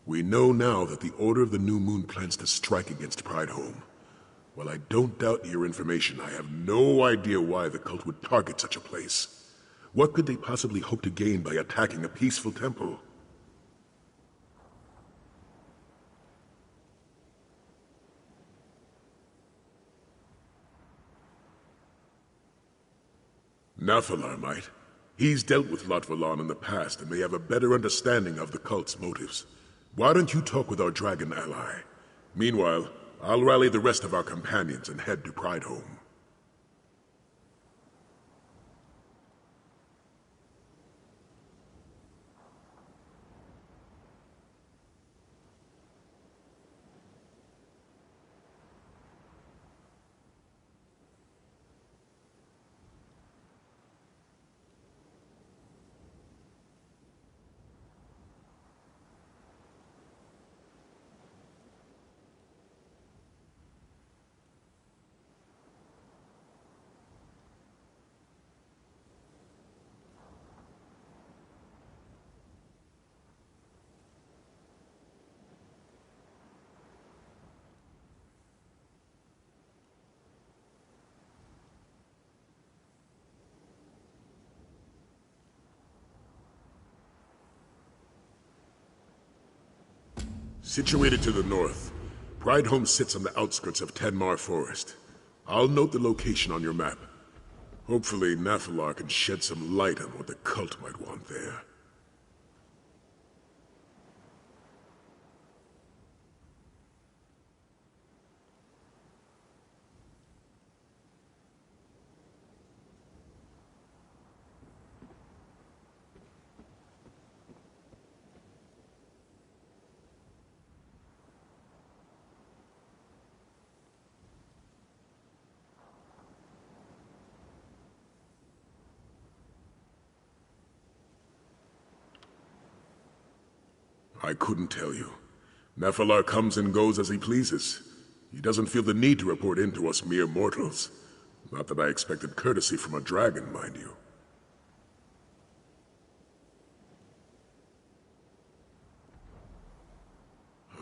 We know now that the Order of the New Moon plans to strike against Prideholme. While I don't doubt your information, I have no idea why the cult would target such a place. What could they possibly hope to gain by attacking a peaceful temple? Nathalar might. He's dealt with Lot-Valon in the past and may have a better understanding of the cult's motives. Why don't you talk with our dragon ally? Meanwhile, I'll rally the rest of our companions and head to Prideholme. Situated to the north, Prideholme sits on the outskirts of Tenmar Forest. I'll note the location on your map. Hopefully, Nathalar can shed some light on what the cult might want there. I couldn't tell you. Nathalar comes and goes as he pleases. He doesn't feel the need to report in to us mere mortals. Not that I expected courtesy from a dragon, mind you.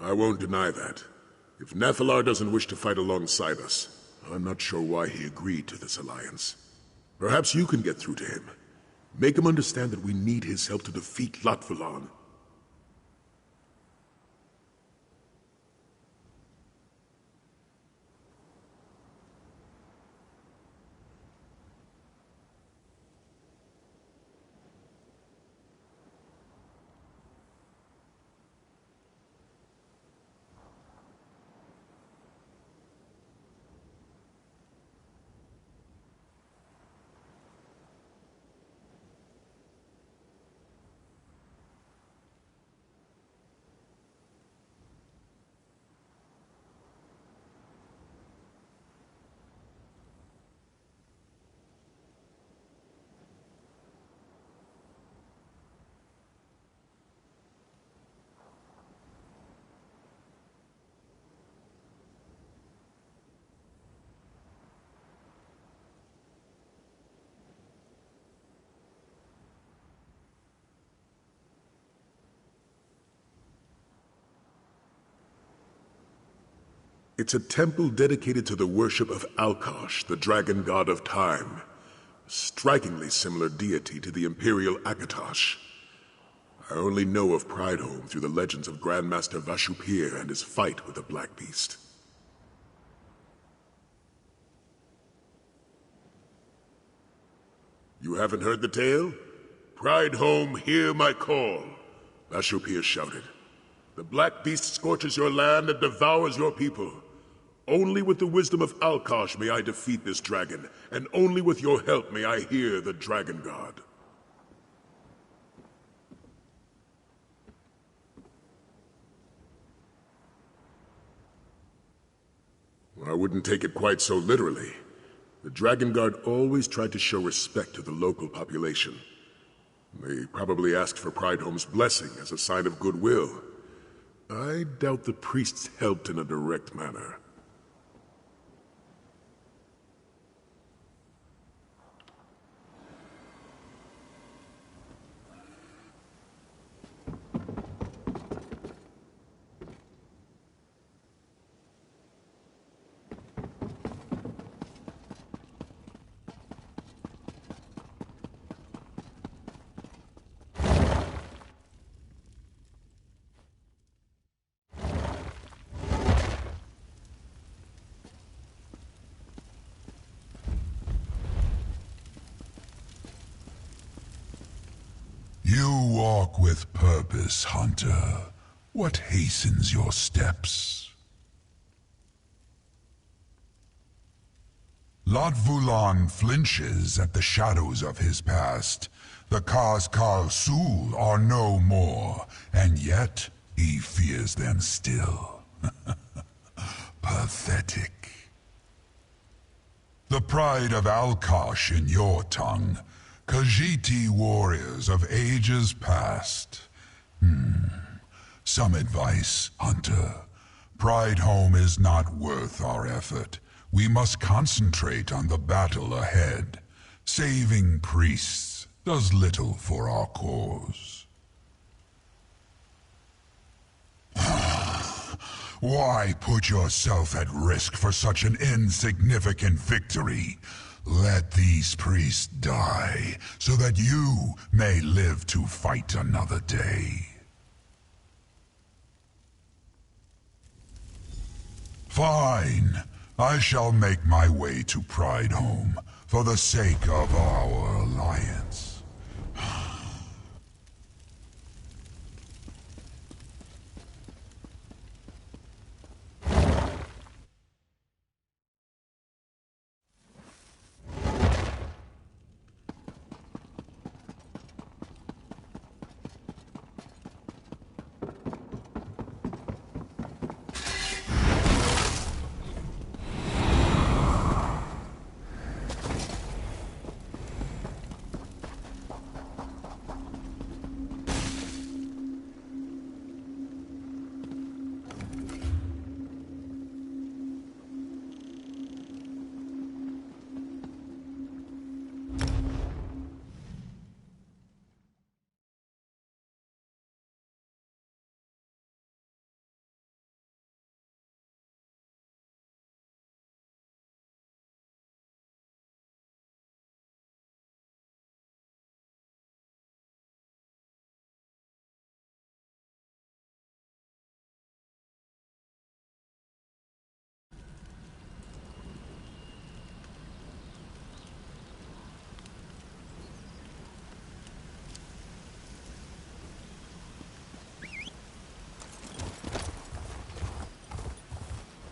I won't deny that. If Nathalar doesn't wish to fight alongside us, I'm not sure why he agreed to this alliance. Perhaps you can get through to him. Make him understand that we need his help to defeat Lot-Valon. It's a temple dedicated to the worship of Alkosh, the dragon god of time. A strikingly similar deity to the imperial Akatosh. I only know of Prideholme through the legends of Grandmaster Vashupir and his fight with the Black Beast. You haven't heard the tale? Prideholme, hear my call, Vashupir shouted. The Black Beast scorches your land and devours your people. Only with the wisdom of Alkosh may I defeat this dragon, and only with your help may I hear the dragon god. I wouldn't take it quite so literally. The dragon guard always tried to show respect to the local population. They probably asked for Prideholme's blessing as a sign of goodwill. I doubt the priests helped in a direct manner. You walk with purpose, Hunter. What hastens your steps? Latvulan flinches at the shadows of his past. The Kaz-Kal-Sul are no more, and yet he fears them still. Pathetic. The pride of Alkosh in your tongue. Khajiit warriors of ages past. Some advice, Hunter. Pride home is not worth our effort. We must concentrate on the battle ahead. Saving priests does little for our cause. Why put yourself at risk for such an insignificant victory? Let these priests die, so that you may live to fight another day. Fine. I shall make my way to Pride Home, for the sake of our alliance.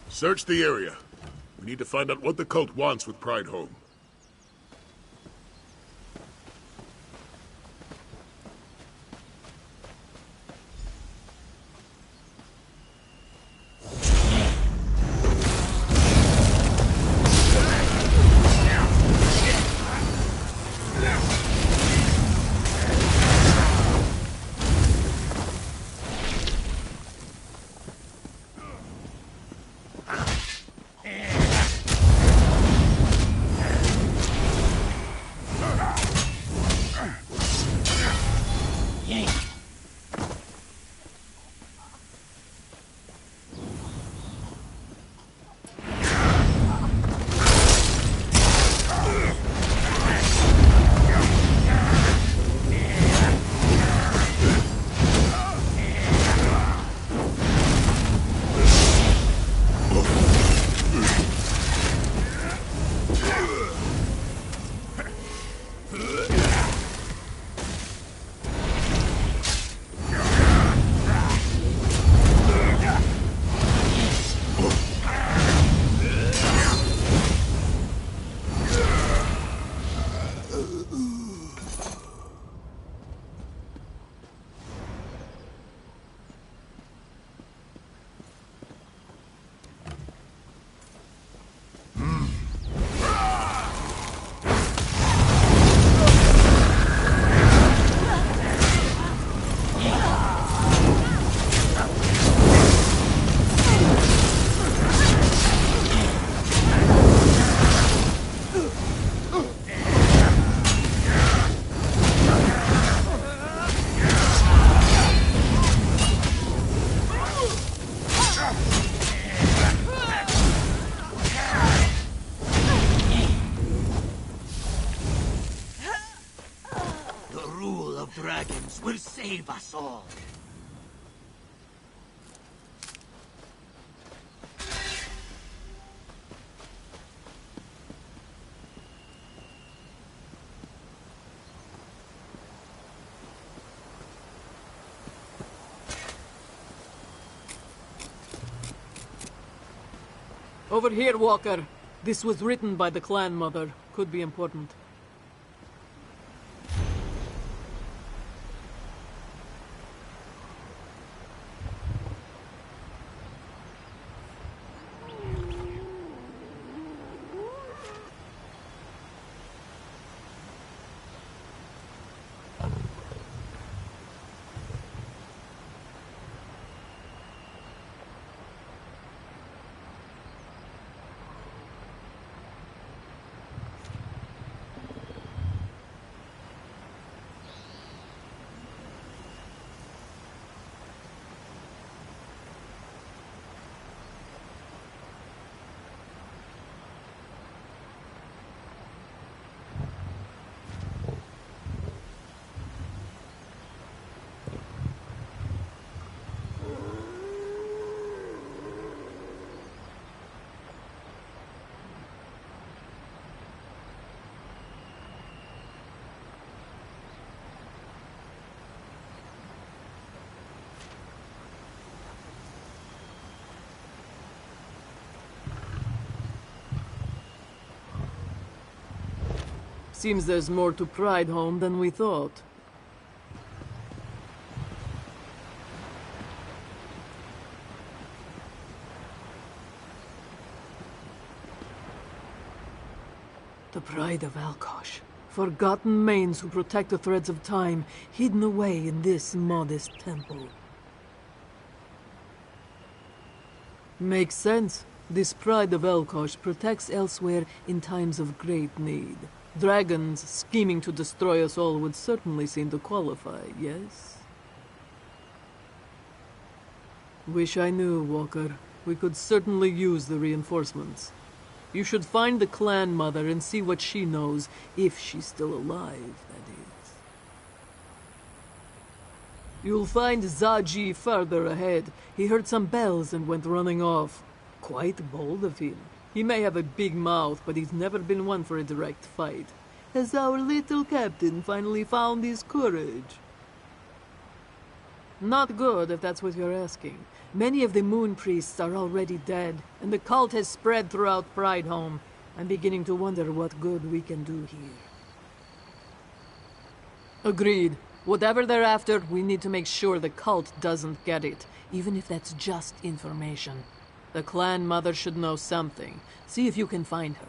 Search the area. We need to find out what the cult wants with Pride Home. Dragons will save us all. Over here, Walker. This was written by the clan mother. Could be important. Seems there's more to Pride Home than we thought. The Pride of Alkosh. Forgotten mains who protect the threads of time, hidden away in this modest temple. Makes sense. This Pride of Alkosh protects elsewhere in times of great need. Dragons scheming to destroy us all would certainly seem to qualify, yes? Wish I knew, Walker. We could certainly use the reinforcements. You should find the clan mother and see what she knows, if she's still alive, that is. You'll find Zaji further ahead. He heard some bells and went running off. Quite bold of him. He may have a big mouth, but he's never been one for a direct fight. Has our little captain finally found his courage? Not good, if that's what you're asking. Many of the moon priests are already dead, and the cult has spread throughout Pride Home. I'm beginning to wonder what good we can do here. Agreed. Whatever they're after, we need to make sure the cult doesn't get it, even if that's just information. The clan mother should know something. See if you can find her.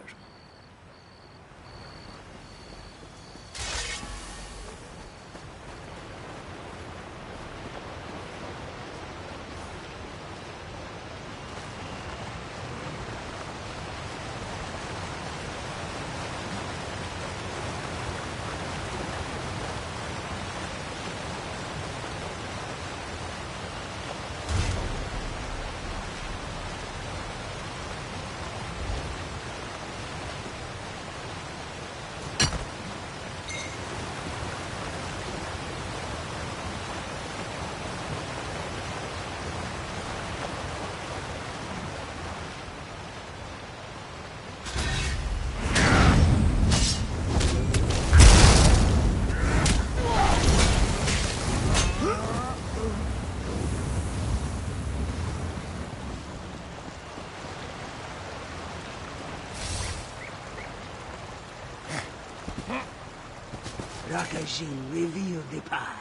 Rakajin revealed the path.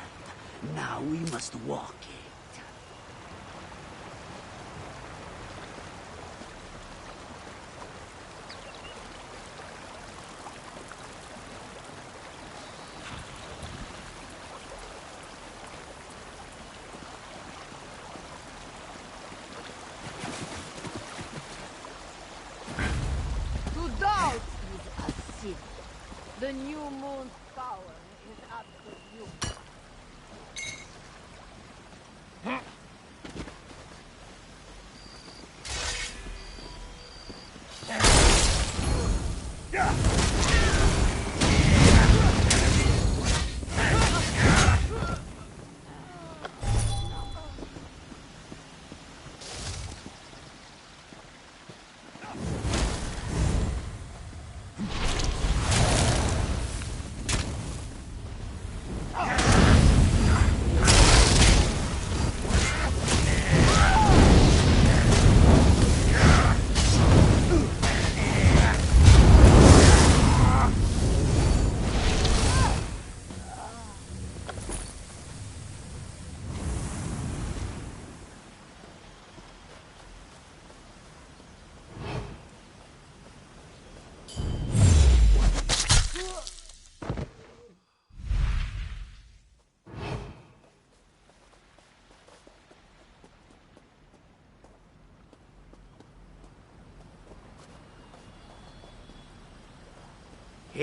Now we must walk it. To doubt is a sin. The new moon's power is absolute.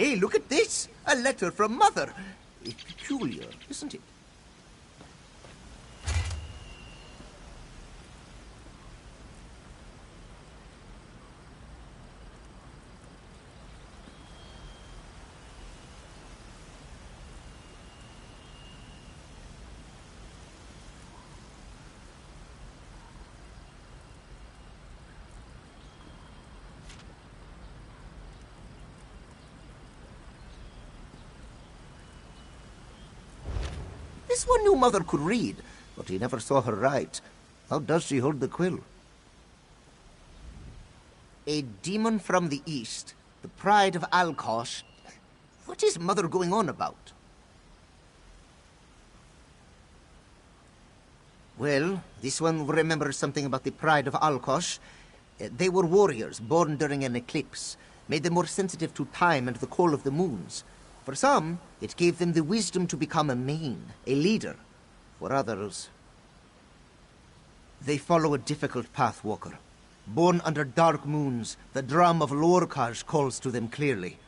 Hey, look at this! A letter from Mother. It's peculiar, isn't it? This one knew Mother could read, but he never saw her write. How does she hold the quill? A demon from the east, the pride of Alkosh. What is Mother going on about? Well, this one remembers something about the pride of Alkosh. They were warriors born during an eclipse, made them more sensitive to time and the call of the moons. For some, it gave them the wisdom to become a main, a leader. For others, they follow a difficult path, Walker. Born under dark moons, the drum of Lorkaj calls to them clearly.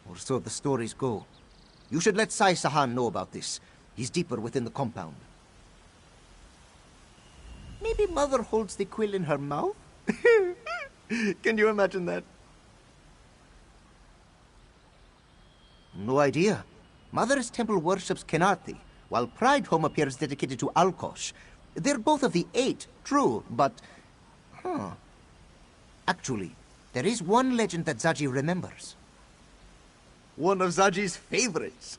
Or so the stories go. You should let Sai Sahan know about this. He's deeper within the compound. Maybe Mother holds the quill in her mouth? Can you imagine that? No idea. Mother's temple worships Kenarthi, while Pride Home appears dedicated to Alkosh. They're both of the 8, true, but... Actually, there is one legend that Zaji remembers. One of Zaji's favorites.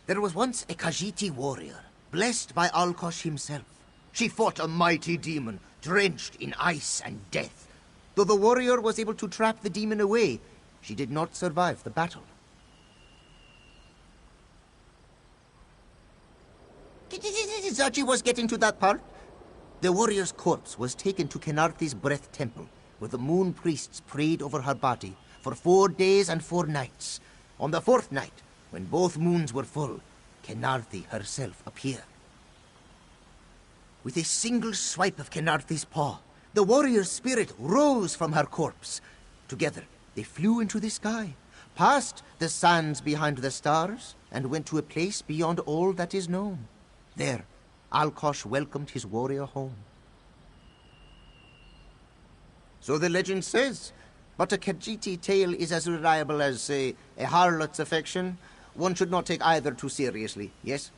There was once a Khajiiti warrior, blessed by Alkosh himself. She fought a mighty demon, drenched in ice and death. Though the warrior was able to trap the demon away, she did not survive the battle. Zaji was getting to that part. The warrior's corpse was taken to Kenarthi's Breath Temple, where the moon priests prayed over her body for 4 days and 4 nights. On the 4th night, when both moons were full, Kenarthi herself appeared. With a single swipe of Kenarthi's paw, the warrior's spirit rose from her corpse. Together, they flew into the sky, past the sands behind the stars, and went to a place beyond all that is known. There, Alkosh welcomed his warrior home. So the legend says, but a Khajiiti tale is as reliable as, say, a harlot's affection. One should not take either too seriously, yes?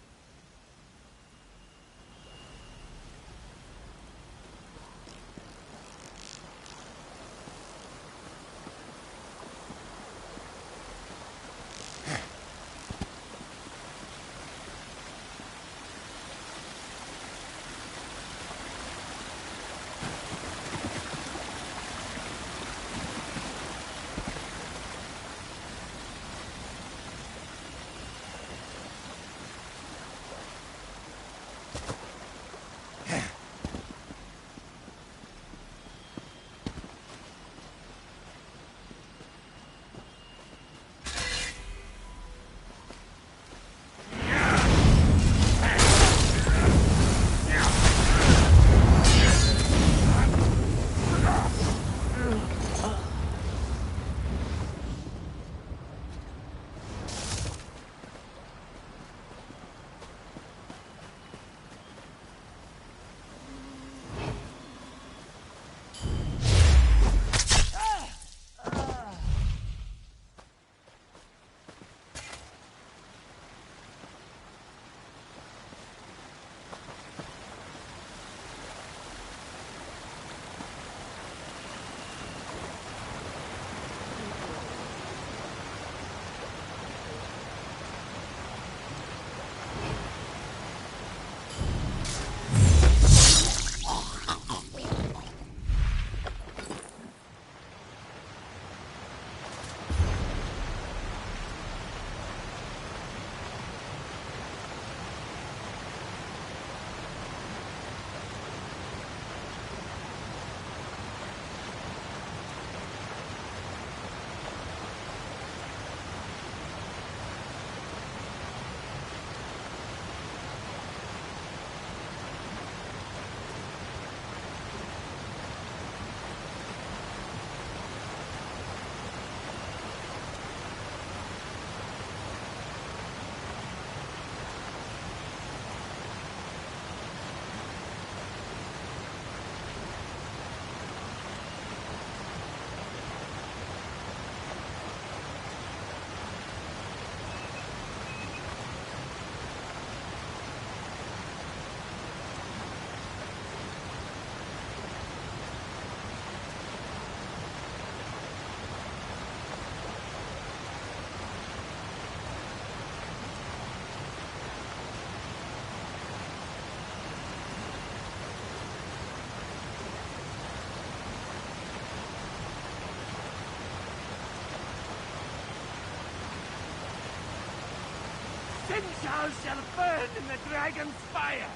Jarl shall burn in the dragon's fire!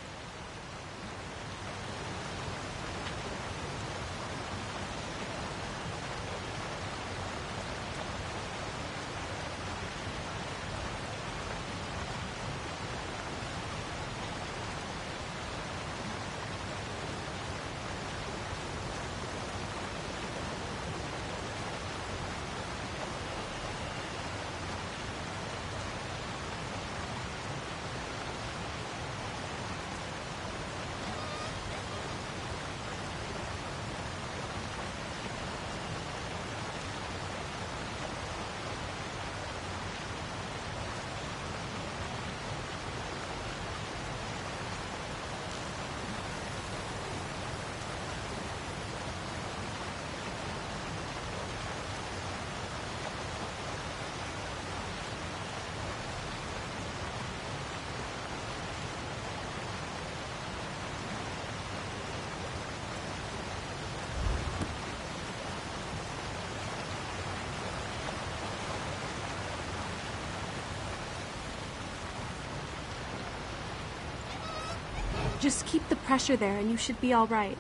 Just keep the pressure there and you should be all right.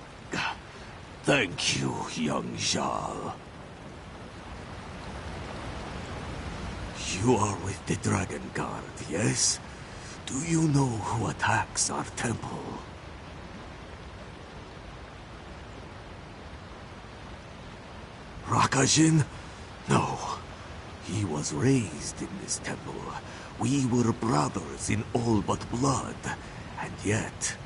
Thank you, young Jarl. You are with the dragonguard, yes? Do you know who attacks our temple? Rakajin? No. He was raised in this temple. We were brothers in all but blood. And yet,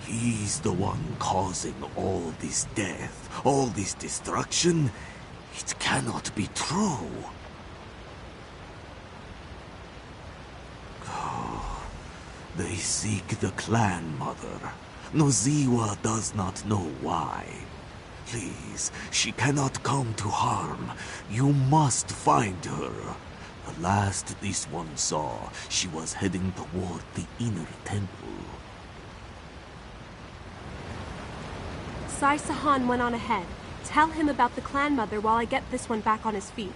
he's the one causing all this death, all this destruction. It cannot be true. Oh, they seek the clan mother. Noziwa does not know why. Please, she cannot come to harm. You must find her. The last this one saw, she was heading toward the inner temple. Sai Sahan went on ahead. Tell him about the clan mother while I get this one back on his feet.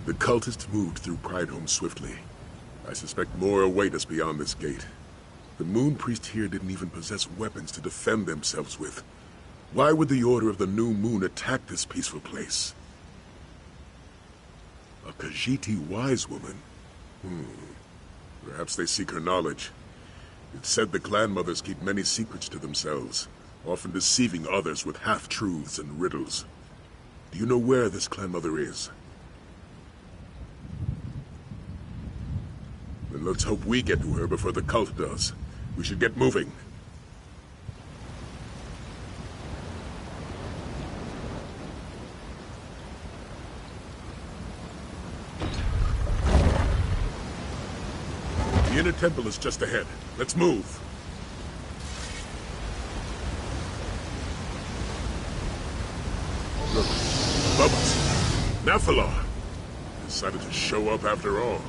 The cultists moved through Prideholme swiftly. I suspect more await us beyond this gate. The Moon Priest here didn't even possess weapons to defend themselves with. Why would the Order of the New Moon attack this peaceful place? A Khajiit wise woman? Perhaps they seek her knowledge. It's said the clan mothers keep many secrets to themselves, often deceiving others with half-truths and riddles. Do you know where this clan mother is? Then let's hope we get to her before the cult does. We should get moving. The inner temple is just ahead. Let's move. Look, above us. Nephilar decided to show up after all.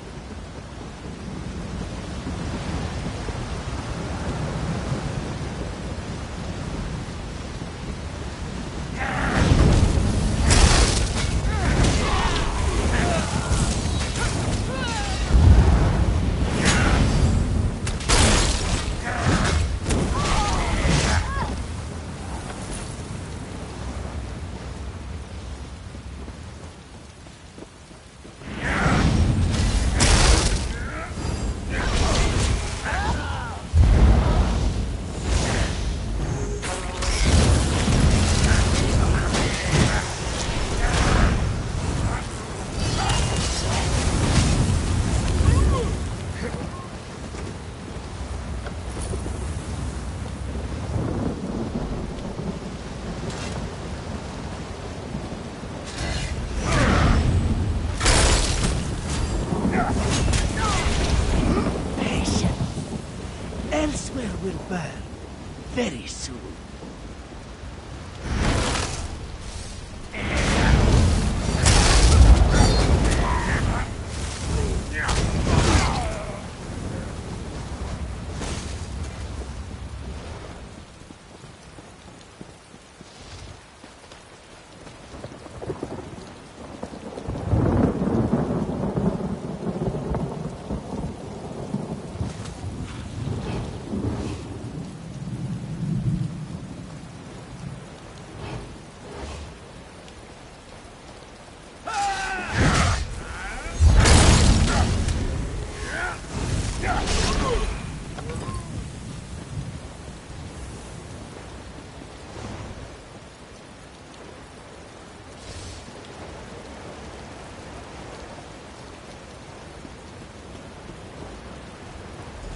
burn very soon.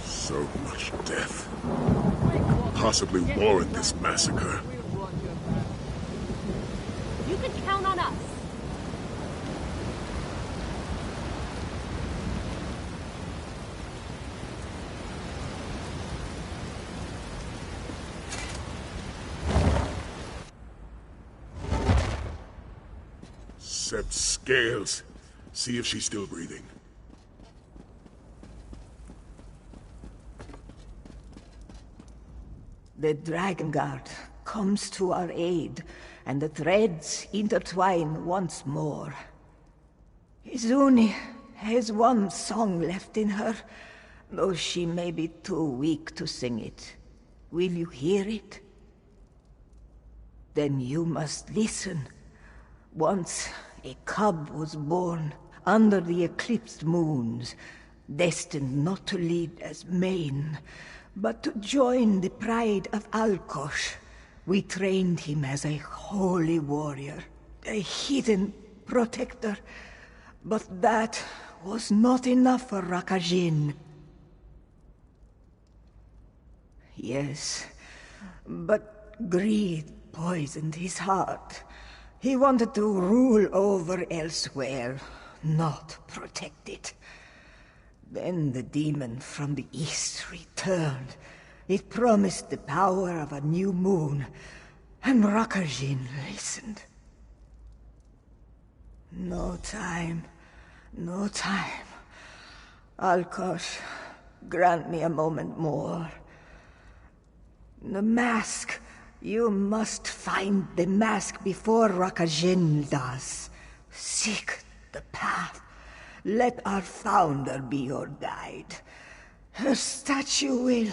So much death. Possibly warrant this massacre. You can count on us. Seb's scales. See if she's still breathing. The dragonguard comes to our aid, and the threads intertwine once more. Izuni has one song left in her, though she may be too weak to sing it. Will you hear it? Then you must listen. Once a cub was born under the eclipsed moons, destined not to lead as main, but to join the pride of Alkosh. We trained him as a holy warrior, a hidden protector. But that was not enough for Rakajin. Yes, but greed poisoned his heart. He wanted to rule over elsewhere, not protect it. Then the demon from the east returned. It promised the power of a new moon, and Rakajin listened. No time. No time. Alkosh, grant me a moment more. The mask. You must find the mask before Rakajin does. Seek the path. Let our founder be your guide. Her statue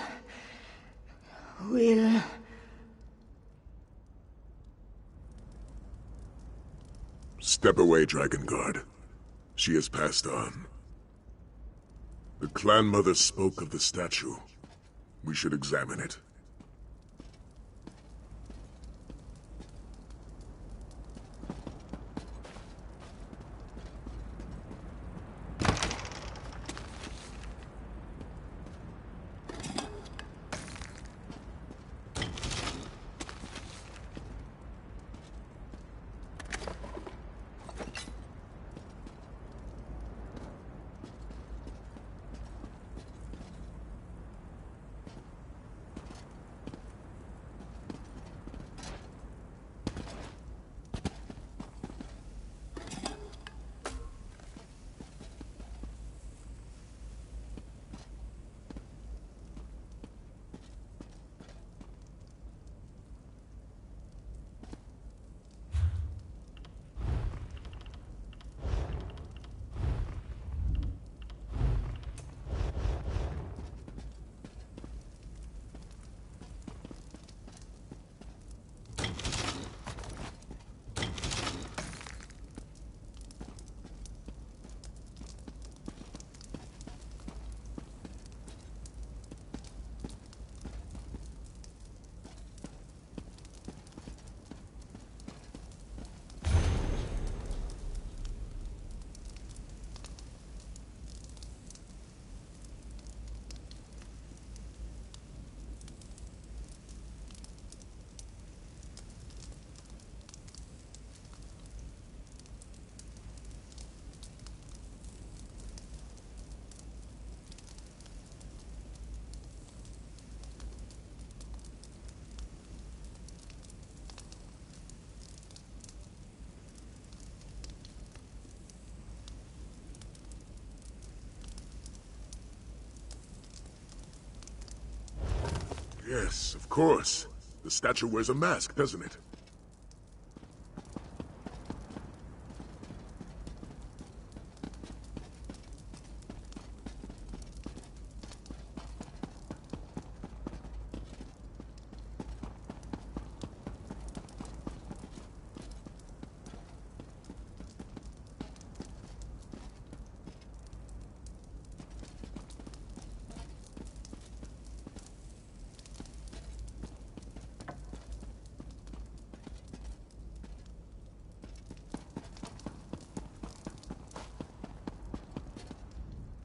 will... Step away, Dragonguard. She has passed on. The clan mother spoke of the statue. We should examine it. Yes, of course. The statue wears a mask, doesn't it?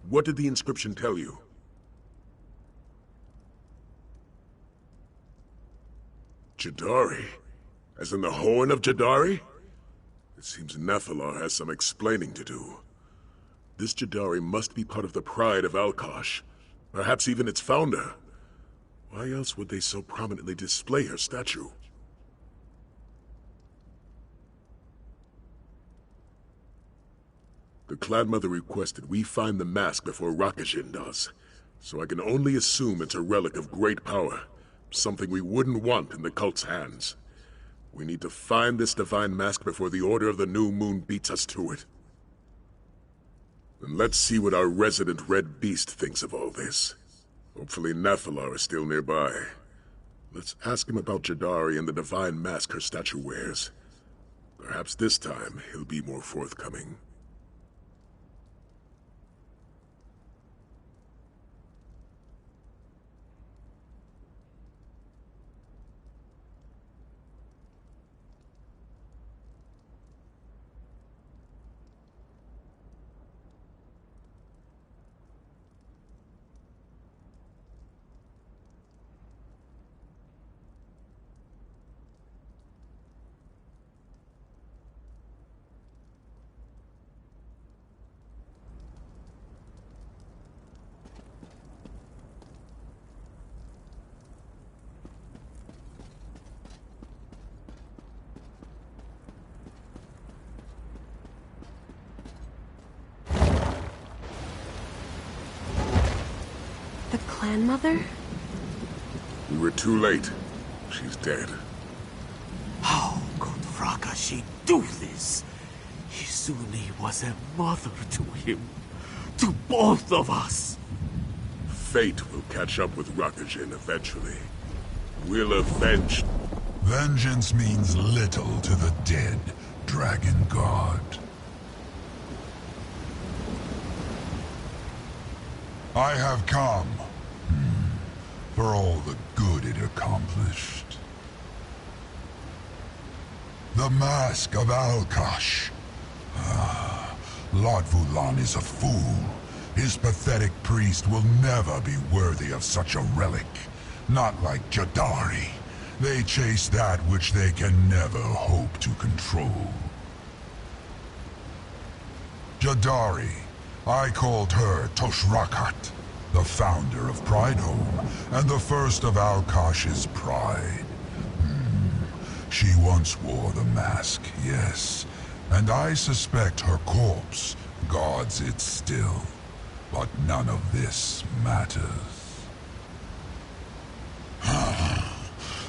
What did the inscription tell you? Jadari? As in the Horn of Jadari? It seems Nephilar has some explaining to do. This Jadari must be part of the pride of Alkosh, perhaps even its founder. Why else would they so prominently display her statue? The Clan Mother requested we find the mask before Rakajin does, so I can only assume it's a relic of great power, something we wouldn't want in the cult's hands. We need to find this divine mask before the Order of the New Moon beats us to it. And let's see what our resident Red Beast thinks of all this. Hopefully Nephilar is still nearby. Let's ask him about Jadari and the divine mask her statue wears. Perhaps this time he'll be more forthcoming. The Clan Mother? We were too late. She's dead. How could Rakashi do this? Hisuni was a mother to him. To both of us. Fate will catch up with Rakajin eventually. We'll avenge... Vengeance means little to the dead, dragonguard. I have come for all the good it accomplished. The Mask of Alkosh. Lord Vulan is a fool. His pathetic priest will never be worthy of such a relic. Not like Jadari. They chase that which they can never hope to control. Jadari, I called her Toshrakat, the founder of Pridehome, and the first of Alkosh's pride. She once wore the mask, yes, and I suspect her corpse guards it still. But none of this matters.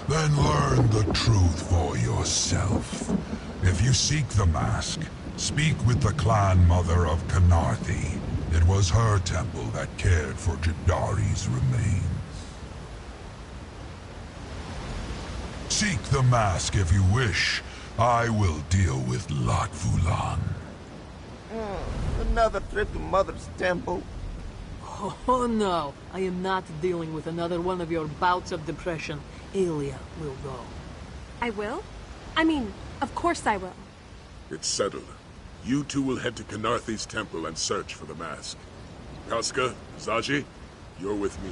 Then learn the truth for yourself. If you seek the mask, speak with the Clan Mother of Kanarthi. It was her temple that cared for Jadari's remains. Seek the mask if you wish. I will deal with Lot Vulan. Another trip to Mother's temple. Oh no, I am not dealing with another one of your bouts of depression. Aelia will go. I will? I mean, of course I will. It's settled. You two will head to Kanarthi's temple and search for the mask. Casca, Zaji, you're with me.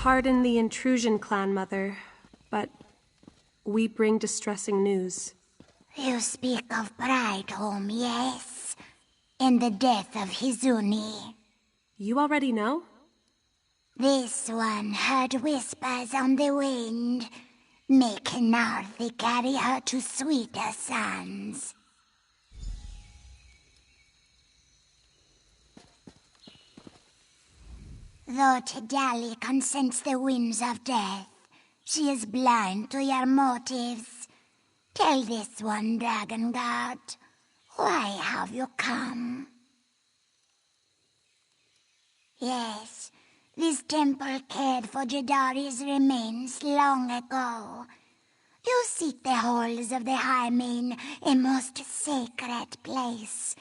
Pardon the intrusion, Clan Mother, but we bring distressing news. You speak of Brighthome, yes? And the death of Hizuni. You already know? This one heard whispers on the wind, making Arthur carry her to sweeter sands. Though Tadali consents the winds of death, she is blind to your motives. Tell this one, dragonguard, why have you come? Yes, this temple cared for Jedari's remains long ago. You seek the halls of the Hymen, a most sacred place.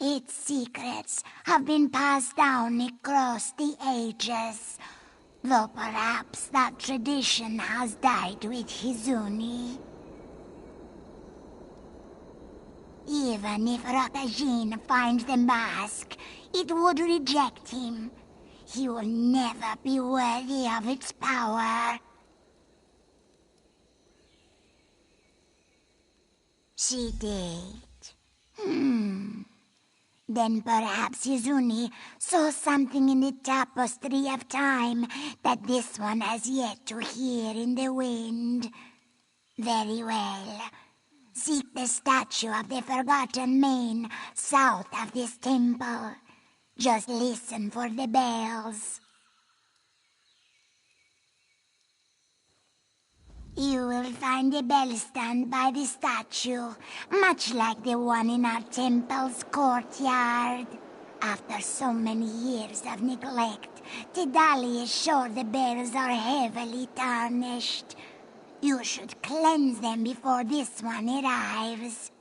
Its secrets have been passed down across the ages, though perhaps that tradition has died with Hizuni. Even if Rakajin finds the mask, it would reject him. He will never be worthy of its power. She did. Then perhaps Hizuni saw something in the tapestry of time that this one has yet to hear in the wind. Very well. Seek the statue of the Forgotten Main south of this temple. Just listen for the bells. You will find a bell stand by the statue, much like the one in our temple's courtyard. After so many years of neglect, Tidali is sure the bells are heavily tarnished. You should cleanse them before this one arrives.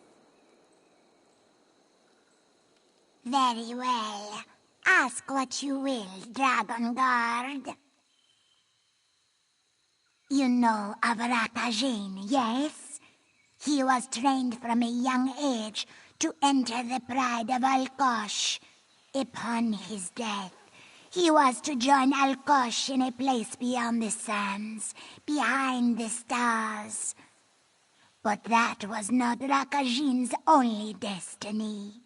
Very well. Ask what you will, dragonguard. You know of Rakajin, yes? He was trained from a young age to enter the pride of Alkosh. Upon his death, he was to join Alkosh in a place beyond the sands, behind the stars. But that was not Rakajin's only destiny.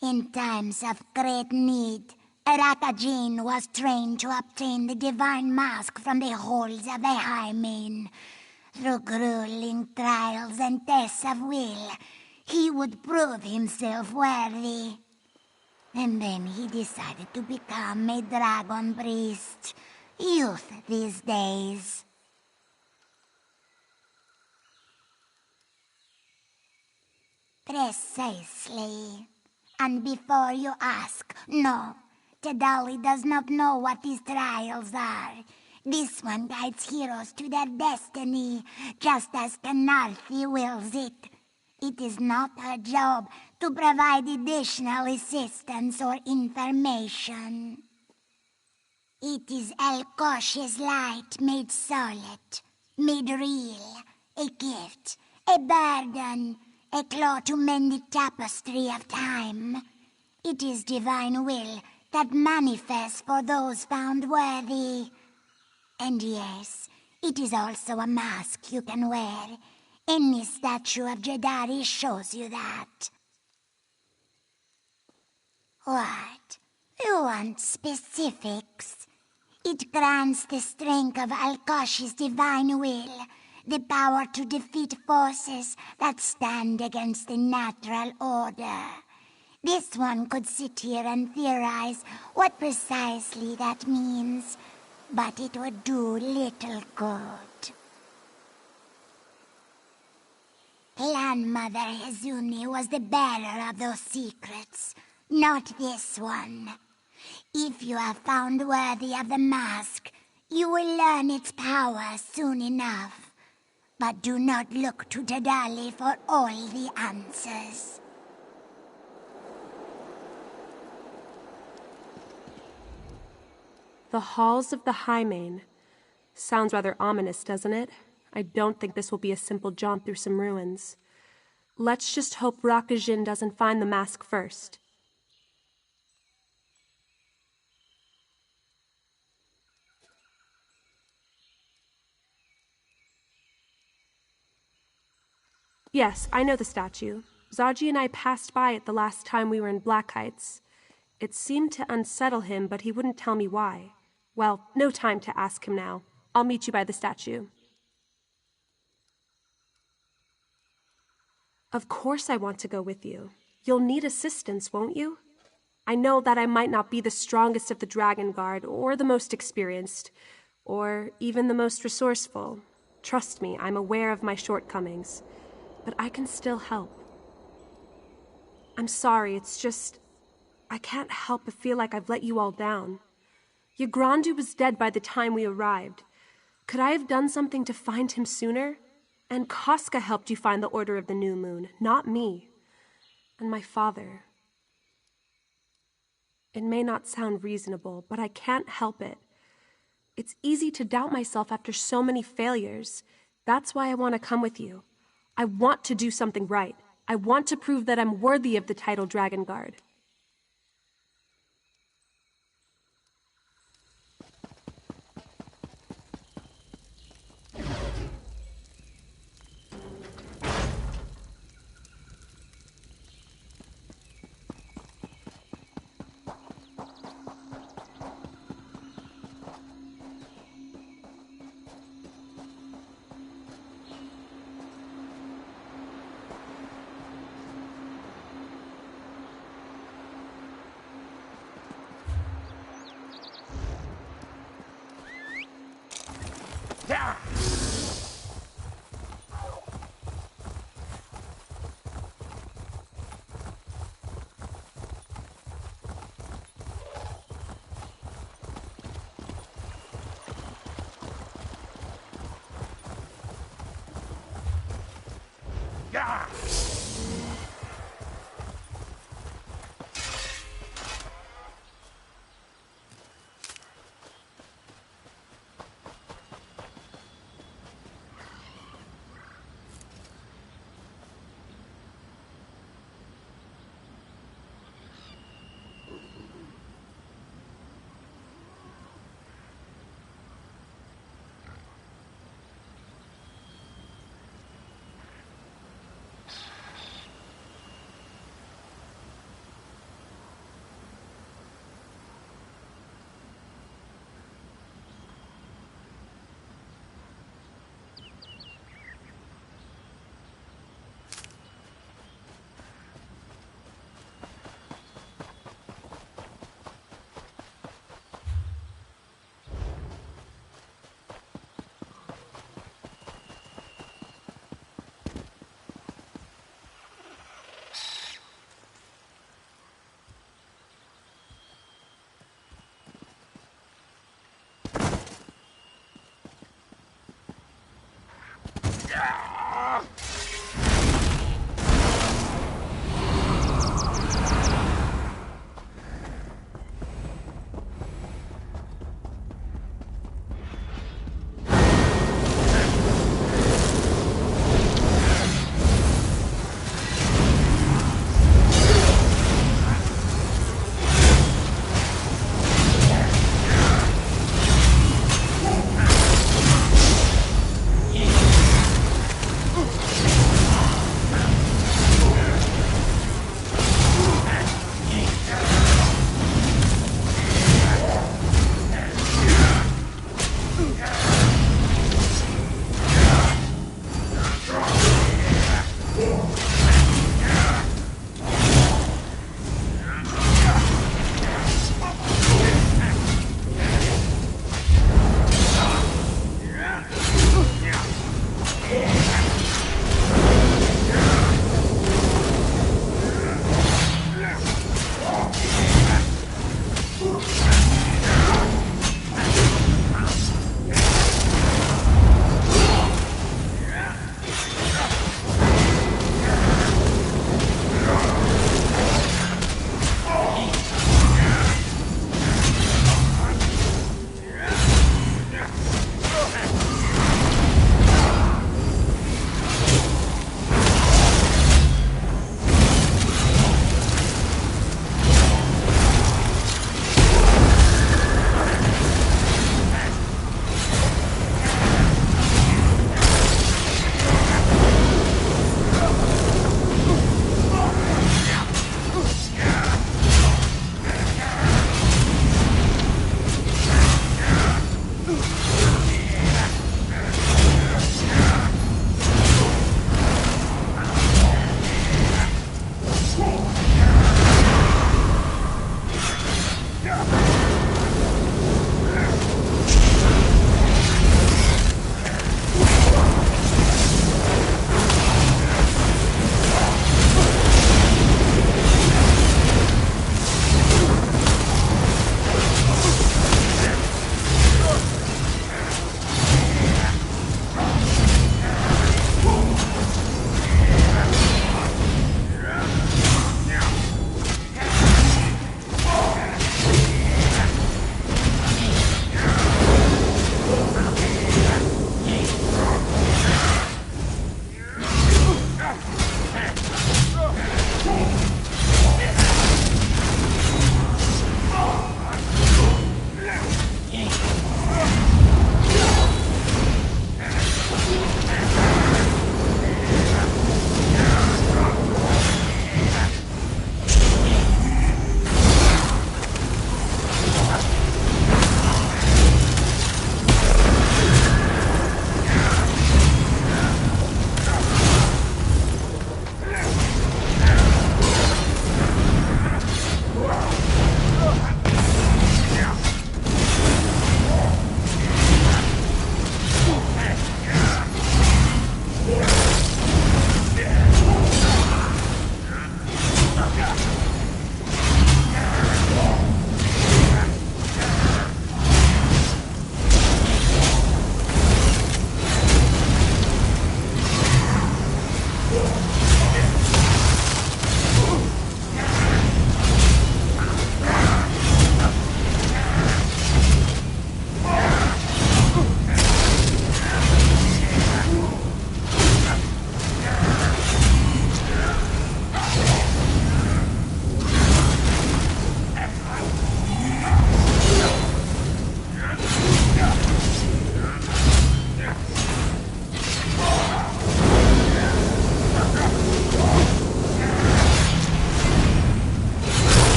In times of great need, Rakajin was trained to obtain the divine mask from the halls of the Hymen. Through grueling trials and tests of will, he would prove himself worthy. And then he decided to become a dragon priest. Youth these days. Precisely. And before you ask, no, Tadali does not know what these trials are. This one guides heroes to their destiny, just as Kanarthi wills it. It is not her job to provide additional assistance or information. It is Alkosh's light made solid, made real, a gift, a burden, a claw to mend the tapestry of time. It is divine will that manifests for those found worthy. And yes, it is also a mask you can wear. Any statue of Jedari shows you that. What? You want specifics? It grants the strength of Alkosh's divine will, the power to defeat forces that stand against the natural order. This one could sit here and theorize what precisely that means, but it would do little good. Clan Mother Hizuni was the bearer of those secrets, not this one. If you are found worthy of the mask, you will learn its power soon enough. But do not look to Tadali for all the answers. The halls of the Hymen. Sounds rather ominous, doesn't it? I don't think this will be a simple jaunt through some ruins. Let's just hope Rakajin doesn't find the mask first. Yes, I know the statue. Zaji and I passed by it the last time we were in Black Heights. It seemed to unsettle him, but he wouldn't tell me why. Well, no time to ask him now. I'll meet you by the statue. Of course I want to go with you. You'll need assistance, won't you? I know that I might not be the strongest of the Dragon Guard, or the most experienced, or even the most resourceful. Trust me, I'm aware of my shortcomings. But I can still help. I'm sorry, it's just... I can't help but feel like I've let you all down. Yagrandu was dead by the time we arrived. Could I have done something to find him sooner? And Casca helped you find the Order of the New Moon, not me. And my father. It may not sound reasonable, but I can't help it. It's easy to doubt myself after so many failures. That's why I want to come with you. I want to do something right. I want to prove that I'm worthy of the title Dragon Guard.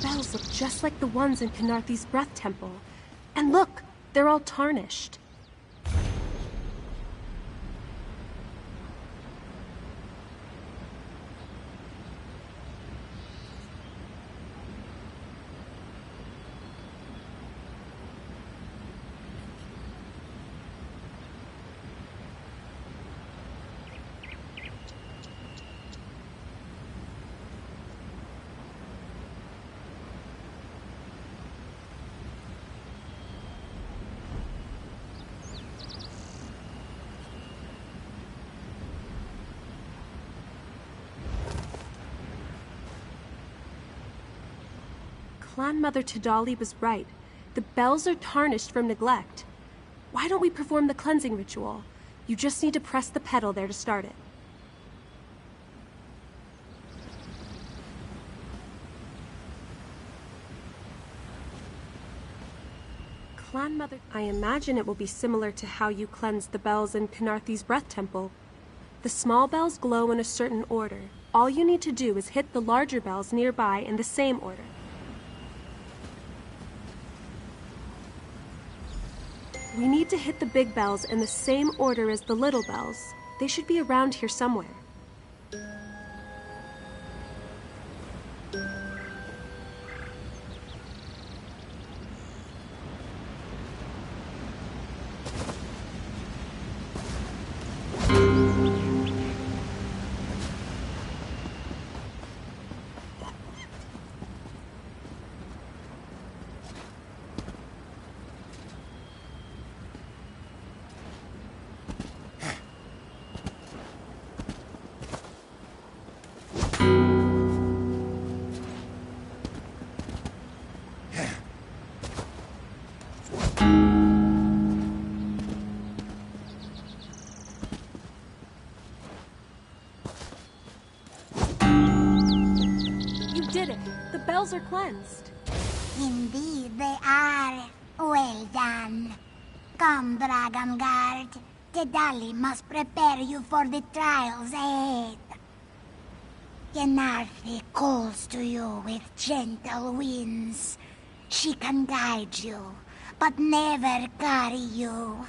bells look just like the ones in Khenarthi's Breath Temple. And look, they're all tarnished. Clan Mother Tidali was right. The bells are tarnished from neglect. Why don't we perform the cleansing ritual? You just need to press the pedal there to start it. Clan Mother... I imagine it will be similar to how you cleansed the bells in Khenarthi's Breath Temple. The small bells glow in a certain order. All you need to do is hit the larger bells nearby in the same order. We need to hit the big bells in the same order as the little bells. They should be around here somewhere. The bells are cleansed. Indeed they are. Well done. Come, dragonguard. Tidali must prepare you for the trials ahead. Khenarthi calls to you with gentle winds. She can guide you, but never carry you.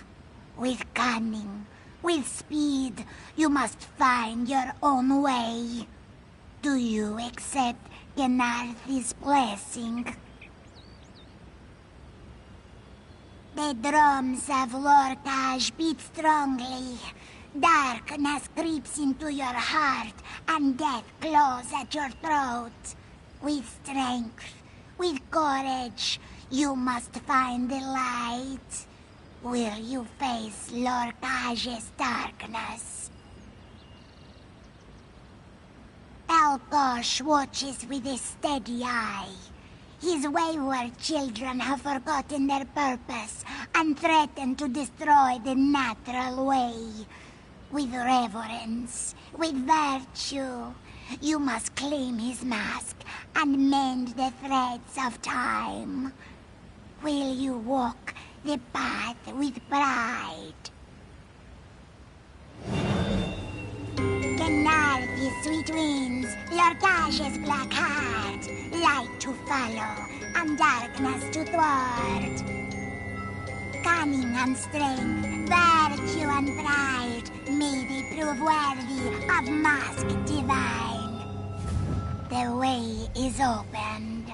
With cunning, with speed, you must find your own way. Do you accept Khenarthi's blessing? The drums of Lorkaj beat strongly. Darkness creeps into your heart, and death claws at your throat. With strength, with courage, you must find the light. Will you face Lorkaj's darkness? Alkosh watches with a steady eye. His wayward children have forgotten their purpose and threaten to destroy the natural way. With reverence, with virtue, you must claim his mask and mend the threads of time. Will you walk the path with pride? Khenarthi's sweet winds, Lorkaj's black heart, light to follow and darkness to thwart. Cunning and strength, virtue and pride, may they prove worthy of mask divine. The way is opened,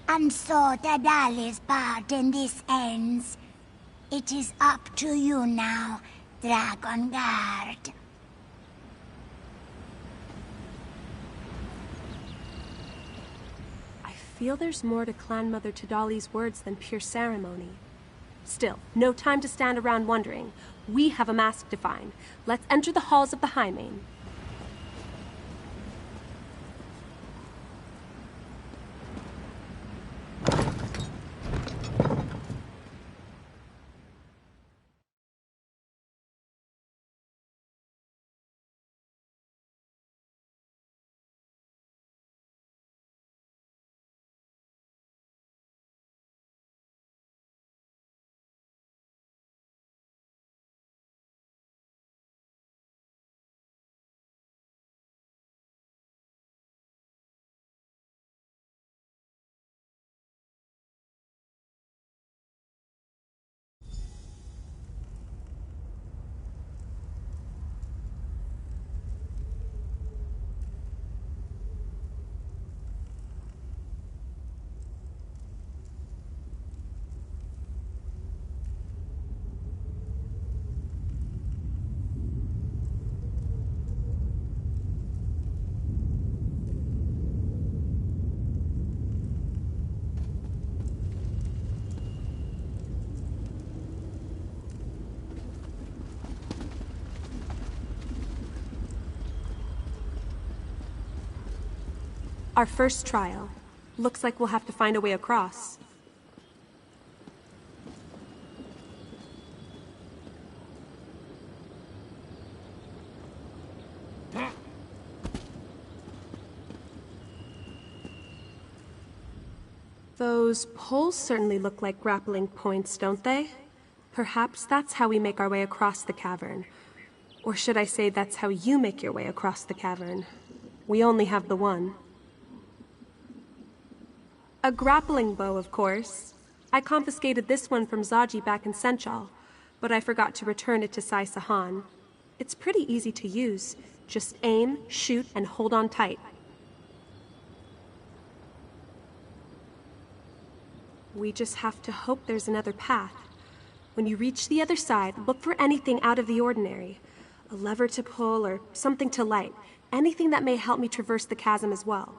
and so Tidali's part in this ends. It is up to you now, Dragonguard. I feel there's more to Clan Mother Tidali's words than pure ceremony. Still, no time to stand around wondering. We have a mask to find. Let's enter the halls of the Highmane. Our first trial. Looks like we'll have to find a way across. Those poles certainly look like grappling points, don't they? Perhaps that's how we make our way across the cavern. Or should I say that's how you make your way across the cavern? We only have the one. A grappling bow, of course. I confiscated this one from Zaji back in Senchal, but I forgot to return it to Sai Sahan. It's pretty easy to use. Just aim, shoot, and hold on tight. We just have to hope there's another path. When you reach the other side, look for anything out of the ordinary. A lever to pull or something to light. Anything that may help me traverse the chasm as well.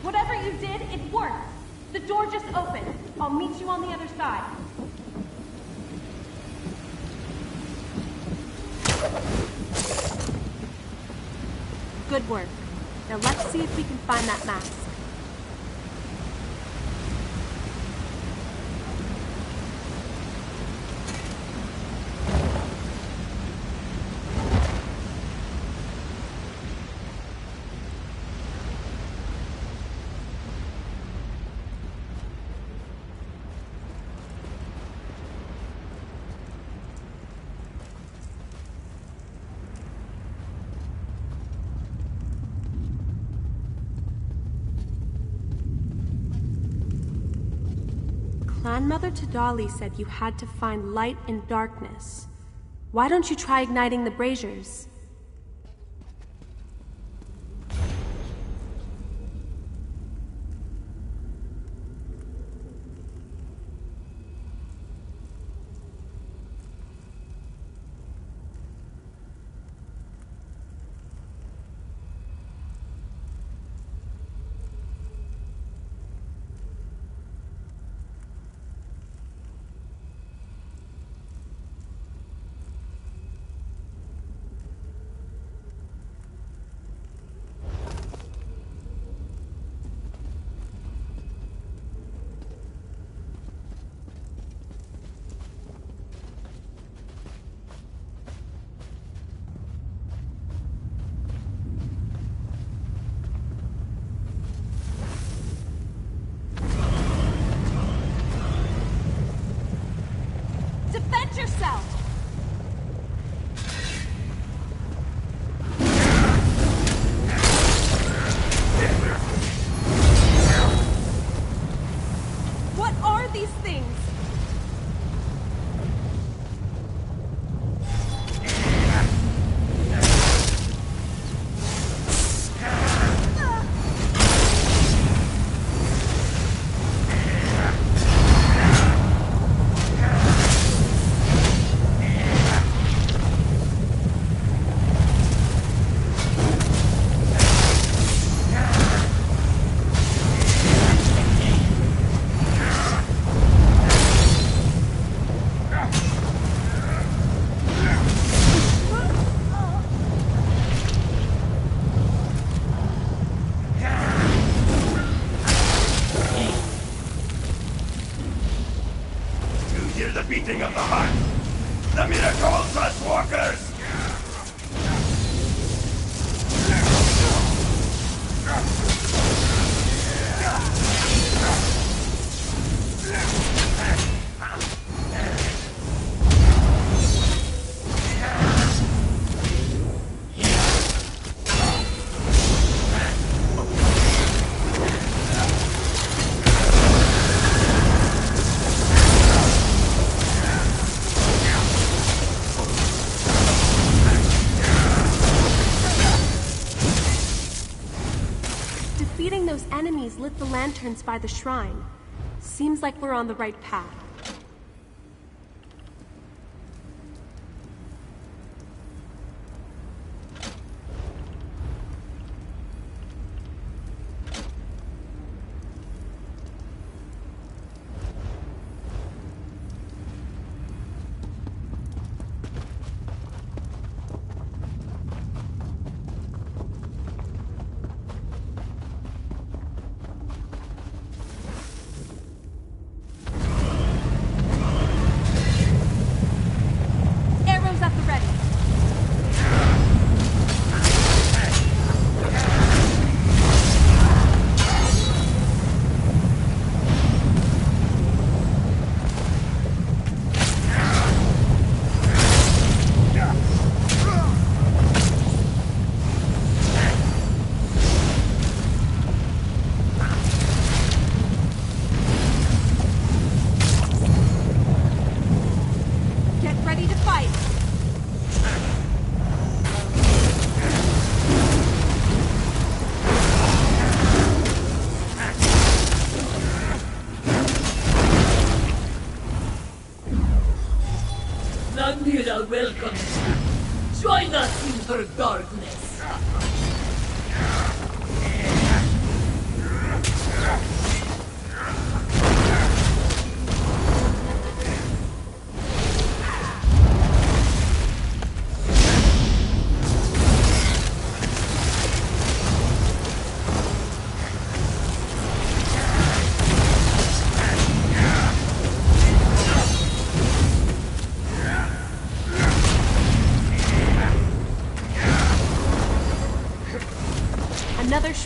Whatever you did, it worked. The door just opened. I'll meet you on the other side. Good work. Now let's see if we can find that mask. Grandmother Tadali said you had to find light in darkness. Why don't you try igniting the braziers? Defend yourself! What are these things? Beating of the heart! The miracles us walkers! Defeating those enemies lit the lanterns by the shrine. Seems like we're on the right path. Nandira welcomes you. Join us in her darkness.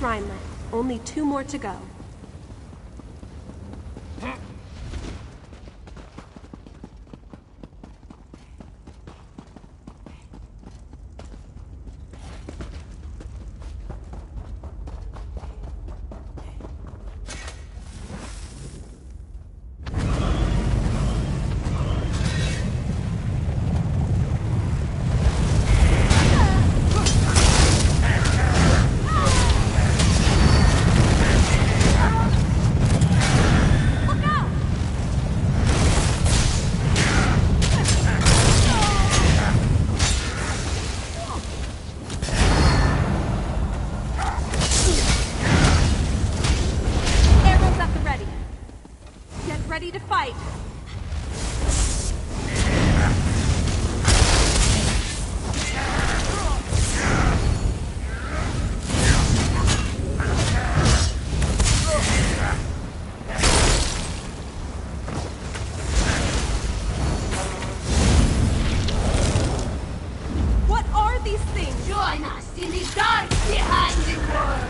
shrine left. Only 2 more to go. Ready to fight. What are these things? Join us in the dark behind the world!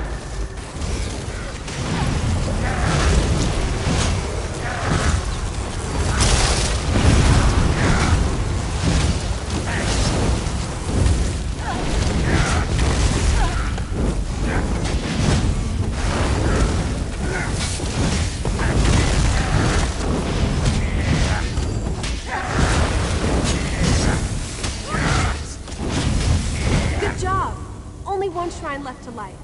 One shrine left to light.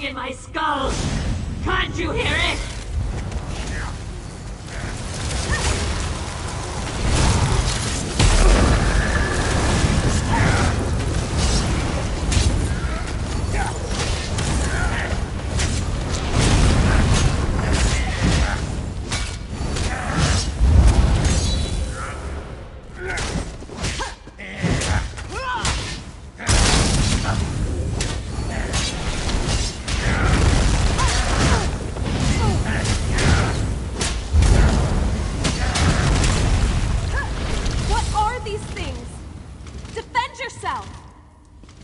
In my skull! Can't you hear it?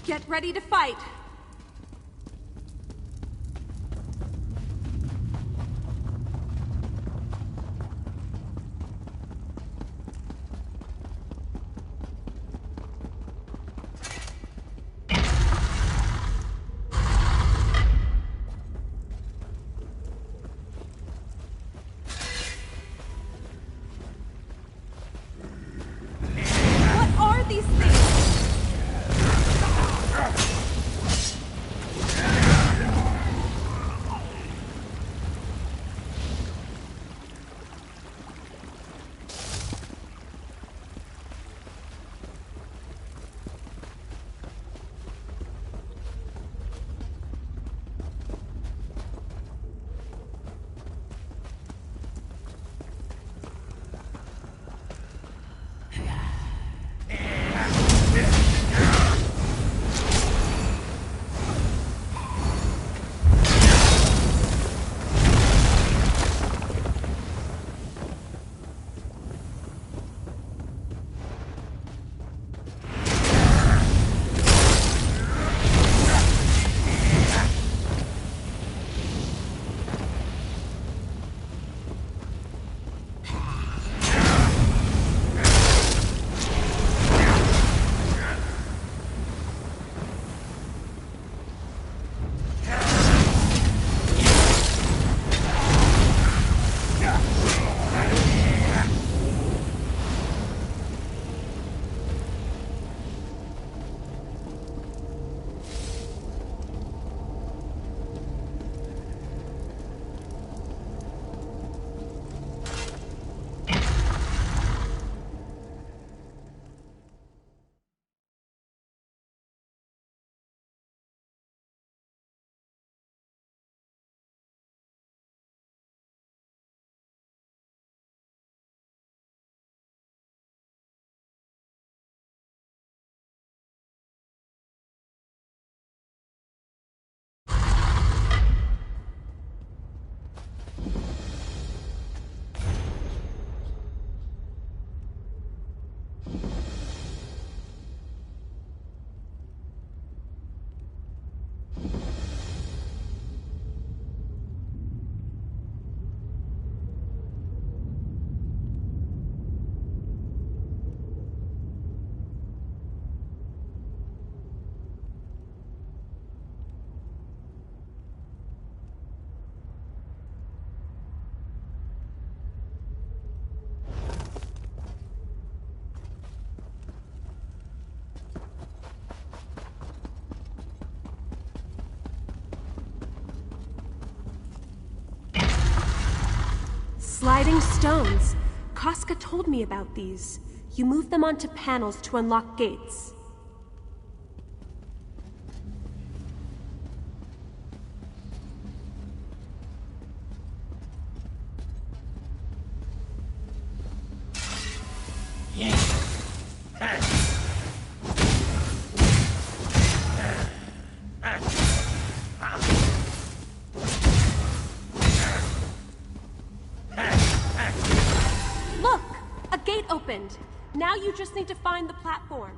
Get ready to fight. What are these things? Sliding stones. Casca told me about these. You move them onto panels to unlock gates. Look! A gate opened. Now you just need to find the platform.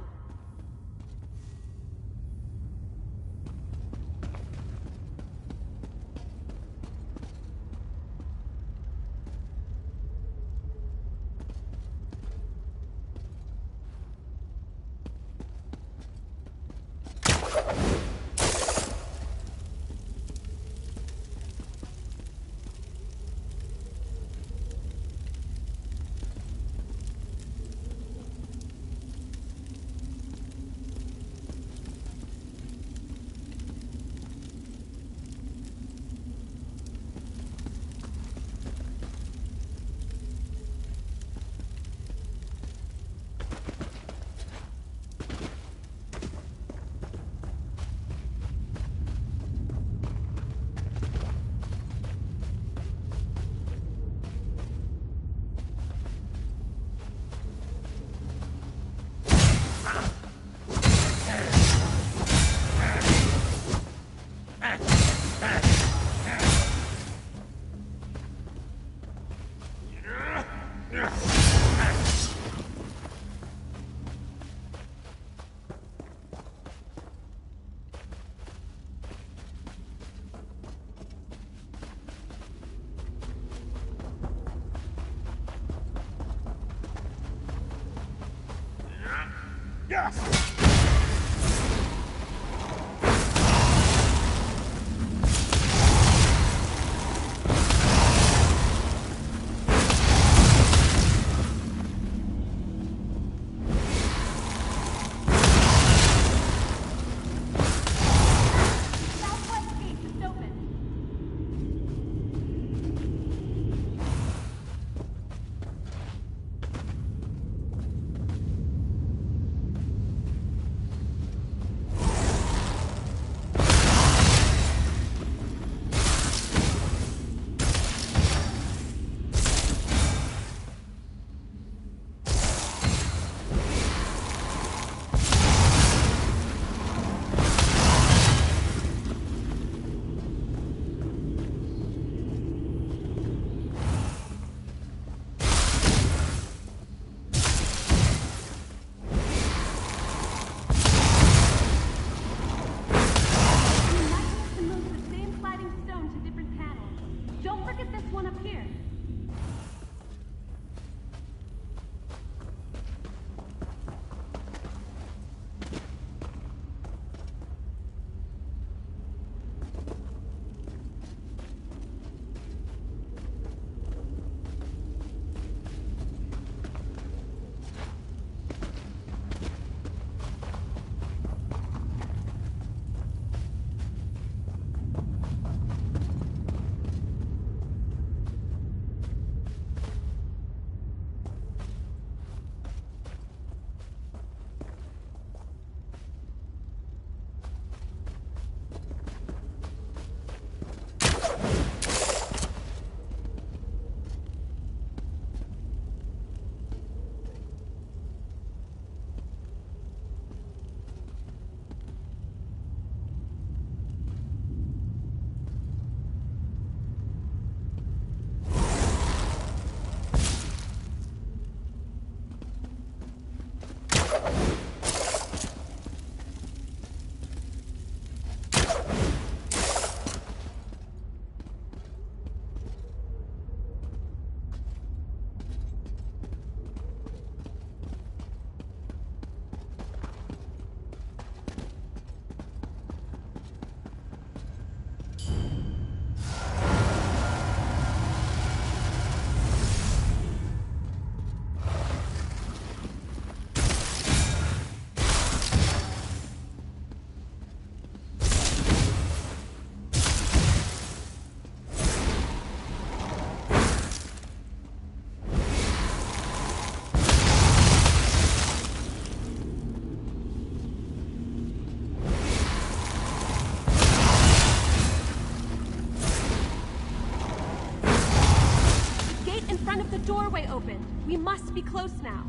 We must be close now.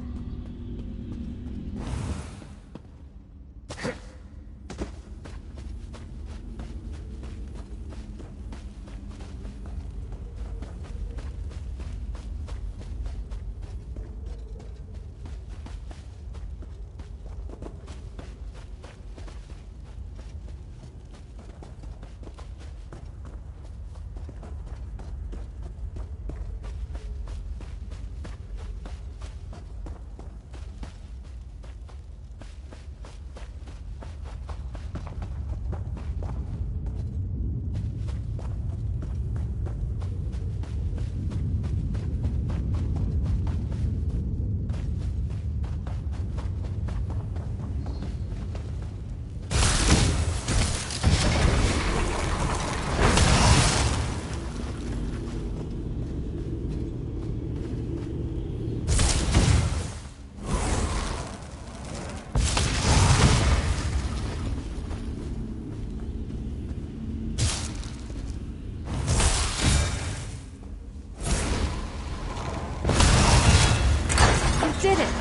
Did it!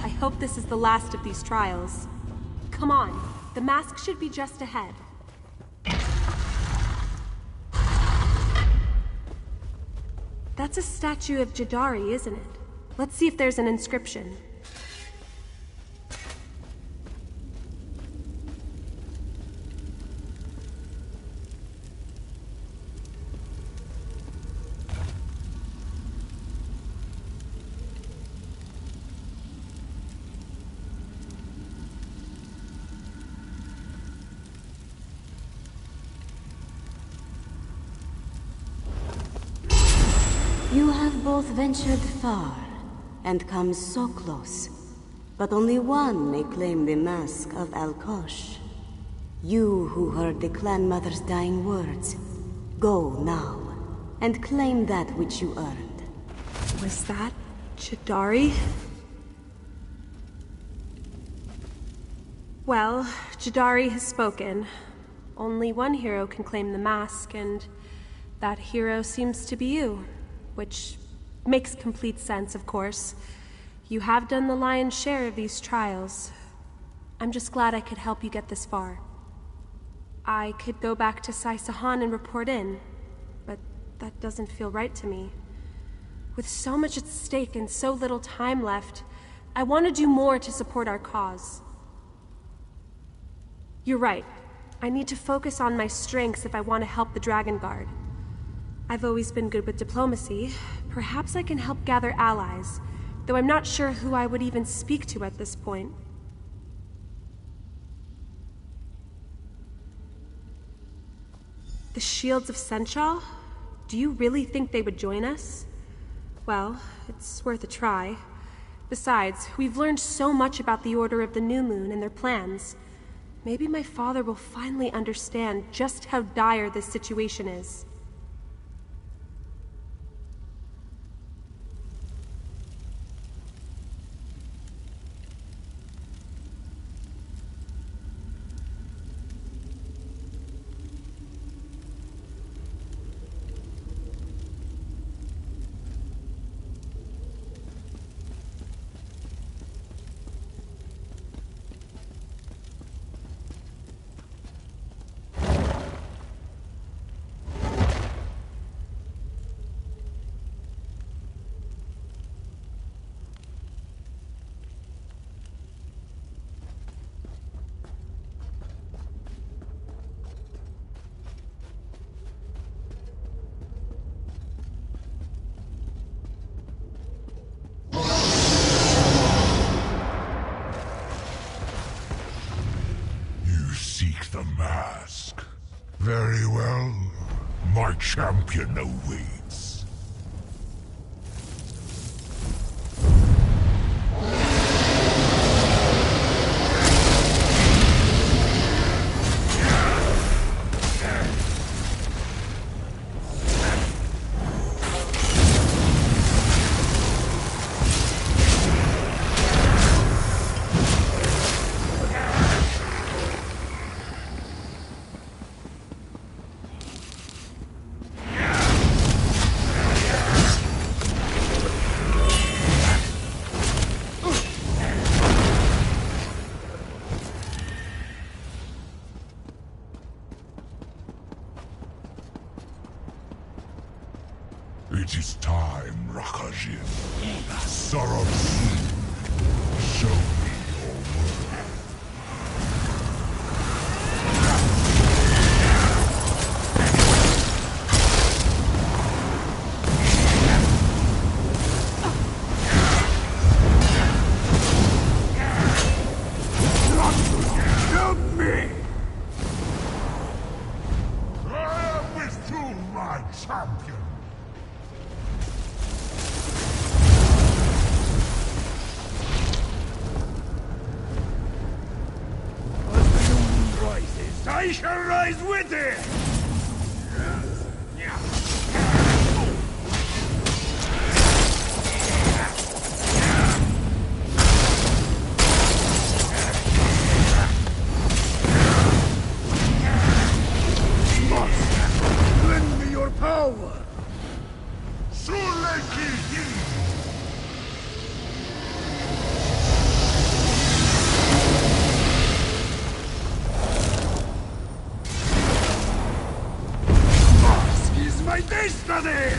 I hope this is the last of these trials. Come on, the mask should be just ahead. That's a statue of Jadari, isn't it? Let's see if there's an inscription. You have both ventured far, and come so close. But only one may claim the mask of Alkosh. You who heard the clan mother's dying words, go now, and claim that which you earned. Was that Jadari? Well, Jadari has spoken. Only one hero can claim the mask, and that hero seems to be you. Which makes complete sense, of course. You have done the lion's share of these trials. I'm just glad I could help you get this far. I could go back to Sai Sahan and report in, but that doesn't feel right to me. With so much at stake and so little time left, I want to do more to support our cause. You're right. I need to focus on my strengths if I want to help the dragonguard. I've always been good with diplomacy. Perhaps I can help gather allies, though I'm not sure who I would even speak to at this point. The Shields of Senchal? Do you really think they would join us? Well, it's worth a try. Besides, we've learned so much about the Order of the New Moon and their plans. Maybe my father will finally understand just how dire this situation is. The mask. Very well. My champion awaits. of sin. Show me your worth. Help me! I have withstood my champion. As the moon rises, I shall rise with it! Lend me your power! This is my destiny!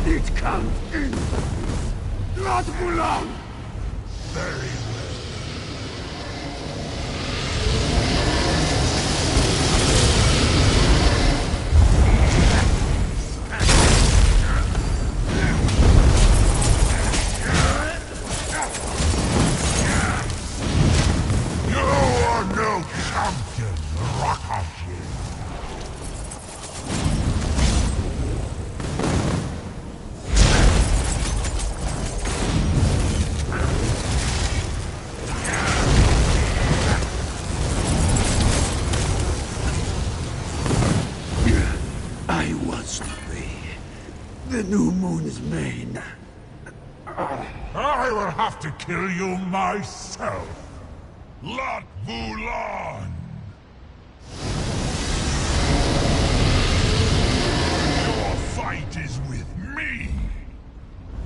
It can't end. Not for long. Very well. You are no champion, Rakashi. I was the new moon's mane. I will have to kill you myself. Lat Vulan! Your fight is with me.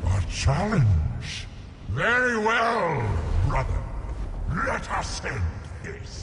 A challenge. Very well, brother. Let us end this.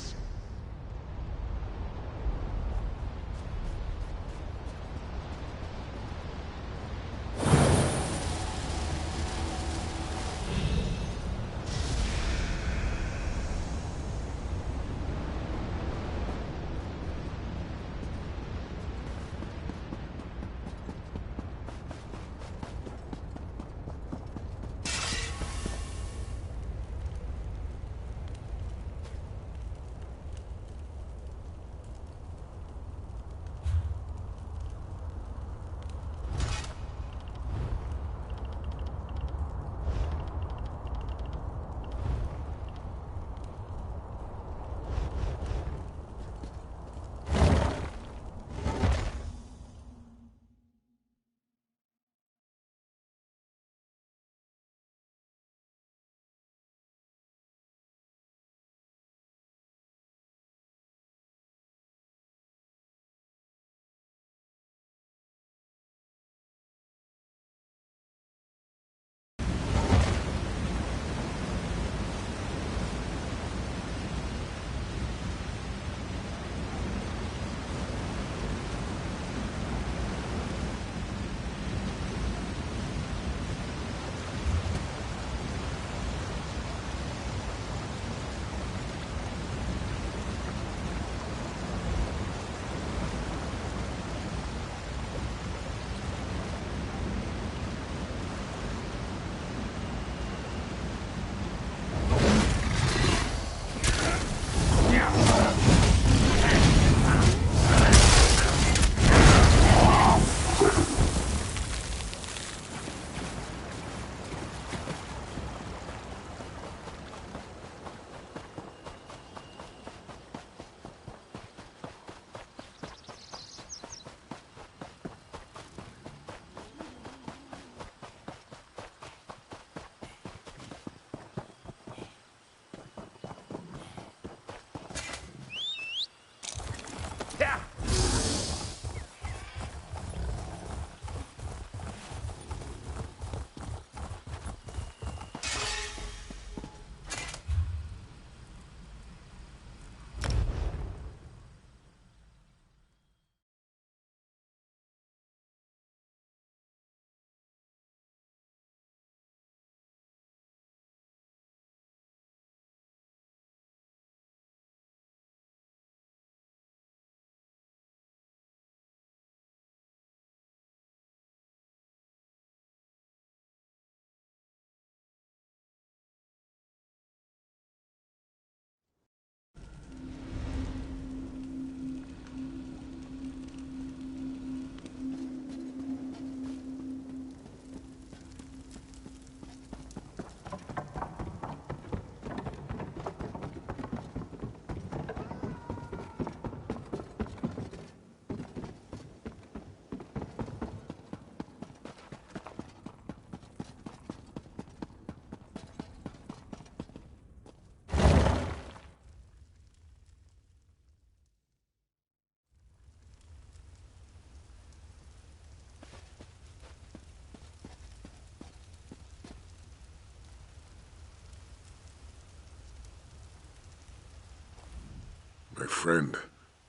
My friend,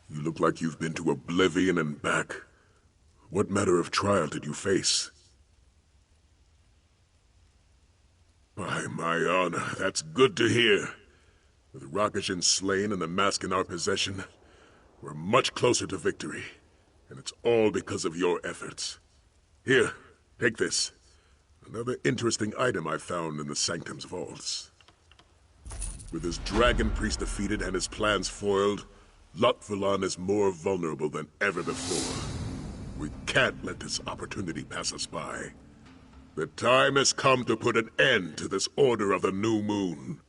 you look like you've been to oblivion and back. What manner of trial did you face? By my honor, that's good to hear. With Rakajin slain and the mask in our possession, we're much closer to victory. And it's all because of your efforts. Here, take this. Another interesting item I found in the Sanctum's vaults. With his dragon priest defeated and his plans foiled, Lot-Vulan is more vulnerable than ever before. We can't let this opportunity pass us by. The time has come to put an end to this Order of the New Moon.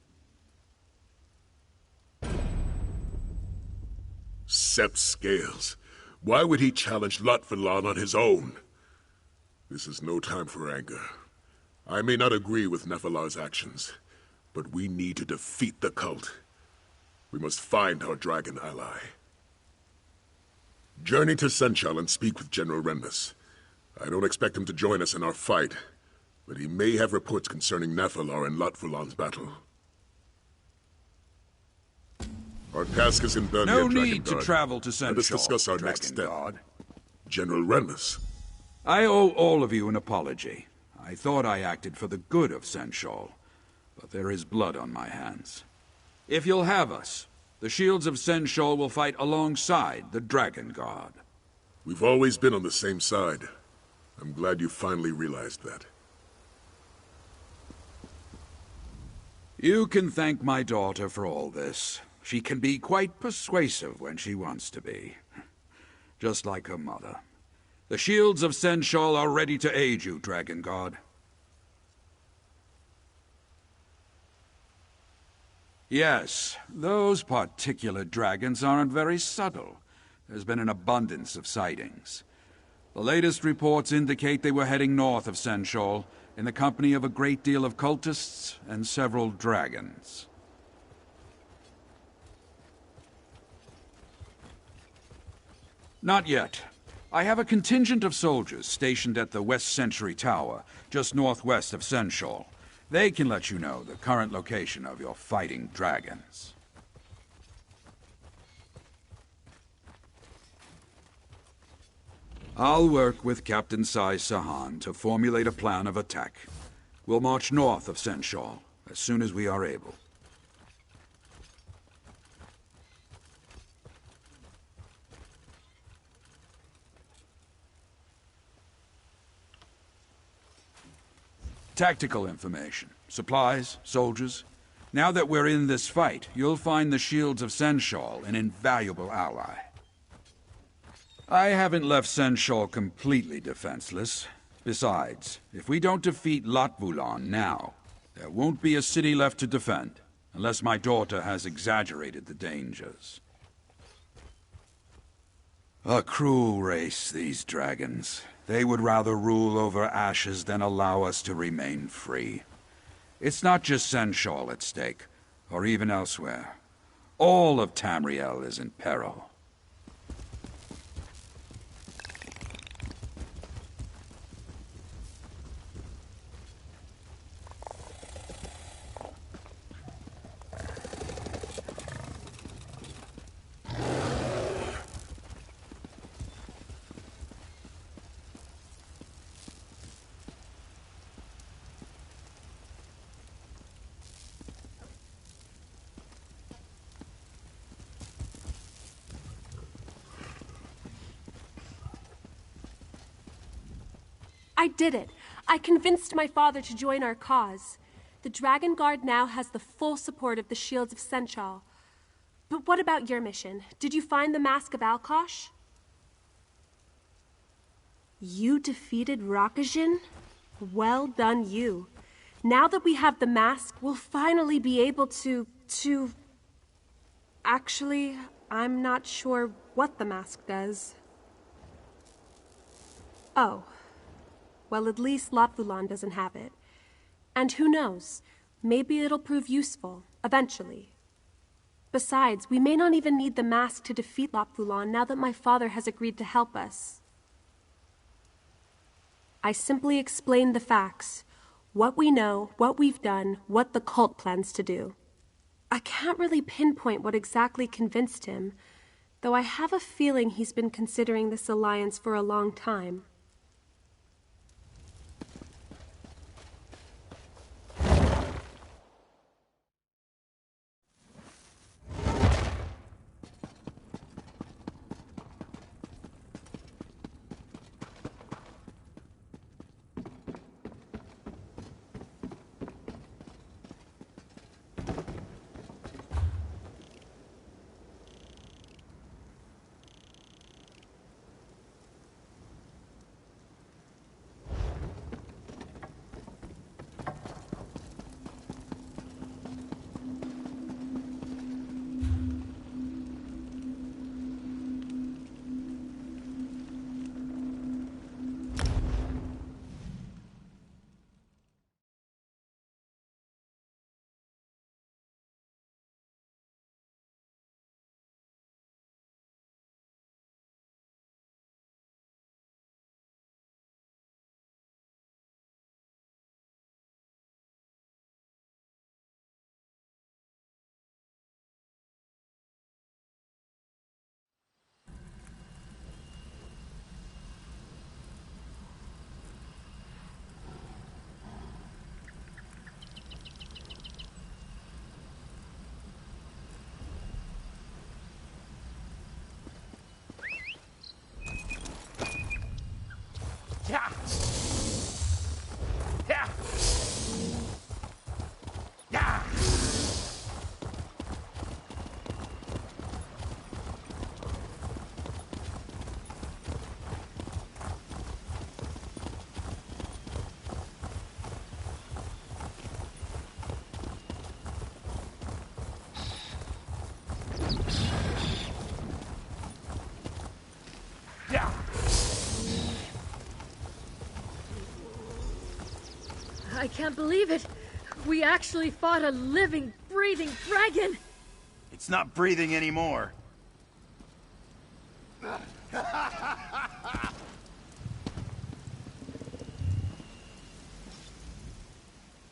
Sept Scales. Why would he challenge Lot-Vulan on his own? This is no time for anger. I may not agree with Nephilar's actions, but we need to defeat the cult. We must find our dragon ally. Journey to Senchal and speak with General Renmus. I don't expect him to join us in our fight, but he may have reports concerning Nephilar and Lot-Vulan's battle. Our task is in Burnia, No Dragon need to Guard. travel to Let us Senchal, discuss our Dragon next step. Guard. General Renmus. I owe all of you an apology. I thought I acted for the good of Senchal, but there is blood on my hands. If you'll have us, the shields of Senchal will fight alongside the Dragon Guard. We've always been on the same side. I'm glad you finally realized that. You can thank my daughter for all this. She can be quite persuasive when she wants to be. Just like her mother. The shields of Senchal are ready to aid you, Dragon Guard. Yes, those particular dragons aren't very subtle. There's been an abundance of sightings. The latest reports indicate they were heading north of Senchal in the company of a great deal of cultists and several dragons. Not yet. I have a contingent of soldiers stationed at the West Century Tower, just northwest of Senchal. They can let you know the current location of your fighting dragons. I'll work with Captain Sai Sahan to formulate a plan of attack. We'll march north of Senchal as soon as we are able. Tactical information, supplies, soldiers. Now that we're in this fight, you'll find the shields of Senchal an invaluable ally. I haven't left Senchal completely defenseless. Besides, if we don't defeat Lot-Vulan now, there won't be a city left to defend, unless my daughter has exaggerated the dangers. A cruel race, these dragons. They would rather rule over ashes than allow us to remain free. It's not just Senchal at stake, or even elsewhere. All of Tamriel is in peril. I did it. I convinced my father to join our cause. The Dragon Guard now has the full support of the Shields of Senchal. But what about your mission? Did you find the Mask of Alkosh? You defeated Rakajin? Well done, you. Now that we have the mask, we'll finally be able to... Actually, I'm not sure what the mask does. Oh. Well, at least Lot-Vulan doesn't have it. And who knows? Maybe it'll prove useful, eventually. Besides, we may not even need the mask to defeat Lot-Vulan now that my father has agreed to help us. I simply explained the facts. What we know, what we've done, what the cult plans to do. I can't really pinpoint what exactly convinced him, though I have a feeling he's been considering this alliance for a long time. Yeah. Yeah. Yeah. I can't believe it. We actually fought a living, breathing dragon. It's not breathing anymore.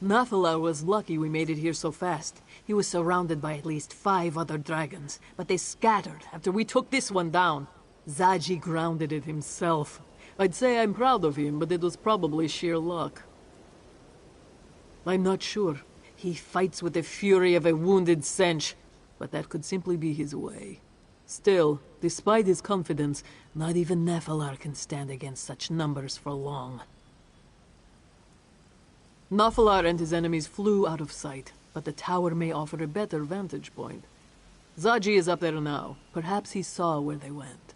Nathalar was lucky we made it here so fast. He was surrounded by at least 5 other dragons, but they scattered after we took this one down. Zaji grounded it himself. I'd say I'm proud of him, but it was probably sheer luck. I'm not sure. He fights with the fury of a wounded Sench, but that could simply be his way. Still, despite his confidence, not even Nephilar can stand against such numbers for long. Nephilar and his enemies flew out of sight, but the tower may offer a better vantage point. Zaji is up there now. Perhaps he saw where they went.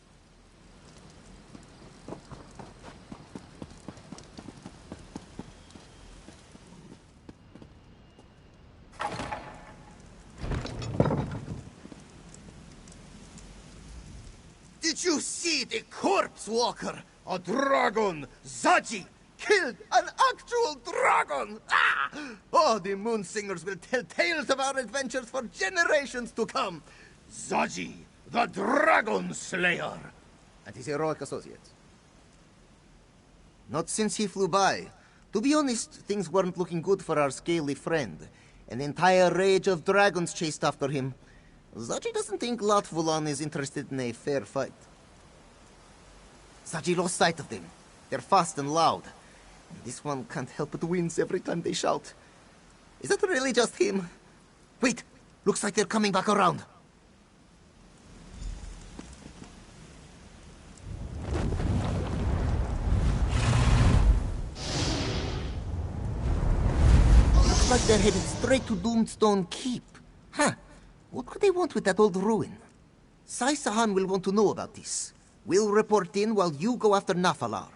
Did you see the corpse walker? A dragon! Zaji! Killed an actual dragon! Ah! Oh, the moon singers will tell tales of our adventures for generations to come. Zaji, the dragon slayer! And his heroic associates. Not since he flew by. To be honest, things weren't looking good for our scaly friend. An entire rage of dragons chased after him. Zaji doesn't think Latvulan is interested in a fair fight. Zaji lost sight of them. They're fast and loud. And this one can't help but wince every time they shout. Is that really just him? Wait, looks like they're coming back around. Looks like they're headed straight to Doomstone Keep. Huh. What could they want with that old ruin? Sai Sahan will want to know about this. We'll report in while you go after Nephilar.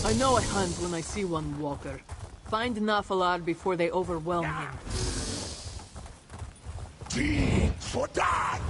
I know I hunt when I see one walker. Find Nafalar before they overwhelm him. Die Soldat!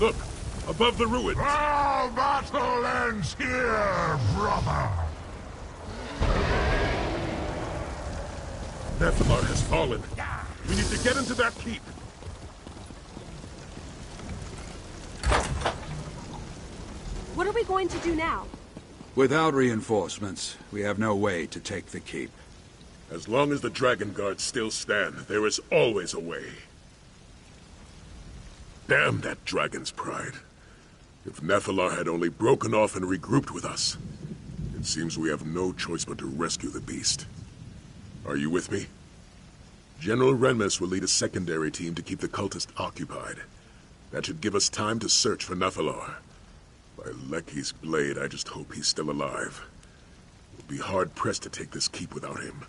Look, above the ruins. All battle ends here, brother. Nephilar has fallen. We need to get into that keep. What are we going to do now? Without reinforcements, we have no way to take the keep. As long as the Dragon Guards still stand, there is always a way. Damn that dragon's pride. If Nephilar had only broken off and regrouped with us, it seems we have no choice but to rescue the beast. Are you with me? General Renmus will lead a secondary team to keep the cultists occupied. That should give us time to search for Nephilar. By Lecky's blade, I just hope he's still alive. We'll be hard-pressed to take this keep without him.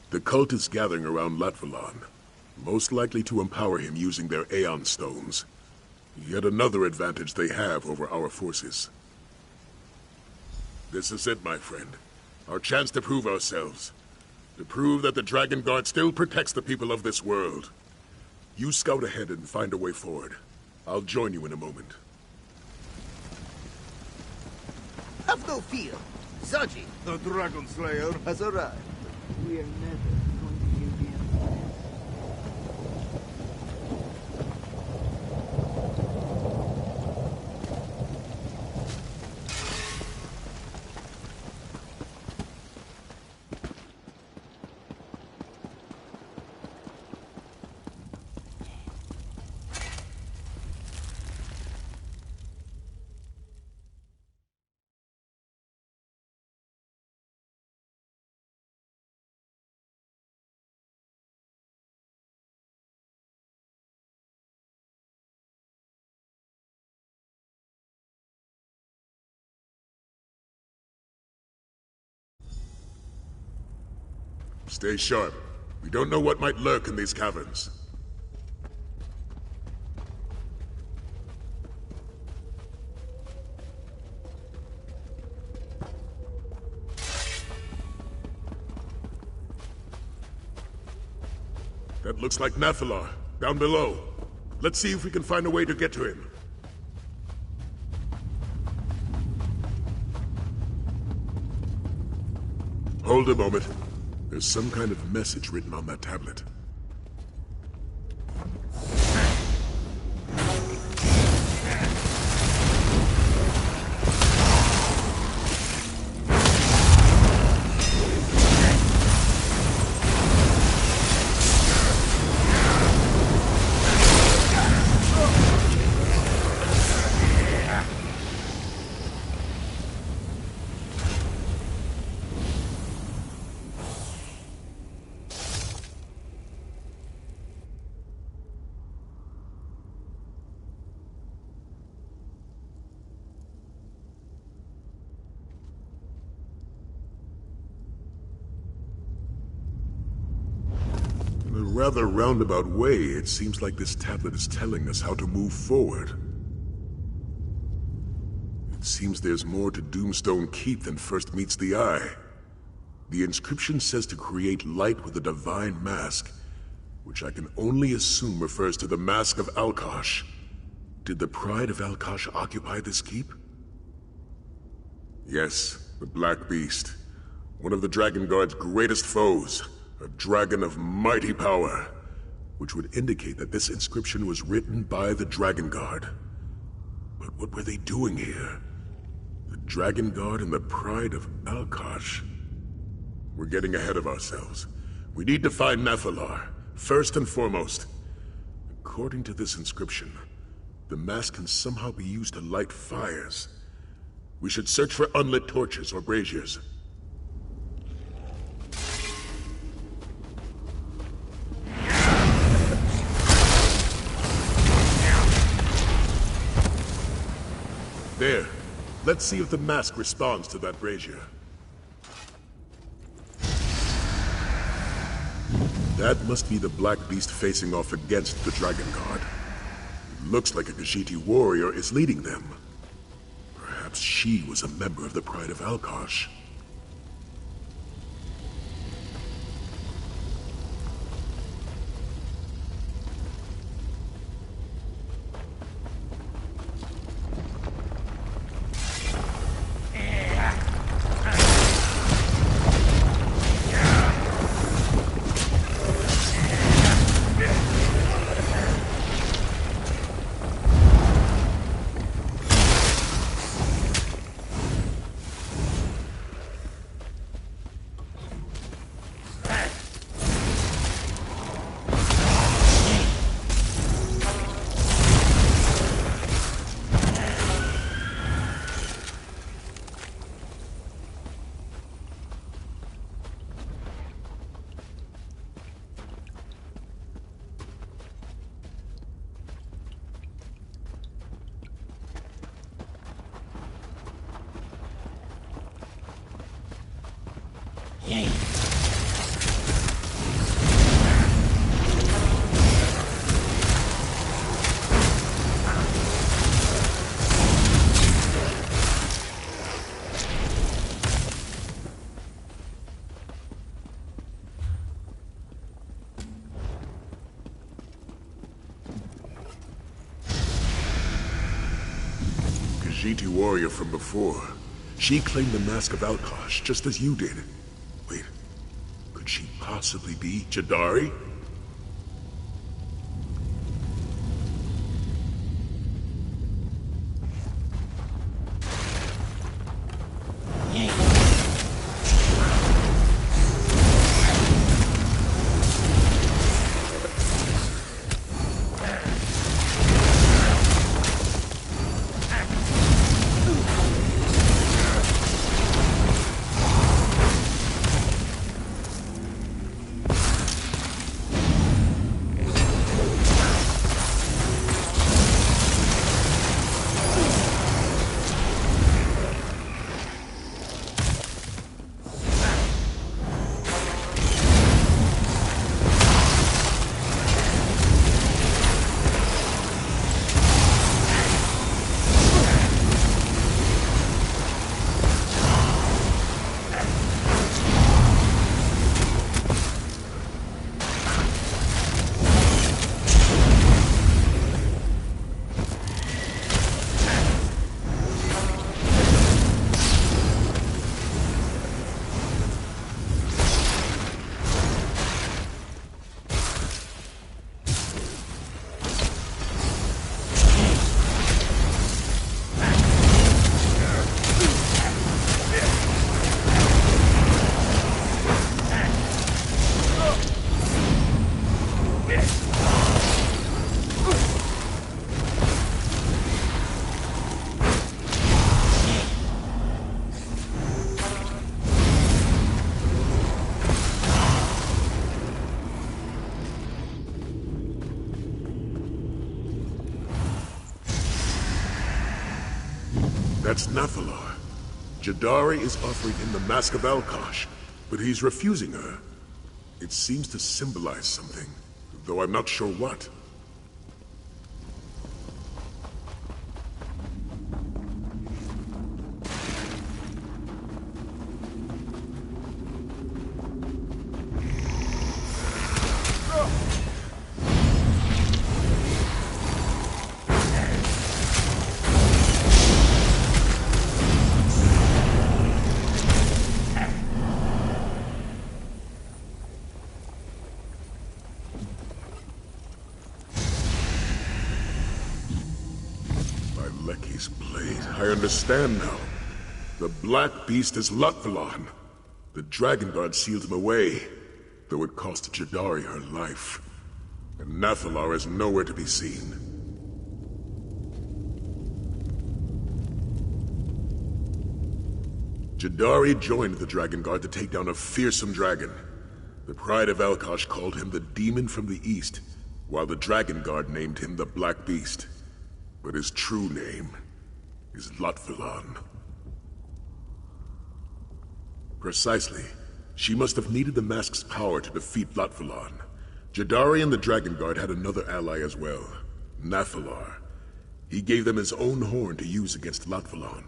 The cult is gathering around Latvalon, most likely to empower him using their Aeon Stones. Yet another advantage they have over our forces. This is it, my friend. Our chance to prove ourselves. To prove that the Dragon Guard still protects the people of this world. You scout ahead and find a way forward. I'll join you in a moment. Have no fear. Zaji, the Dragon Slayer, has arrived. We are never going to hear the end. Stay sharp. We don't know what might lurk in these caverns. That looks like Nephilar, down below. Let's see if we can find a way to get to him. Hold a moment. There's some kind of message written on that tablet. In a rather roundabout way, it seems like this tablet is telling us how to move forward. It seems there's more to Doomstone Keep than first meets the eye. The inscription says to create light with a divine mask, which I can only assume refers to the Mask of Alkosh. Did the Pride of Alkosh occupy this keep? Yes, the Black Beast. One of the Dragon Guard's greatest foes. A dragon of mighty power, which would indicate that this inscription was written by the Dragon Guard. But what were they doing here? The Dragon Guard and the Pride of Alkosh. We're getting ahead of ourselves. We need to find Nephilar, first and foremost. According to this inscription, the mask can somehow be used to light fires. We should search for unlit torches or braziers. There. Let's see if the mask responds to that brazier. That must be the Black Beast facing off against the Dragon Guard. It looks like a Khajiit warrior is leading them. Perhaps she was a member of the Pride of Alkosh. Khajiit warrior from before. She claimed the Mask of Alkosh, just as you did. Wait, could she possibly be Jadari? That's Nathalar. Jadari is offering him the Mask of Alkosh, but he's refusing her. It seems to symbolize something, though I'm not sure what. Leki's blade. I understand now. The Black Beast is Latvalon. The dragonguard sealed him away, though it cost Jadari her life. And Nathalar is nowhere to be seen. Jadari joined the dragonguard to take down a fearsome dragon. The Pride of Alkosh called him the Demon from the East, while the dragonguard named him the Black Beast. But his true name is Latvalon. Precisely. She must have needed the mask's power to defeat Latvalon. Jadari and the dragonguard had another ally as well, Nathalar. He gave them his own horn to use against Latvalon,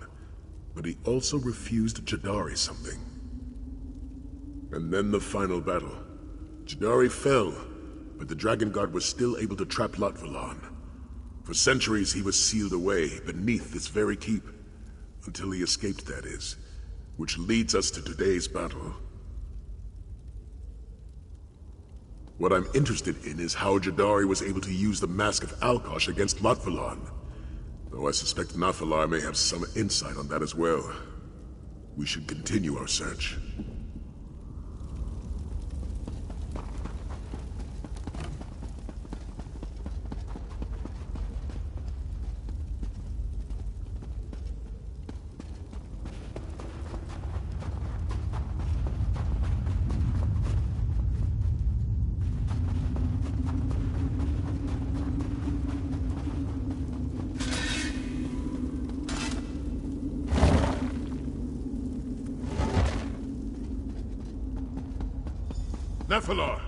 but he also refused Jadari something. And then the final battle. Jadari fell, but the dragonguard was still able to trap Latvalon. For centuries he was sealed away beneath this very keep, until he escaped, that is, which leads us to today's battle. What I'm interested in is how Jadari was able to use the Mask of Alkosh against Latvalon, though I suspect Nathalar may have some insight on that as well. We should continue our search. Nathalar!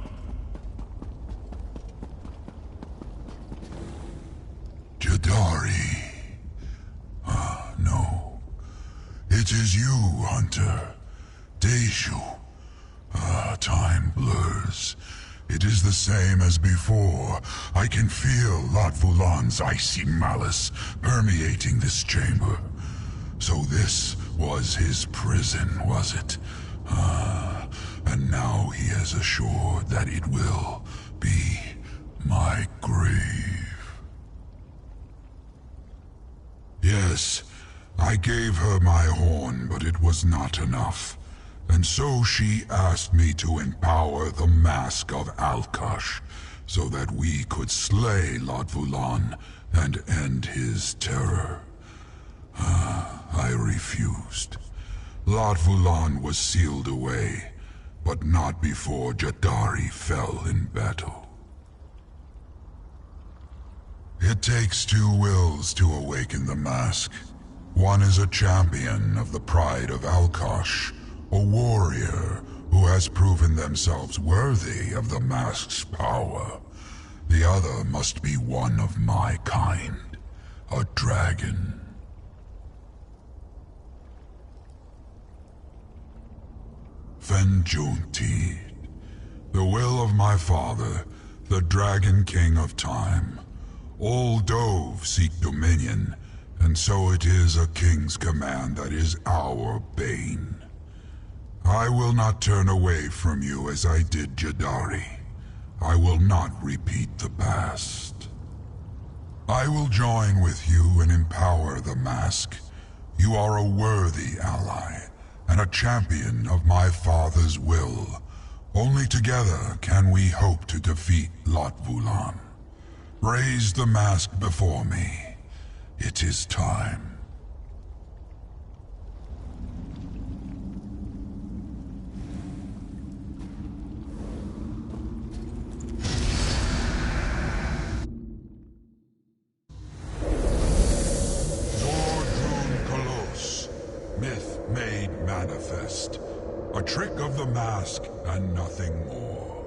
Jadari. No. It is you, Hunter. Deju. Time blurs. It is the same as before. I can feel Latvalon's icy malice permeating this chamber. This was his prison, was it? And now he has assured that it will be my grave. Yes, I gave her my horn, but it was not enough. And so she asked me to empower the Mask of Alkosh, so that we could slay Lot Vulan and end his terror. I refused. Lot Vulan was sealed away, but not before Jadari fell in battle. It takes two wills to awaken the mask. One is a champion of the pride of Alkosh, a warrior who has proven themselves worthy of the mask's power. The other must be one of my kind, a dragon. Venjuntid, the will of my father, the Dragon King of Time. All Dove seek dominion, and so it is a king's command that is our bane. I will not turn away from you as I did Jadari. I will not repeat the past. I will join with you and empower the mask. You are a worthy ally, and a champion of my father's will. Only together can we hope to defeat Lot Vulan. Raise the mask before me. It is time. Myth made manifest. A trick of the mask and nothing more.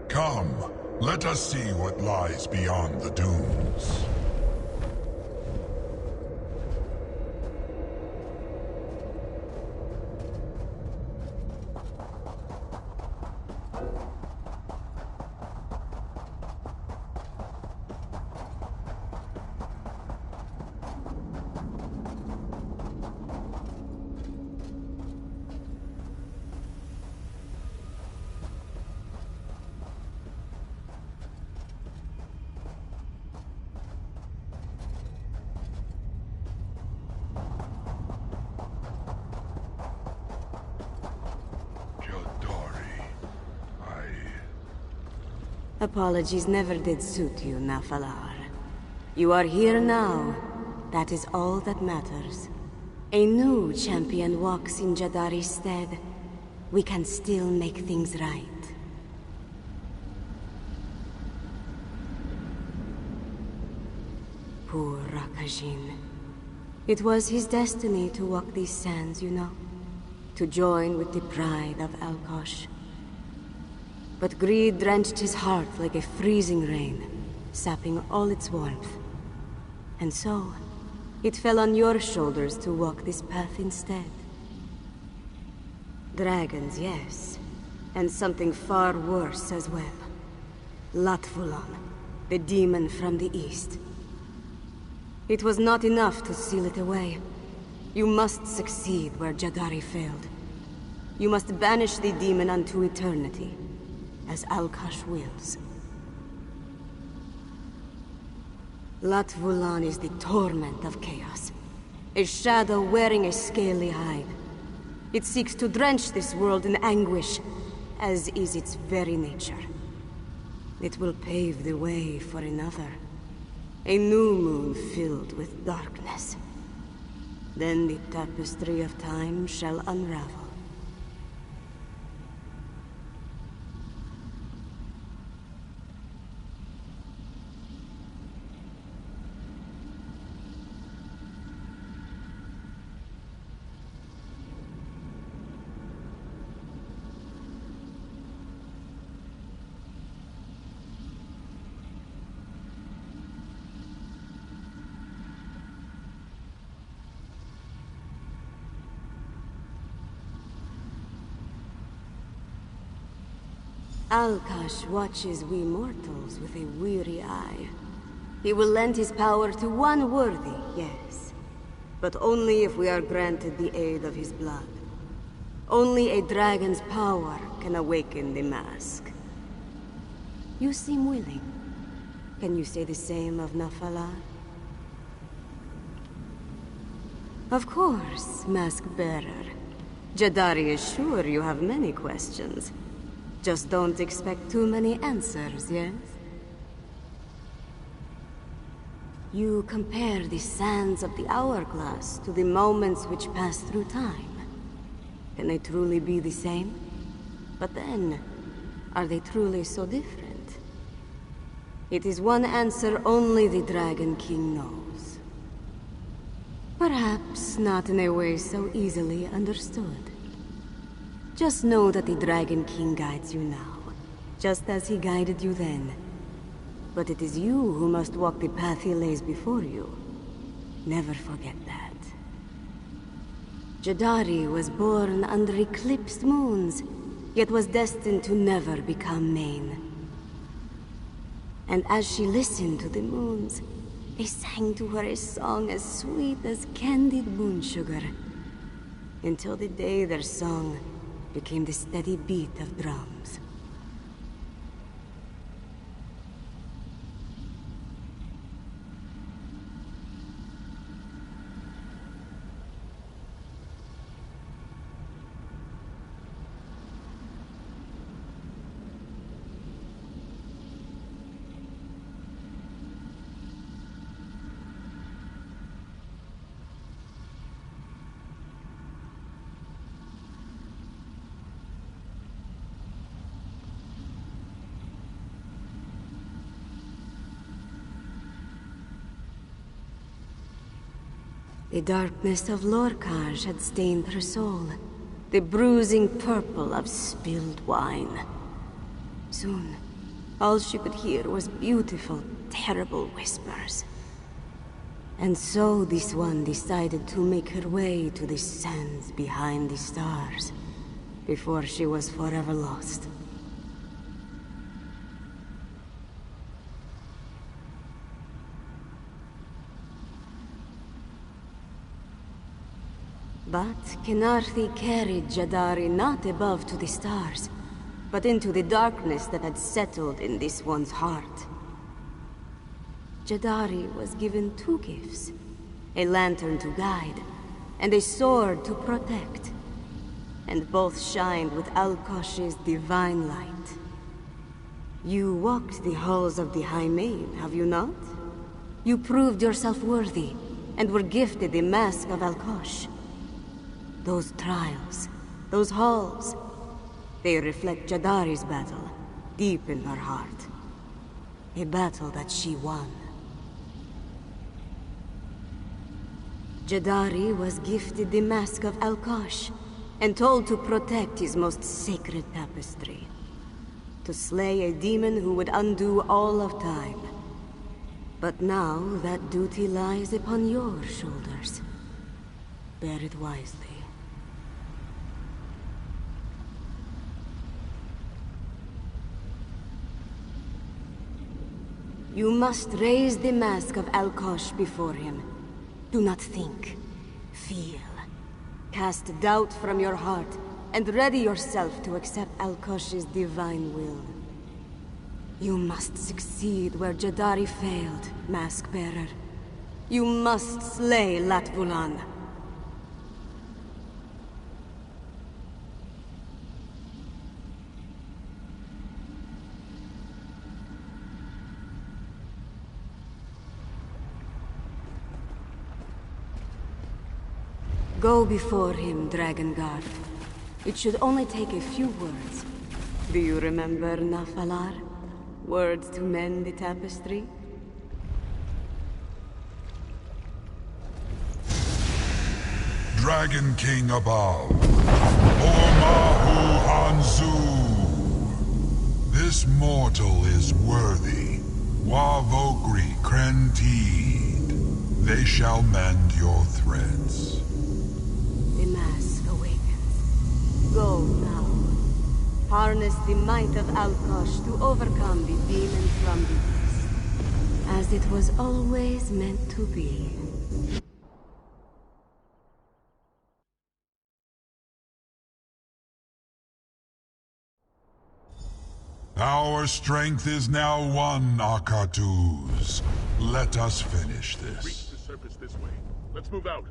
Come, let us see what lies beyond the dunes. Apologies never did suit you, Nafalar. You are here now. That is all that matters. A new champion walks in Jadari's stead. We can still make things right. Poor Rakajin. It was his destiny to walk these sands, you know. To join with the pride of Alkosh. But greed drenched his heart like a freezing rain, sapping all its warmth. And so, it fell on your shoulders to walk this path instead. Dragons, yes. And something far worse as well. Lot Vulan, the demon from the east. It was not enough to seal it away. You must succeed where Jadari failed. You must banish the demon unto eternity, as Alkosh wills. Lot Vulan is the torment of chaos. A shadow wearing a scaly hide. It seeks to drench this world in anguish, as is its very nature. It will pave the way for another. A new moon filled with darkness. Then the tapestry of time shall unravel. Alkosh watches we mortals with a weary eye. He will lend his power to one worthy, yes. but only if we are granted the aid of his blood. Only a dragon's power can awaken the mask. You seem willing. Can you say the same of Nafalar? Of course, Mask Bearer. Jadari is sure you have many questions. Just don't expect too many answers, yes? You compare the sands of the hourglass to the moments which pass through time. Can they truly be the same? But then, are they truly so different? It is one answer only the Dragon King knows. Perhaps not in a way so easily understood. Just know that the Dragon King guides you now, just as he guided you then. But it is you who must walk the path he lays before you. Never forget that. Jadari was born under eclipsed moons, yet was destined to never become main. And as she listened to the moons, they sang to her a song as sweet as candied moon sugar, until the day their song became the steady beat of drums. The darkness of Lorkhaj had stained her soul, the bruising purple of spilled wine. Soon, all she could hear was beautiful, terrible whispers. And so this one decided to make her way to the sands behind the stars, before she was forever lost. But Kenarthi carried Jadari not above to the stars, but into the darkness that had settled in this one's heart. Jadari was given two gifts, a lantern to guide, and a sword to protect. And both shined with Alkosh's divine light. You walked the halls of the High Main, have you not? You proved yourself worthy, and were gifted the mask of Alkosh. Those trials, those halls, they reflect Jadari's battle, deep in her heart. A battle that she won. Jadari was gifted the mask of Alkosh, and told to protect his most sacred tapestry. To slay a demon who would undo all of time. But now that duty lies upon your shoulders. Bear it wisely. You must raise the mask of Alkosh before him. Do not think. Feel. Cast doubt from your heart, and ready yourself to accept Alkosh's divine will. You must succeed where Jadari failed, Mask Bearer. You must slay Latvulan. Go before him, dragonguard. It should only take a few words. Do you remember Nafalar? Words to mend the tapestry? Dragon King above, Ormahu Hanzu. This mortal is worthy. Wavogri Krentid. They shall mend your threads. The mask awakens. Go now. Harness the might of Alkosh to overcome the demon from the east. As it was always meant to be. Our strength is now one, Akatus. Let us finish this. Reach the surface this way. Let's move out.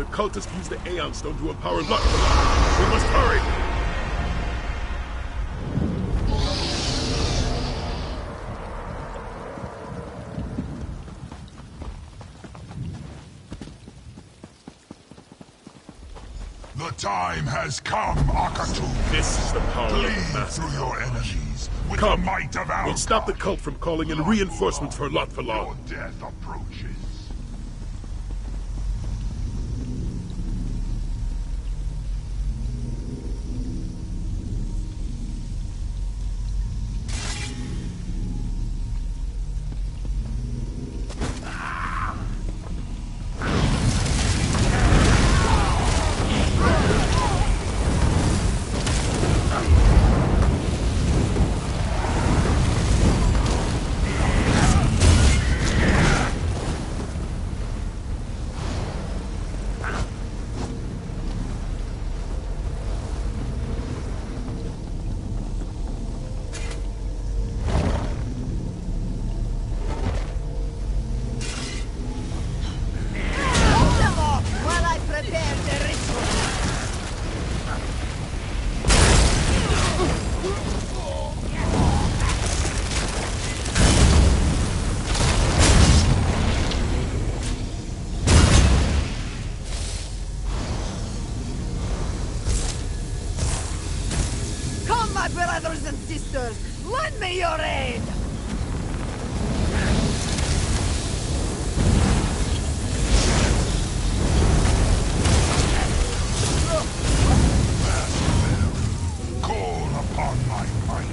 The cultists use the Aeon Stone to empower luck. We must hurry! The time has come, Akatus. This is the power of the Bleed Master. through your enemies with Come. the might of our We'll stop the cult from calling in reinforcements for Lot for Your long. death approaches. My brothers and sisters, lend me your aid! Call upon my might.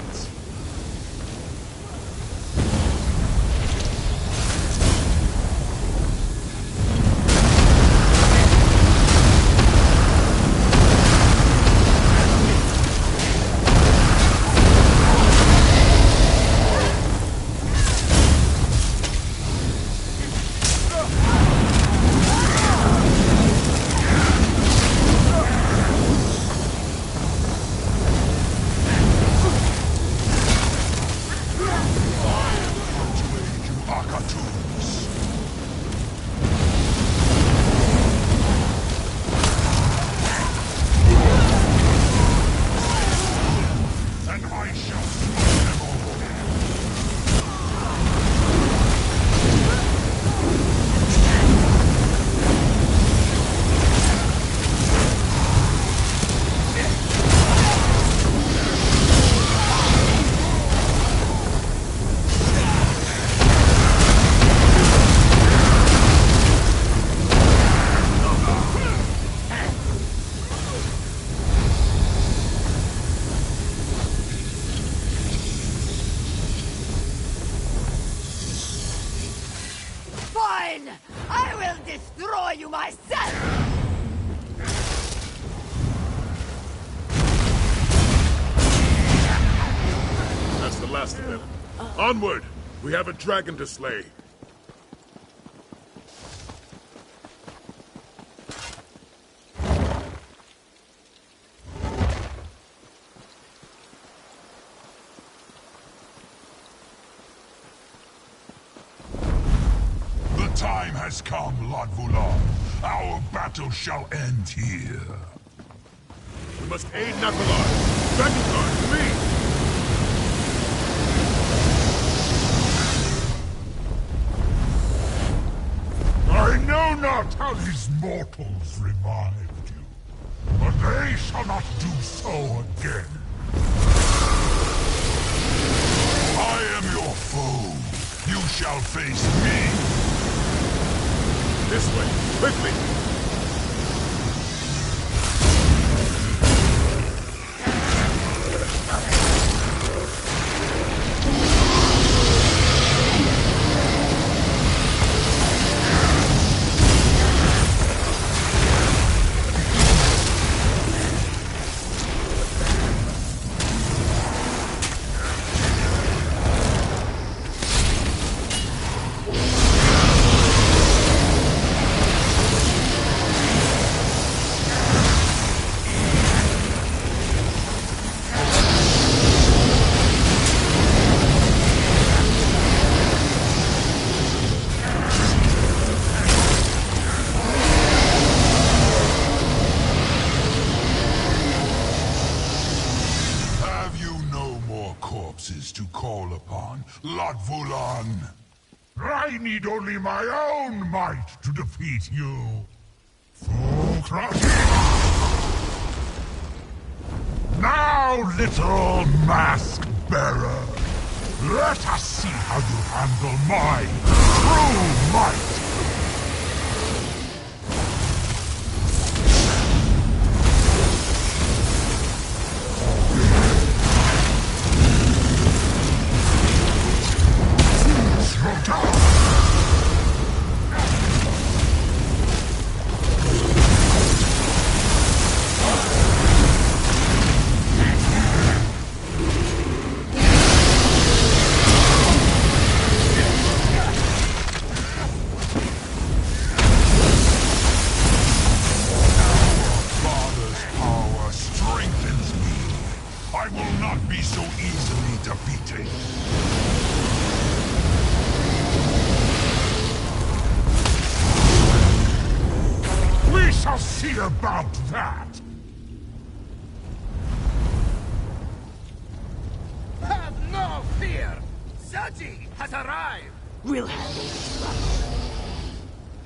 Fine! I will destroy you myself! That's the last of them. Onward! We have a dragon to slay. The time has come, Ladvulan. Our battle shall end here. We must aid Nakalar. Dragonguard, flee! I know not how these mortals revived you, but they shall not do so again. I am your foe. You shall face me. This way, quickly! To call upon, Ladvulan. I need only my own might to defeat you. Now, little mask bearer, let us see how you handle my true might. See about that! Have no fear! Zaji has arrived! We'll handle it.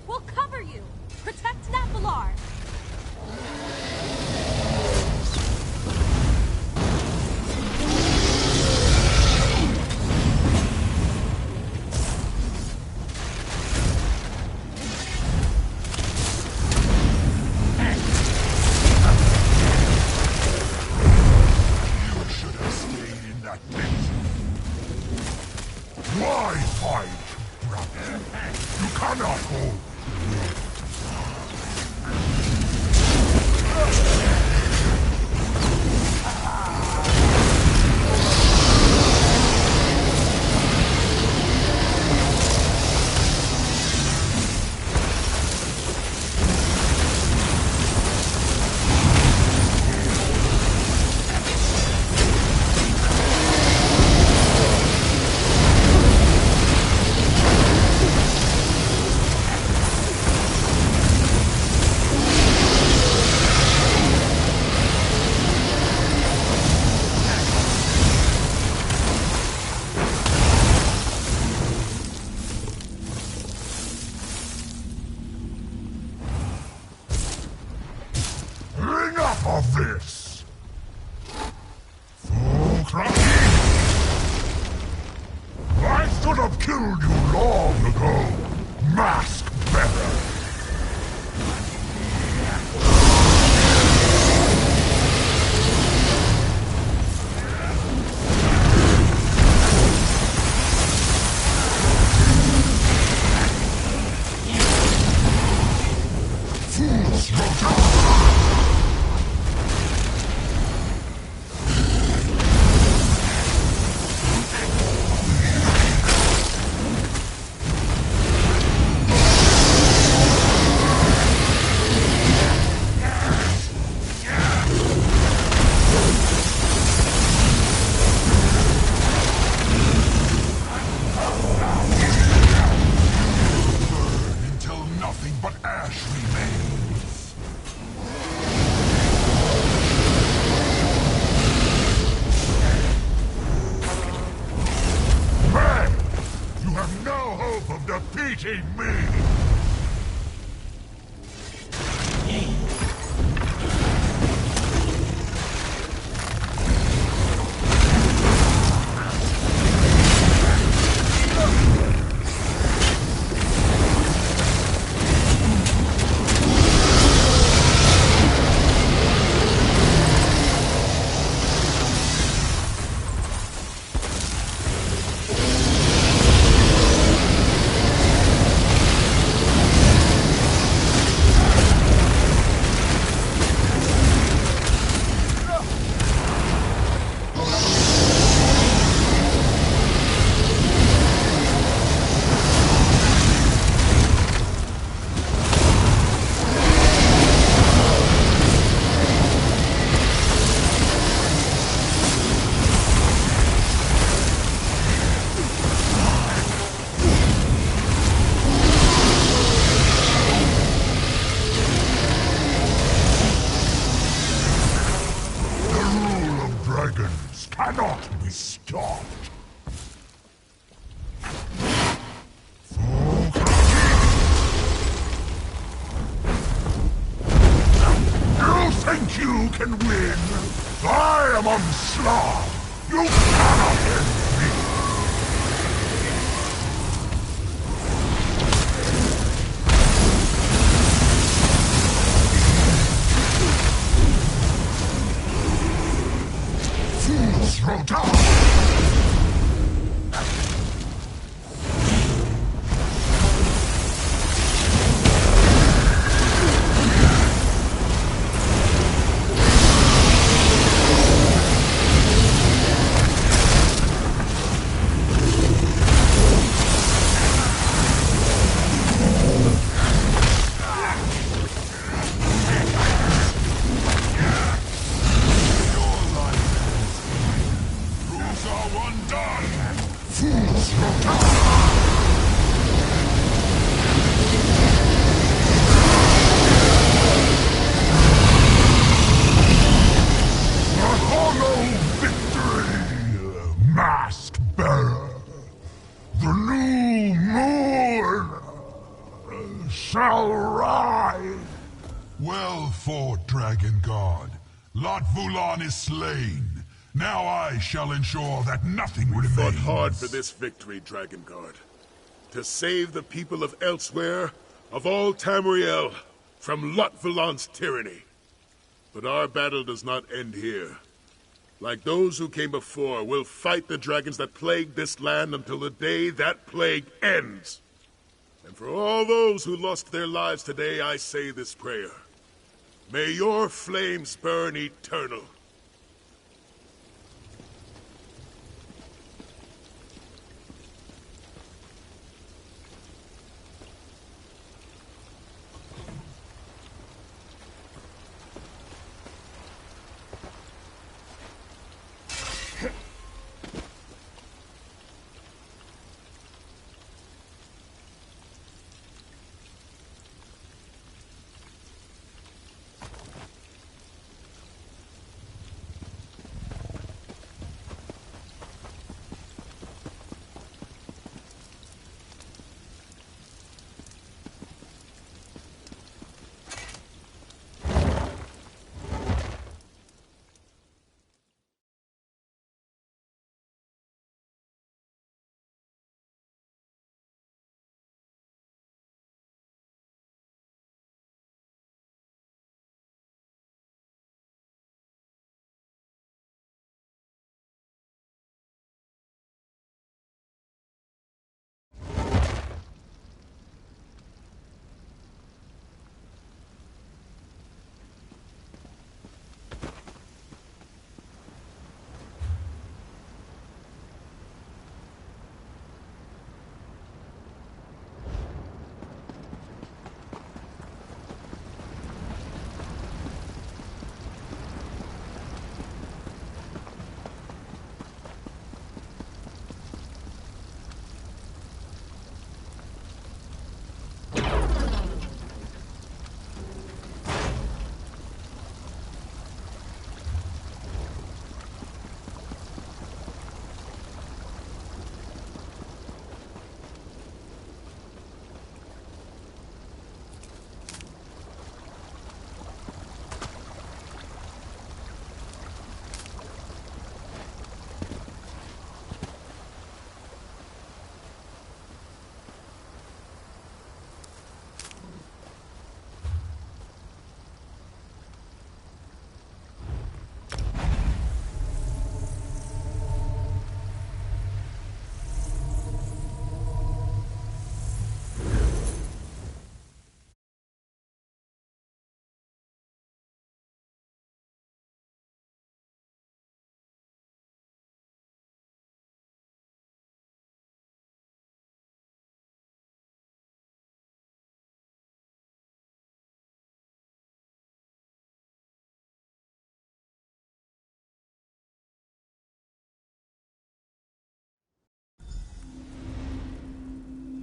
We'll cover you! Protect Navalar! Why fight, brother? You cannot hold. Enough of this! I should have killed you long ago, mask bearer! hope of defeating me! Cannot be stopped. You think you can win? I am Onslaught. You cannot end me. Fools throw down. Shall rise! Well fought, Dragon Guard. Lot Vulan is slain. Now I shall ensure that nothing remains. We fought hard for this victory, Dragon Guard. To save the people of elsewhere, of all Tamriel, from Lot Vulan's tyranny. But our battle does not end here. Like those who came before, we'll fight the dragons that plague this land until the day that plague ends. And for all those who lost their lives today, I say this prayer. May your flames burn eternal.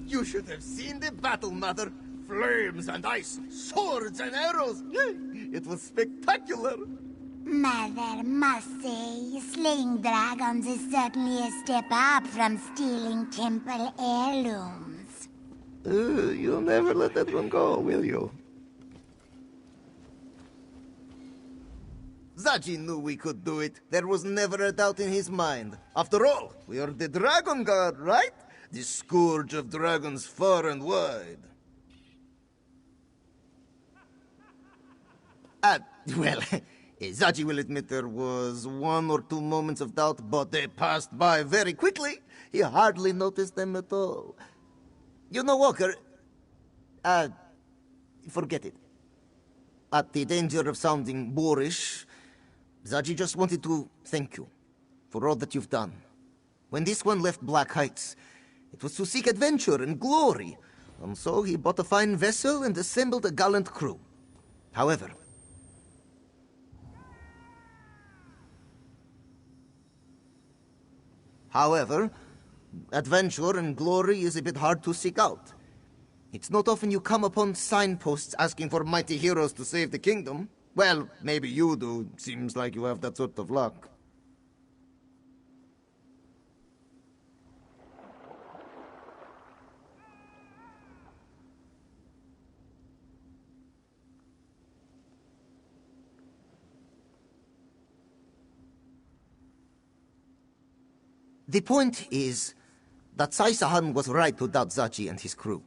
You should have seen the battle, Mother. Flames and ice, swords and arrows. It was spectacular. Mother must say, slaying dragons is certainly a step up from stealing temple heirlooms. You'll never let that one go, will you? Zaji knew we could do it. There was never a doubt in his mind. After all, we are the Dragon Guard, right? The scourge of dragons far and wide. Well, Zaji will admit there was 1 or 2 moments of doubt, but they passed by very quickly. He hardly noticed them at all. You know, Walker, forget it. At the danger of sounding boorish, Zaji just wanted to thank you for all that you've done. When this one left Black Heights, it was to seek adventure and glory, and so he bought a fine vessel and assembled a gallant crew. However, adventure and glory is a bit hard to seek out. It's not often you come upon signposts asking for mighty heroes to save the kingdom. Well, maybe you do. Seems like you have that sort of luck. The point is that Sai Sahan was right to doubt Zaji and his crew.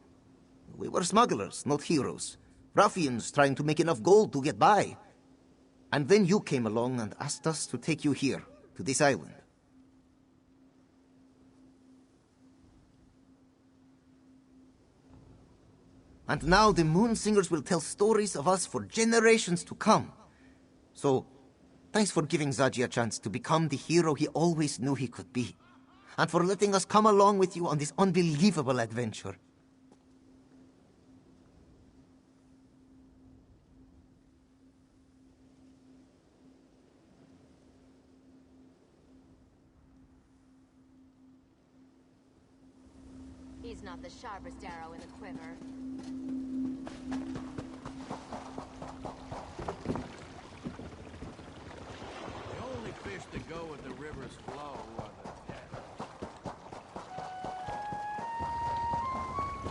We were smugglers, not heroes. Ruffians trying to make enough gold to get by. And then you came along and asked us to take you here, to this island. And now the Moon Singers will tell stories of us for generations to come. So, thanks for giving Zaji a chance to become the hero he always knew he could be. And for letting us come along with you on this unbelievable adventure. He's not the sharpest arrow in the quiver. The only fish that go with the river's flow are the dead.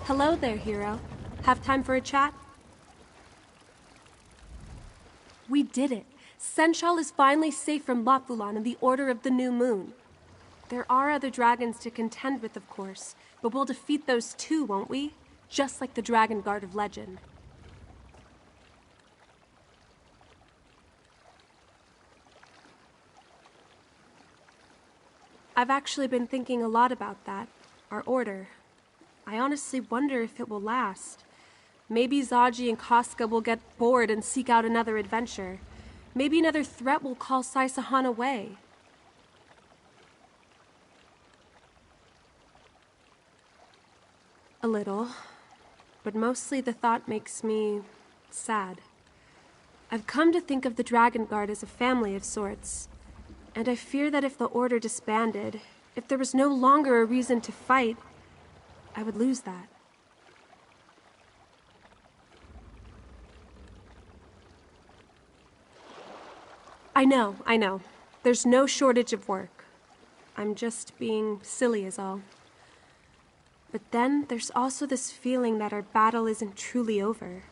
Hello there, hero. Have time for a chat? We did it. Senshal is finally safe from Lotvulan and the Order of the New Moon. There are other dragons to contend with, of course, but we'll defeat those too, won't we? Just like the Dragon Guard of legend. I've actually been thinking a lot about that, our order. I honestly wonder if it will last. Maybe Zaji and Casca will get bored and seek out another adventure. Maybe another threat will call Sai Sahan away. A little, but mostly the thought makes me sad. I've come to think of the Dragon Guard as a family of sorts, and I fear that if the Order disbanded, if there was no longer a reason to fight, I would lose that. I know. There's no shortage of work. I'm just being silly is all. But then there's also this feeling that our battle isn't truly over.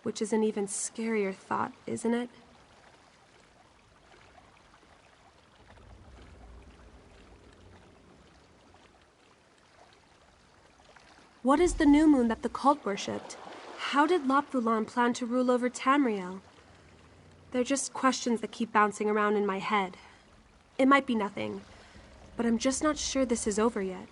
Which is an even scarier thought, isn't it? What is the new moon that the cult worshipped? How did Lotvulan plan to rule over Tamriel? They're just questions that keep bouncing around in my head. It might be nothing, but I'm just not sure this is over yet.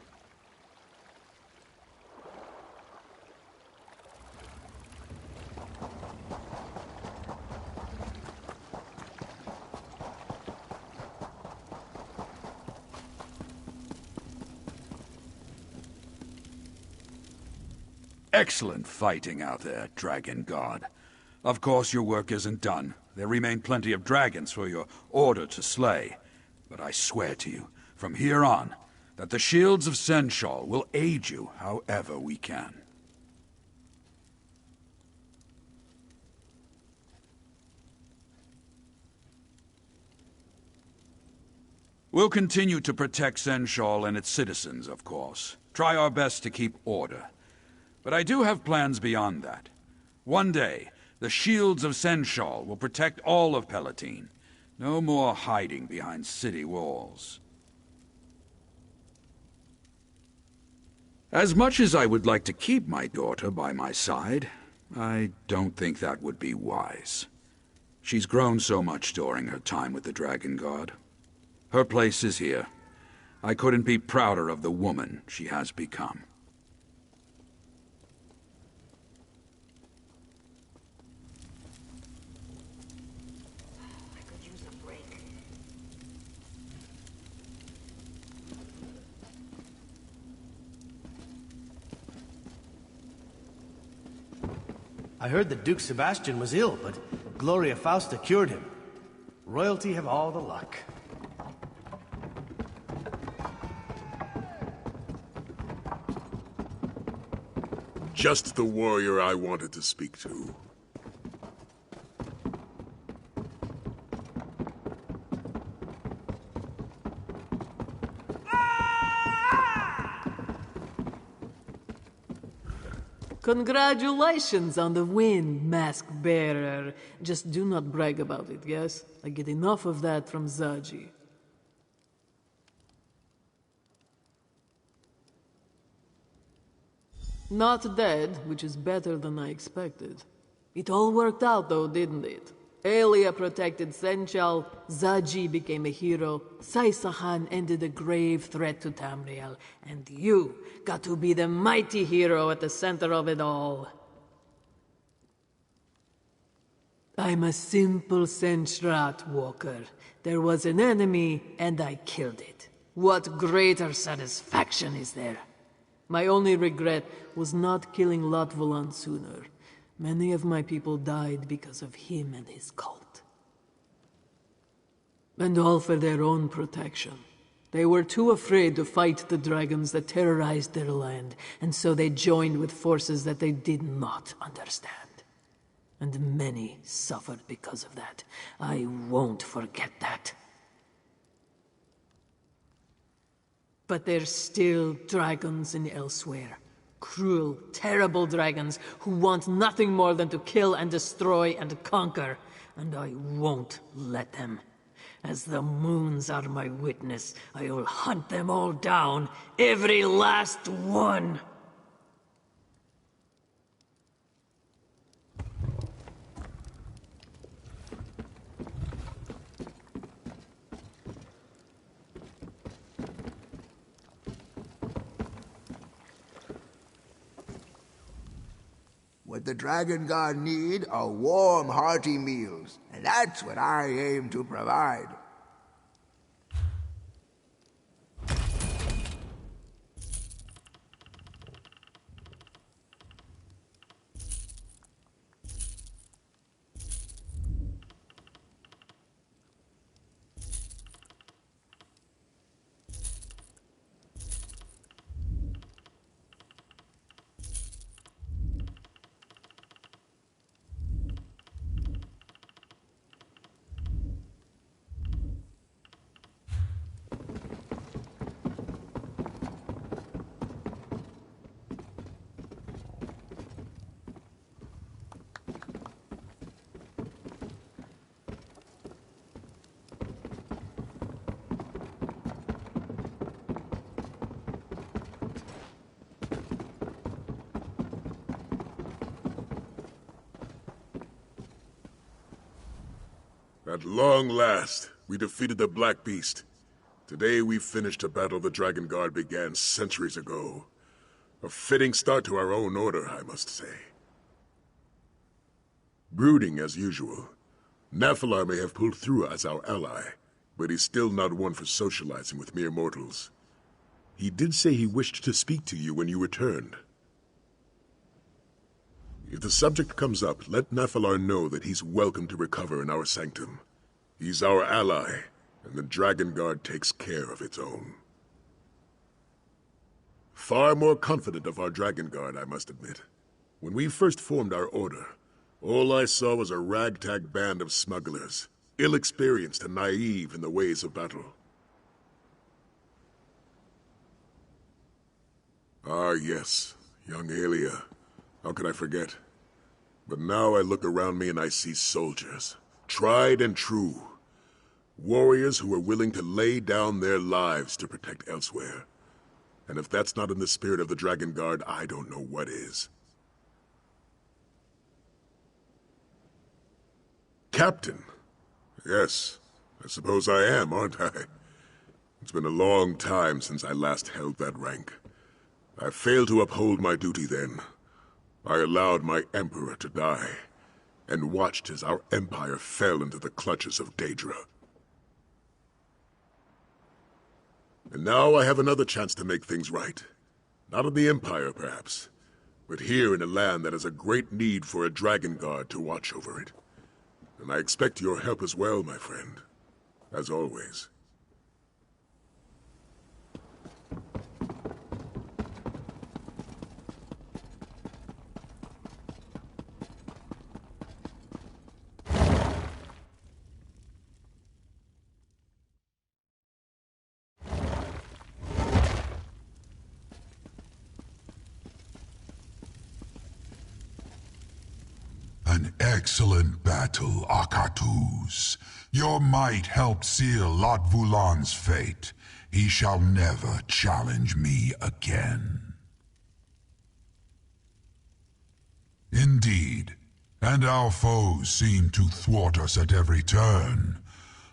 Excellent fighting out there, Dragon Guard. Of course your work isn't done. There remain plenty of dragons for your order to slay. But I swear to you, from here on, that the shields of Senshal will aid you however we can. We'll continue to protect Senshal and its citizens, of course. Try our best to keep order. But I do have plans beyond that. One day, the shields of Senshal will protect all of Palatine. No more hiding behind city walls. As much as I would like to keep my daughter by my side, I don't think that would be wise. She's grown so much during her time with the dragonguard. Her place is here. I couldn't be prouder of the woman she has become. I heard that Duke Sebastian was ill, but Gloria Fausta cured him. Royalty have all the luck. Just the warrior I wanted to speak to. Congratulations on the win, Mask Bearer. Just do not brag about it, yes? I get enough of that from Zaji. Not dead, which is better than I expected. It all worked out though, didn't it? Elia protected Senchal, Zaji became a hero, Sai Sahan ended a grave threat to Tamriel, and you got to be the mighty hero at the center of it all. I'm a simple Senchrat walker. There was an enemy, and I killed it. What greater satisfaction is there? My only regret was not killing Latvolan sooner. Many of my people died because of him and his cult. And all for their own protection. They were too afraid to fight the dragons that terrorized their land, and so they joined with forces that they did not understand. And many suffered because of that. I won't forget that. But there's still dragons in elsewhere. Cruel, terrible dragons who want nothing more than to kill and destroy and conquer. And I won't let them. As the moons are my witness, I'll hunt them all down, every last one. What the Dragon Guard need are warm, hearty meals, and that's what I aim to provide. At long last, we defeated the Black Beast. Today we finished a battle the Dragon Guard began centuries ago. A fitting start to our own order, I must say. Brooding as usual. Nephilar may have pulled through as our ally, but he's still not one for socializing with mere mortals. He did say he wished to speak to you when you returned. If the subject comes up, let Nephilar know that he's welcome to recover in our sanctum. He's our ally, and the Dragon Guard takes care of its own. far more confident of our Dragon Guard, I must admit. When we first formed our order, all I saw was a ragtag band of smugglers, ill-experienced and naive in the ways of battle. Ah, yes, young Aelia. How could I forget? But now I look around me and I see soldiers, tried and true. Warriors who are willing to lay down their lives to protect elsewhere. And if that's not in the spirit of the Dragon Guard, I don't know what is. Captain? Yes, I suppose I am, aren't I? It's been a long time since I last held that rank. I failed to uphold my duty then. I allowed my Emperor to die, and watched as our Empire fell into the clutches of Daedra. And now I have another chance to make things right. Not in the Empire, perhaps, but here in a land that has a great need for a Dragon Guard to watch over it. And I expect your help as well, my friend. As always. An excellent battle, Akatus. Your might helped seal Lot Vulan's fate. He shall never challenge me again. Indeed, and our foes seem to thwart us at every turn.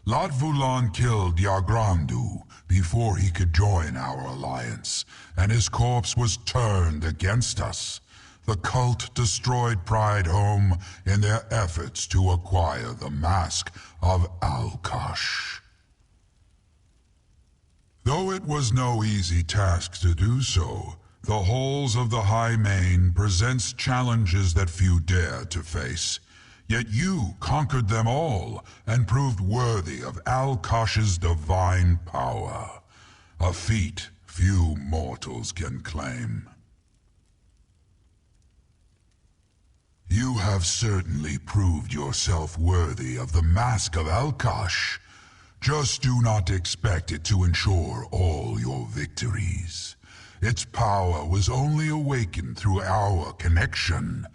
Lot Vulan killed Yagrandu before he could join our alliance, and his corpse was turned against us. The cult destroyed Pride Home in their efforts to acquire the mask of Alkosh. Though it was no easy task to do so, the halls of the High Main presents challenges that few dare to face. Yet you conquered them all and proved worthy of Alkosh's divine power, a feat few mortals can claim. You have certainly proved yourself worthy of the Mask of Alkosh. Just do not expect it to ensure all your victories. Its power was only awakened through our connection.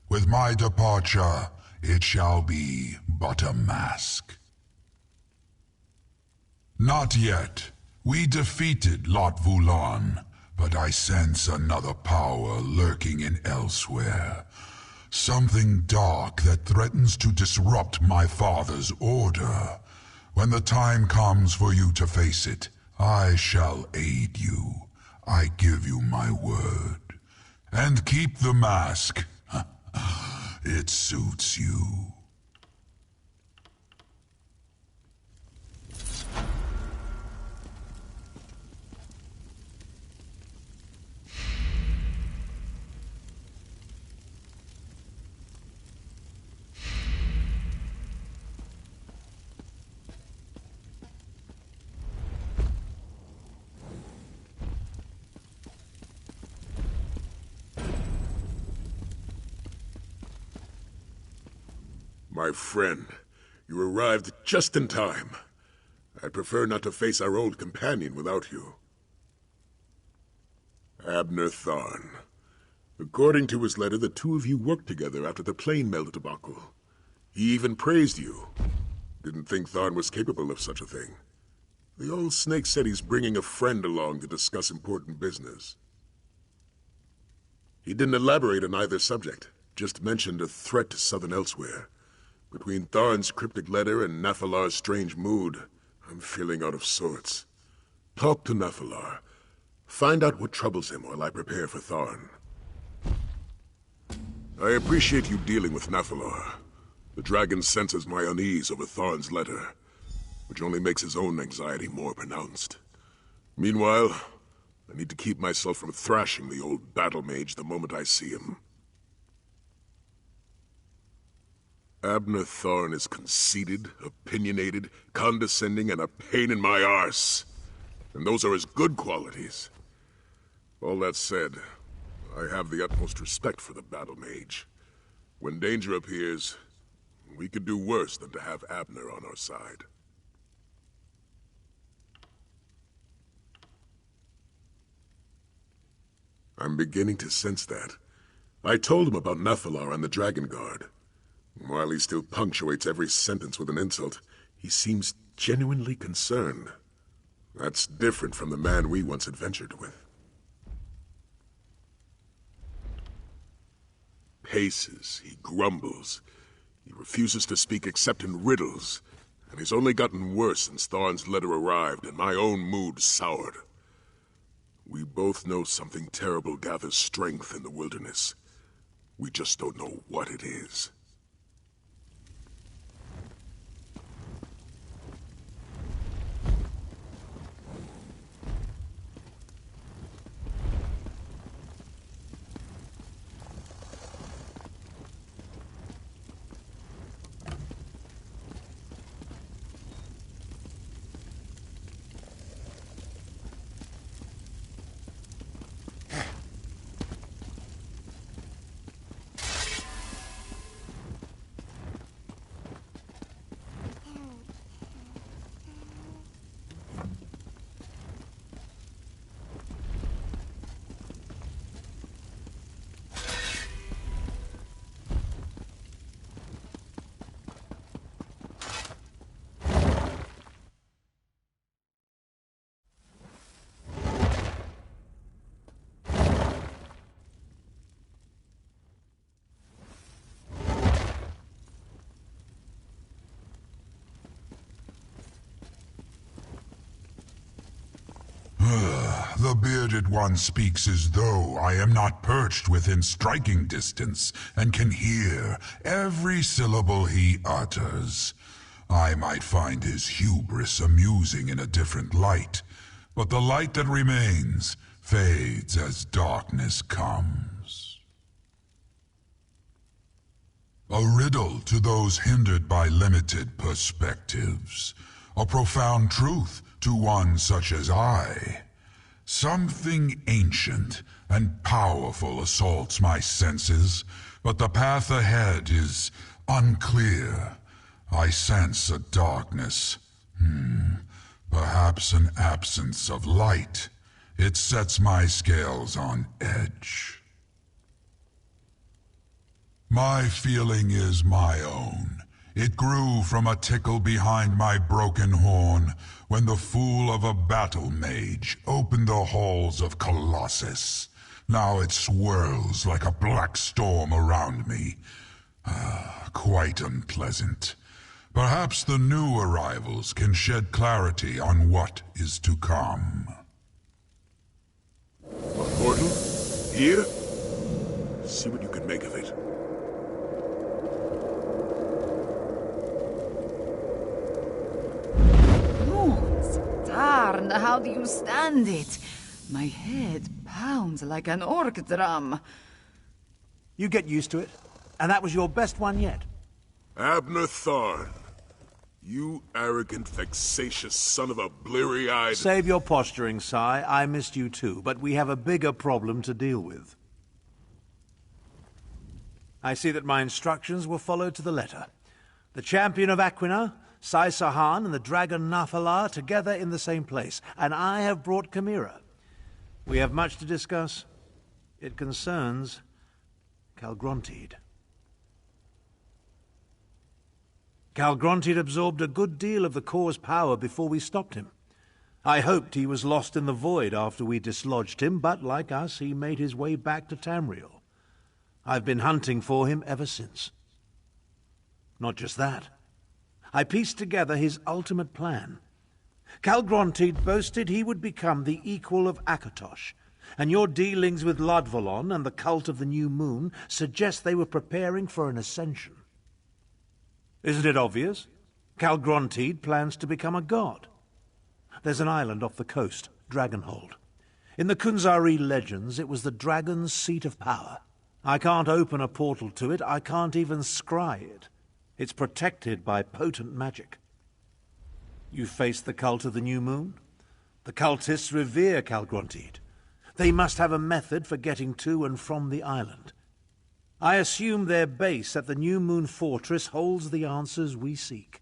With my departure, it shall be but a mask. Not yet. We defeated Lot Vulan, but I sense another power lurking in elsewhere. Something dark that threatens to disrupt my father's order. When the time comes for you to face it, I shall aid you. I give you my word. And keep the mask. It suits you. My friend, you arrived just in time. I'd prefer not to face our old companion without you. Abner Tharn. According to his letter, the two of you worked together after the plane melt debacle. He even praised you. Didn't think Tharn was capable of such a thing. The old snake said he's bringing a friend along to discuss important business. He didn't elaborate on either subject, just mentioned a threat to southern elsewhere. Between Tharn's cryptic letter and Nathalar's strange mood, I'm feeling out of sorts. Talk to Nathalar. Find out what troubles him while I prepare for Tharn. I appreciate you dealing with Nathalar. The dragon senses my unease over Tharn's letter, which only makes his own anxiety more pronounced. Meanwhile, I need to keep myself from thrashing the old battle mage the moment I see him. Abner Tharn is conceited, opinionated, condescending, and a pain in my arse. And those are his good qualities. All that said, I have the utmost respect for the battle mage. When danger appears, we could do worse than to have Abner on our side. I'm beginning to sense that. I told him about Nephilar and the Dragon Guard. While he still punctuates every sentence with an insult, he seems genuinely concerned. That's different from the man we once adventured with. Paces, he grumbles. He refuses to speak except in riddles, and he's only gotten worse since Tharn's letter arrived and my own mood soured. We both know something terrible gathers strength in the wilderness. We just don't know what it is. The bearded one speaks as though I am not perched within striking distance and can hear every syllable he utters. I might find his hubris amusing in a different light, but the light that remains fades as darkness comes. A riddle to those hindered by limited perspectives. A profound truth to one such as I. Something ancient and powerful assaults my senses, but the path ahead is unclear. I sense a darkness. Perhaps an absence of light. It sets my scales on edge. My feeling is my own. It grew from a tickle behind my broken horn when the fool of a battle mage opened the halls of Colossus. Now it swirls like a black storm around me. Quite unpleasant. Perhaps the new arrivals can shed clarity on what is to come. A portal? Here? See what you can make of it. Tarn, how do you stand it? My head pounds like an orc drum. You get used to it. And that was your best one yet. Abner Tharn. You arrogant, vexatious son of a bleary-eyed... Save your posturing, Sai. I missed you too, but we have a bigger problem to deal with. I see that my instructions were followed to the letter. The champion of Aquina, Sai Sahan, and the dragon Nephilar together in the same place, and I have brought Chimera. We have much to discuss. It concerns Calgrontide. Calgrontide absorbed a good deal of the Core's power before we stopped him. I hoped he was lost in the void after we dislodged him, but like us, he made his way back to Tamriel. I've been hunting for him ever since. Not just that. I pieced together his ultimate plan. Calgrontide boasted he would become the equal of Akatosh, and your dealings with Ludvalon and the cult of the New Moon suggest they were preparing for an ascension. Isn't it obvious? Calgrontide plans to become a god. There's an island off the coast, Dragonhold. In the Kunzari legends, it was the dragon's seat of power. I can't open a portal to it, I can't even scry it. It's protected by potent magic. You face the cult of the New Moon? The cultists revere Calgrontide. They must have a method for getting to and from the island. I assume their base at the New Moon Fortress holds the answers we seek.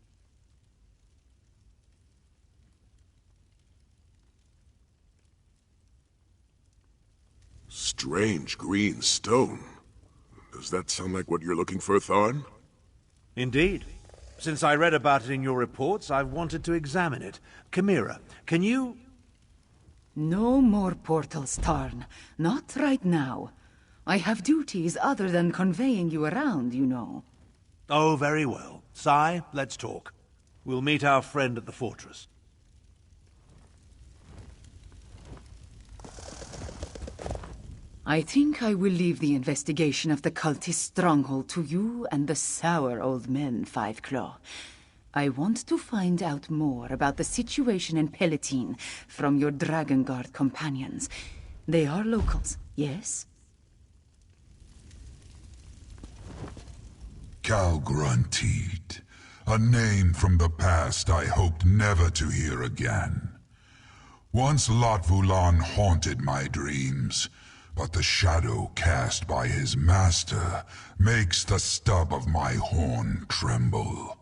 Strange green stone. Does that sound like what you're looking for, Tharn? Indeed. Since I read about it in your reports, I've wanted to examine it. Chimera, can you... No more portals, Tarn. Not right now. I have duties other than conveying you around, you know. Oh, very well. Sai, let's talk. We'll meet our friend at the fortress. I think I will leave the investigation of the cultist stronghold to you and the sour old men, Five Claw. I want to find out more about the situation in Palatine from your dragonguard companions. They are locals, yes? Calgrunteed, a name from the past I hoped never to hear again. Once Latvulan haunted my dreams, but the shadow cast by his master makes the stub of my horn tremble.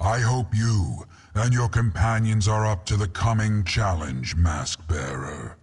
I hope you and your companions are up to the coming challenge, Mask-Bearer.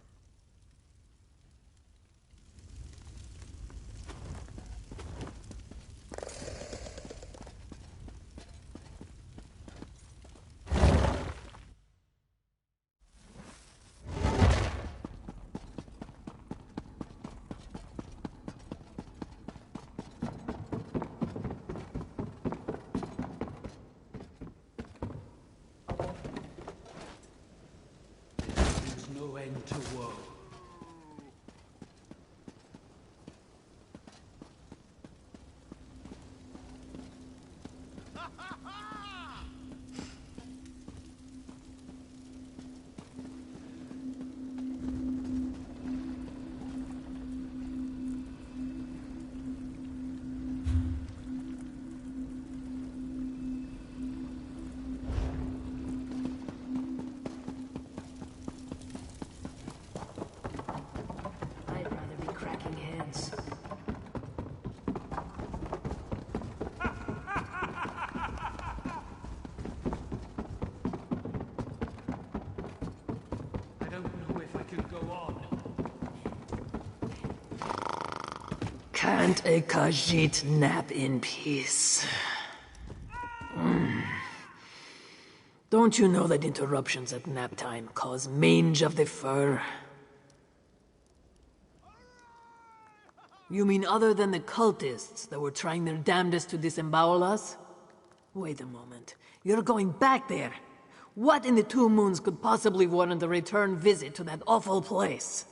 Can't a Khajiit nap in peace? Don't you know that interruptions at nap time cause mange of the fur? You mean other than the cultists that were trying their damnedest to disembowel us? Wait a moment. You're going back there? What in the Two Moons could possibly warrant a return visit to that awful place?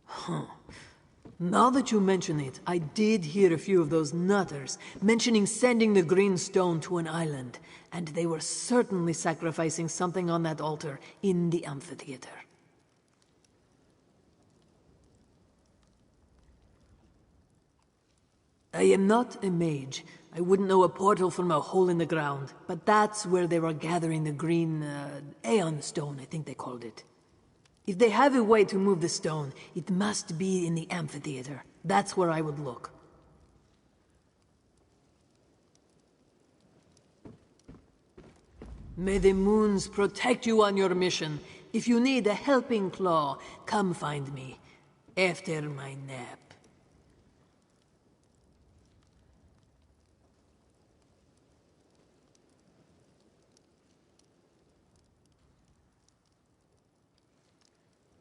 Huh. Now that you mention it, I did hear a few of those nutters mentioning sending the green stone to an island, and they were certainly sacrificing something on that altar in the amphitheater. I am not a mage. I wouldn't know a portal from a hole in the ground, but that's where they were gathering the green Aeon stone, I think they called it. If they have a way to move the stone, it must be in the amphitheater. That's where I would look. May the moons protect you on your mission. If you need a helping claw, come find me after my nap.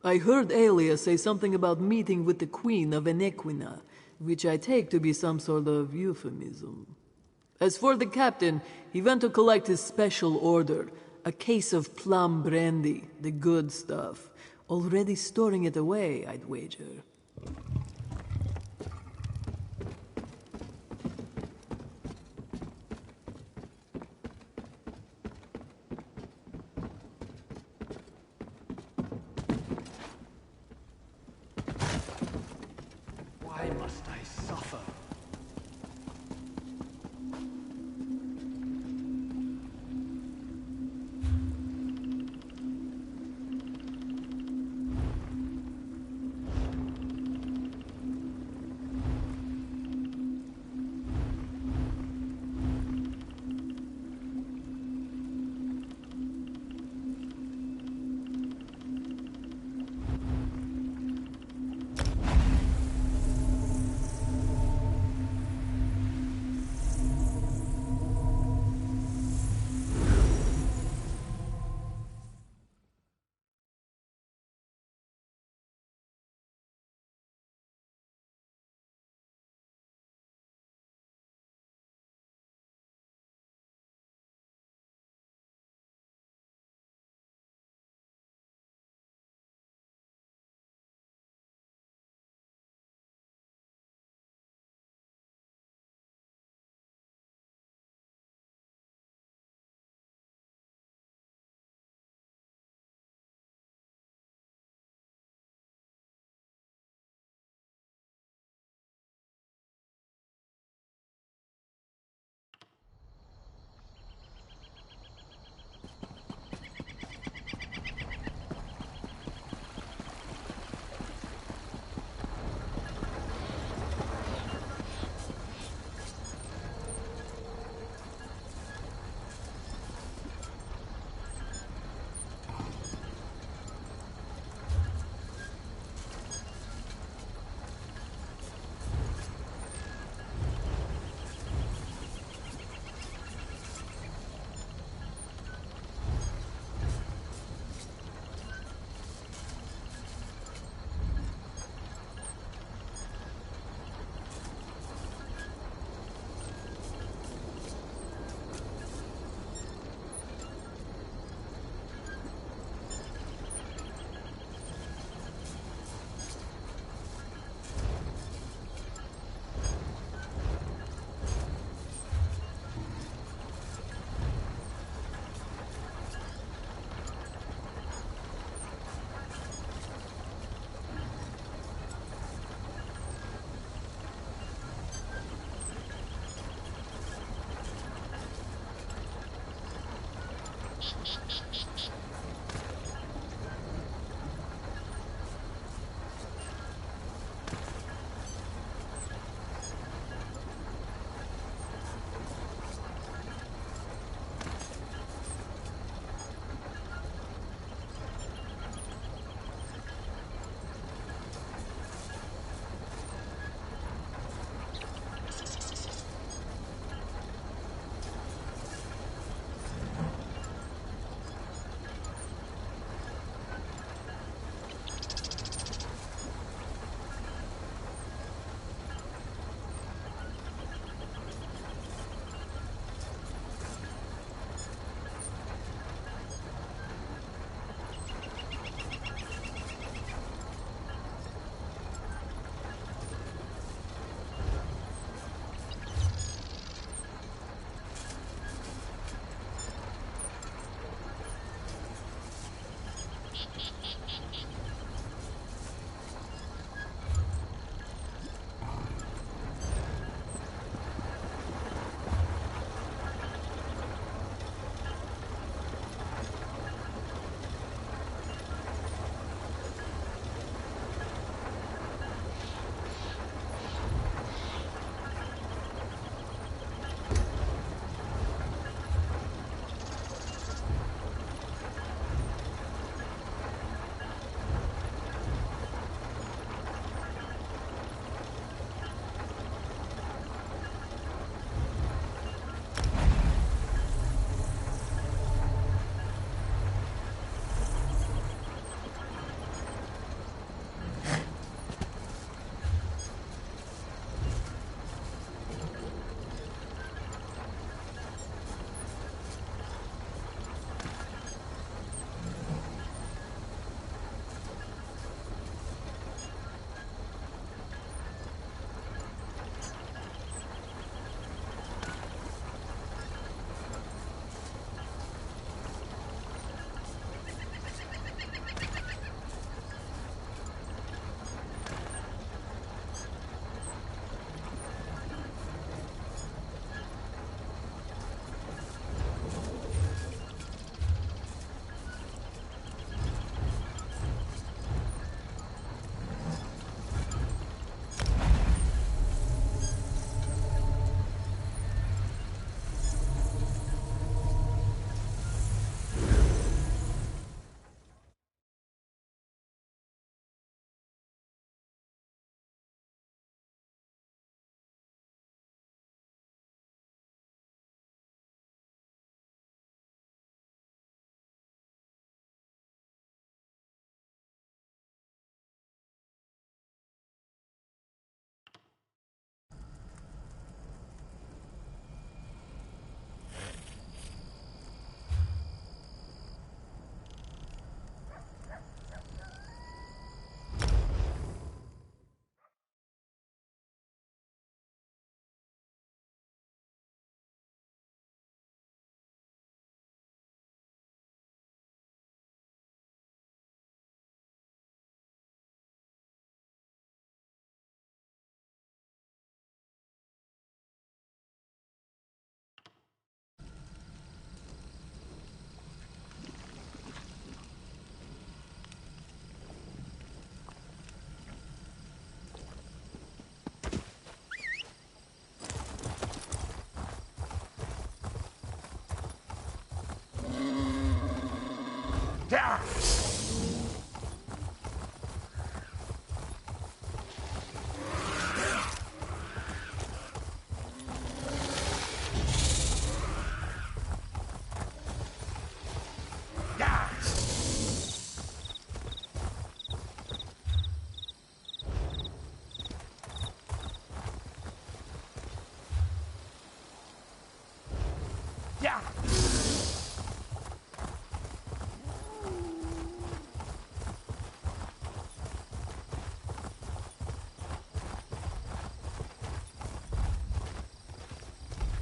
I heard Aelia say something about meeting with the Queen of Enequina, which I take to be some sort of euphemism. As for the captain, he went to collect his special order, a case of plum brandy, the good stuff. Already storing it away, I'd wager. Why must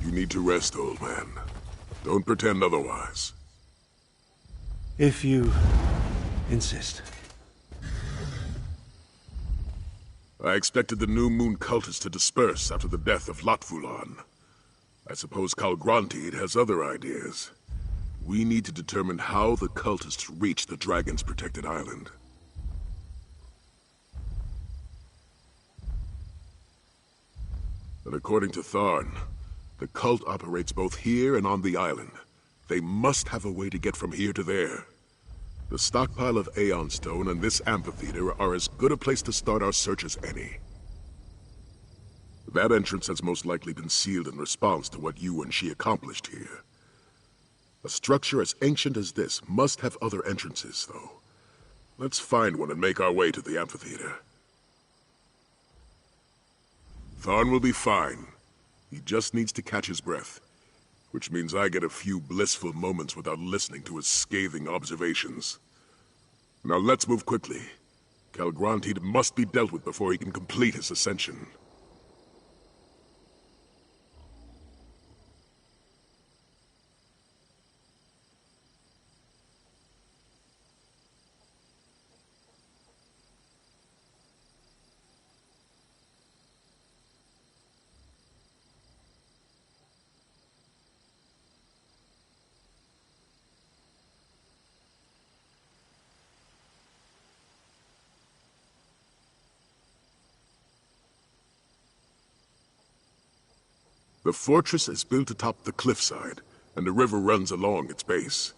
You need to rest, old man. Don't pretend otherwise. If you insist. I expected the New Moon cultists to disperse after the death of Lotfulan. I suppose Kalgrantid has other ideas. We need to determine how the cultists reached the dragon's protected island. And according to Tharn, the cult operates both here and on the island. They must have a way to get from here to there. The stockpile of Aeon Stone and this amphitheater are as good a place to start our search as any. That entrance has most likely been sealed in response to what you and she accomplished here. A structure as ancient as this must have other entrances, though. Let's find one and make our way to the amphitheater. Tharn will be fine. He just needs to catch his breath, which means I get a few blissful moments without listening to his scathing observations. Now let's move quickly. Calgrantid must be dealt with before he can complete his ascension. The fortress is built atop the cliffside, and the river runs along its base.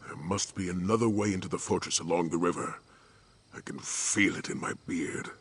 There must be another way into the fortress along the river. I can feel it in my beard.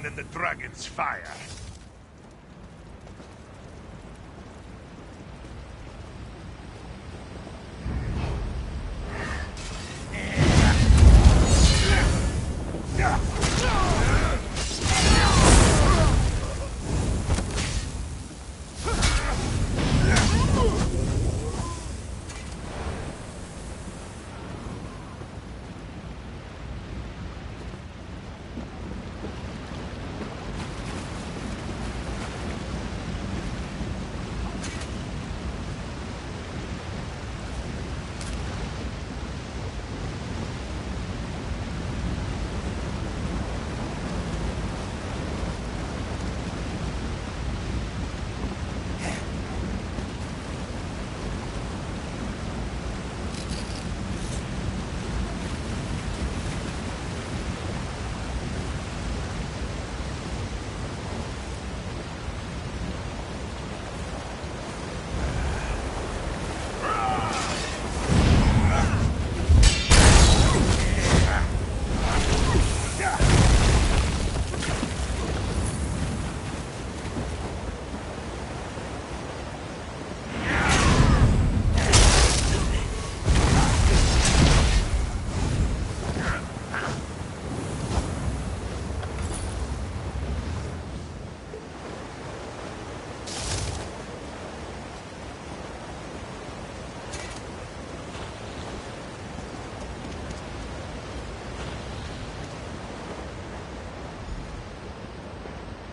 than the dragon's fire.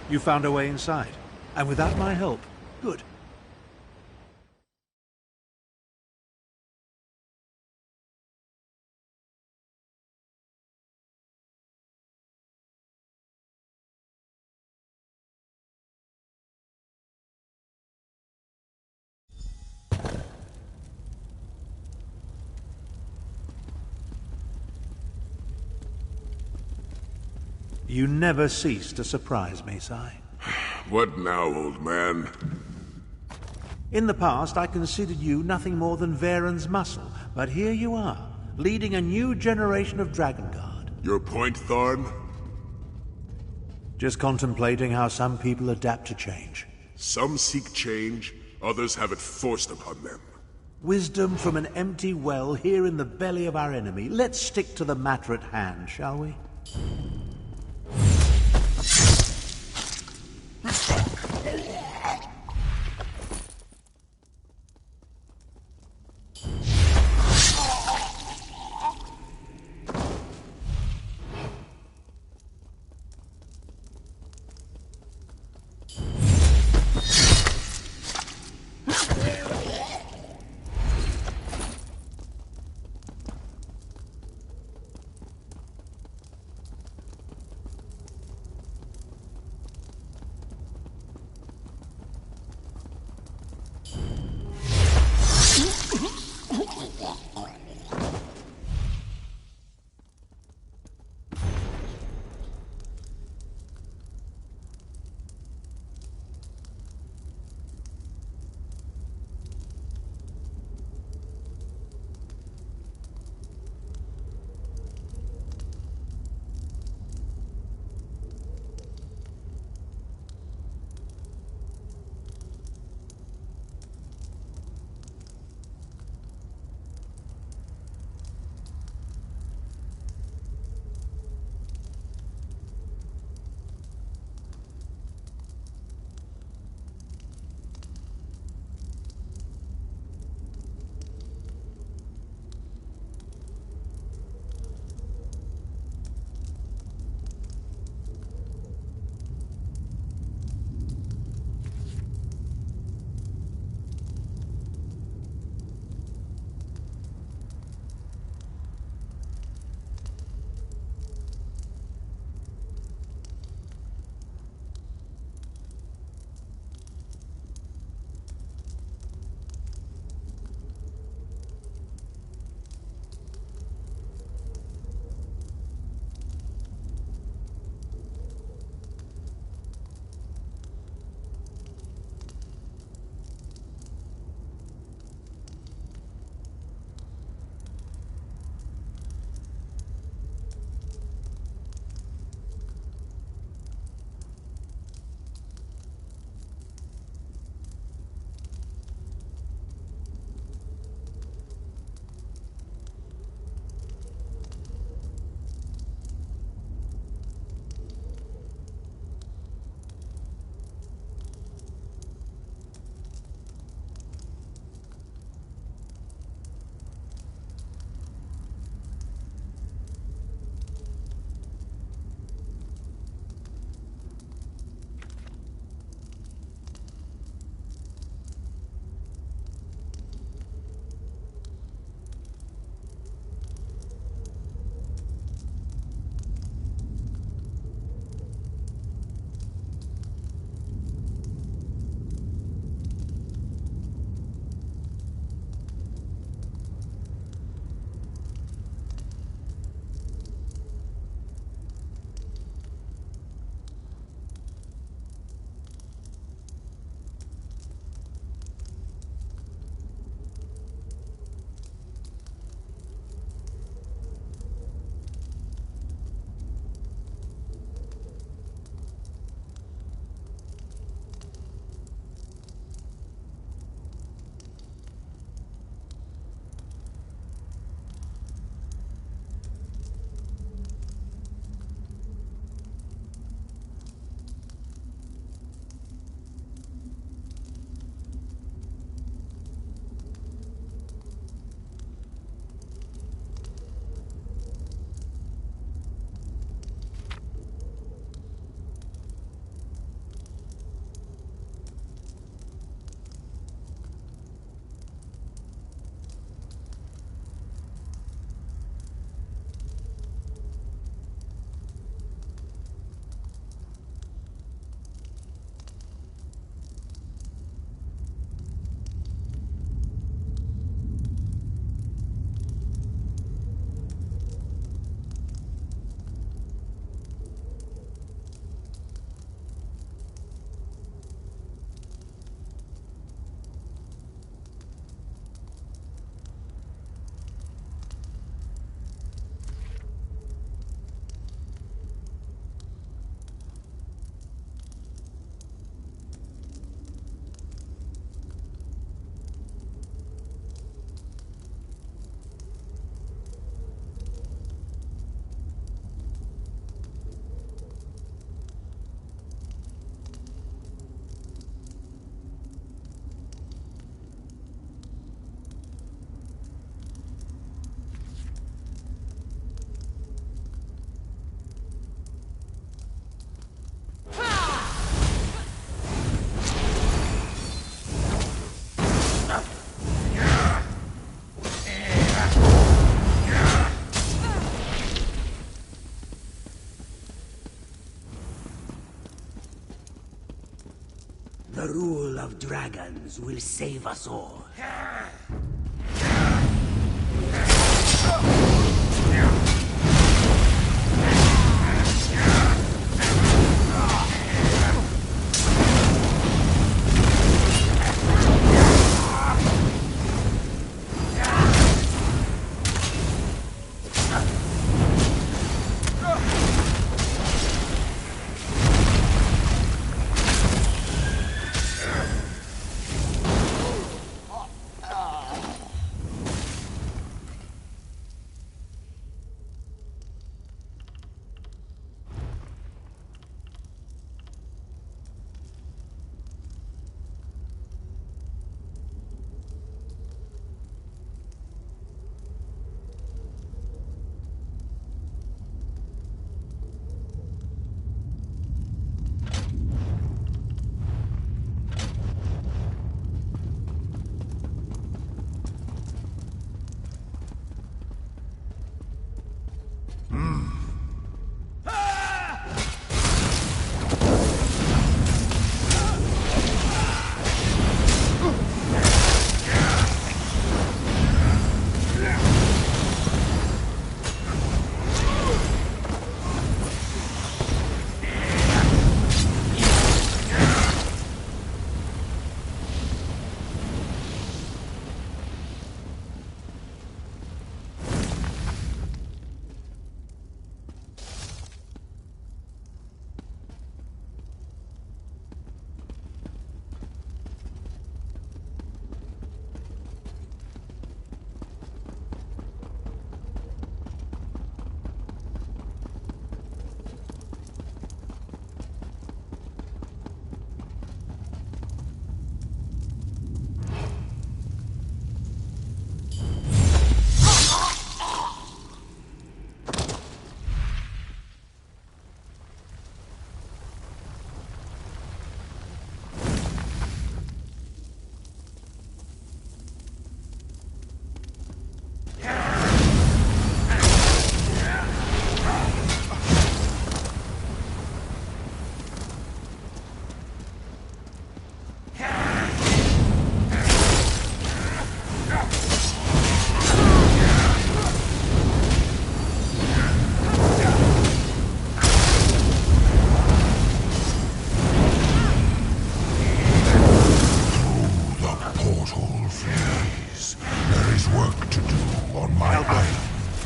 You found a way inside, and without my help. Good. You never cease to surprise me, Sai. What now, old man? In the past, I considered you nothing more than Varen's muscle, but here you are, leading a new generation of dragonguard. Your point, Thorn? Just contemplating how some people adapt to change. Some seek change, others have it forced upon them. Wisdom from an empty well here in the belly of our enemy. Let's stick to the matter at hand, shall we? The rule of dragons will save us all.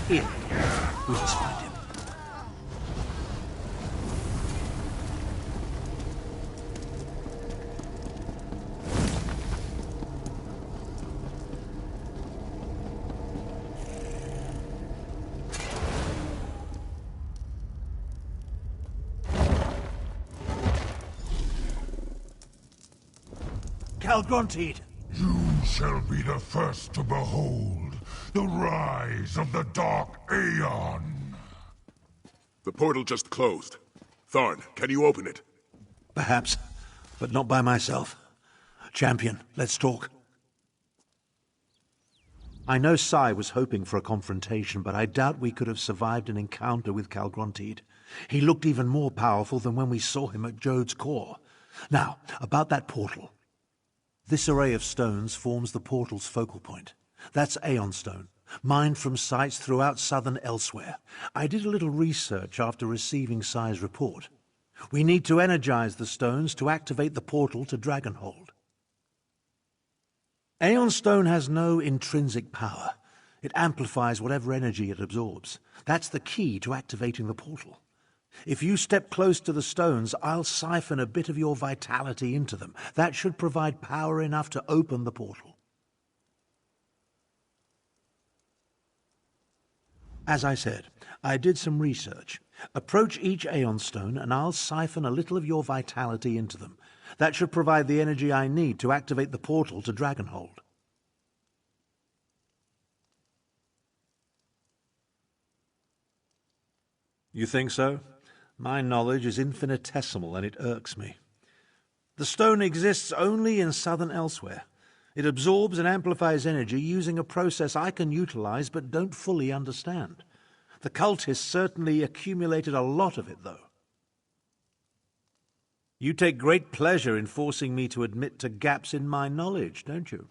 Here. We'll just find him. Calgronteed. You shall be the first to behold the rise of the Dark Aeon. The portal just closed. Tharn, can you open it? Perhaps, but not by myself. Champion, let's talk. I know Sai was hoping for a confrontation, but I doubt we could have survived an encounter with Calgronteed. He looked even more powerful than when we saw him at Jode's core. Now, about that portal. This array of stones forms the portal's focal point. That's Aeon Stone, mined from sites throughout southern elsewhere. I did a little research after receiving Sai's report. We need to energize the stones to activate the portal to Dragonhold. Aeon Stone has no intrinsic power. It amplifies whatever energy it absorbs. That's the key to activating the portal. If you step close to the stones, I'll siphon a bit of your vitality into them. That should provide power enough to open the portal. As I said, I did some research. Approach each Aeon Stone and I'll siphon a little of your vitality into them. That should provide the energy I need to activate the portal to Dragonhold. You think so? My knowledge is infinitesimal and it irks me. The stone exists only in southern elsewhere. It absorbs and amplifies energy using a process I can utilize but don't fully understand. The cultists certainly accumulated a lot of it, though. You take great pleasure in forcing me to admit to gaps in my knowledge, don't you?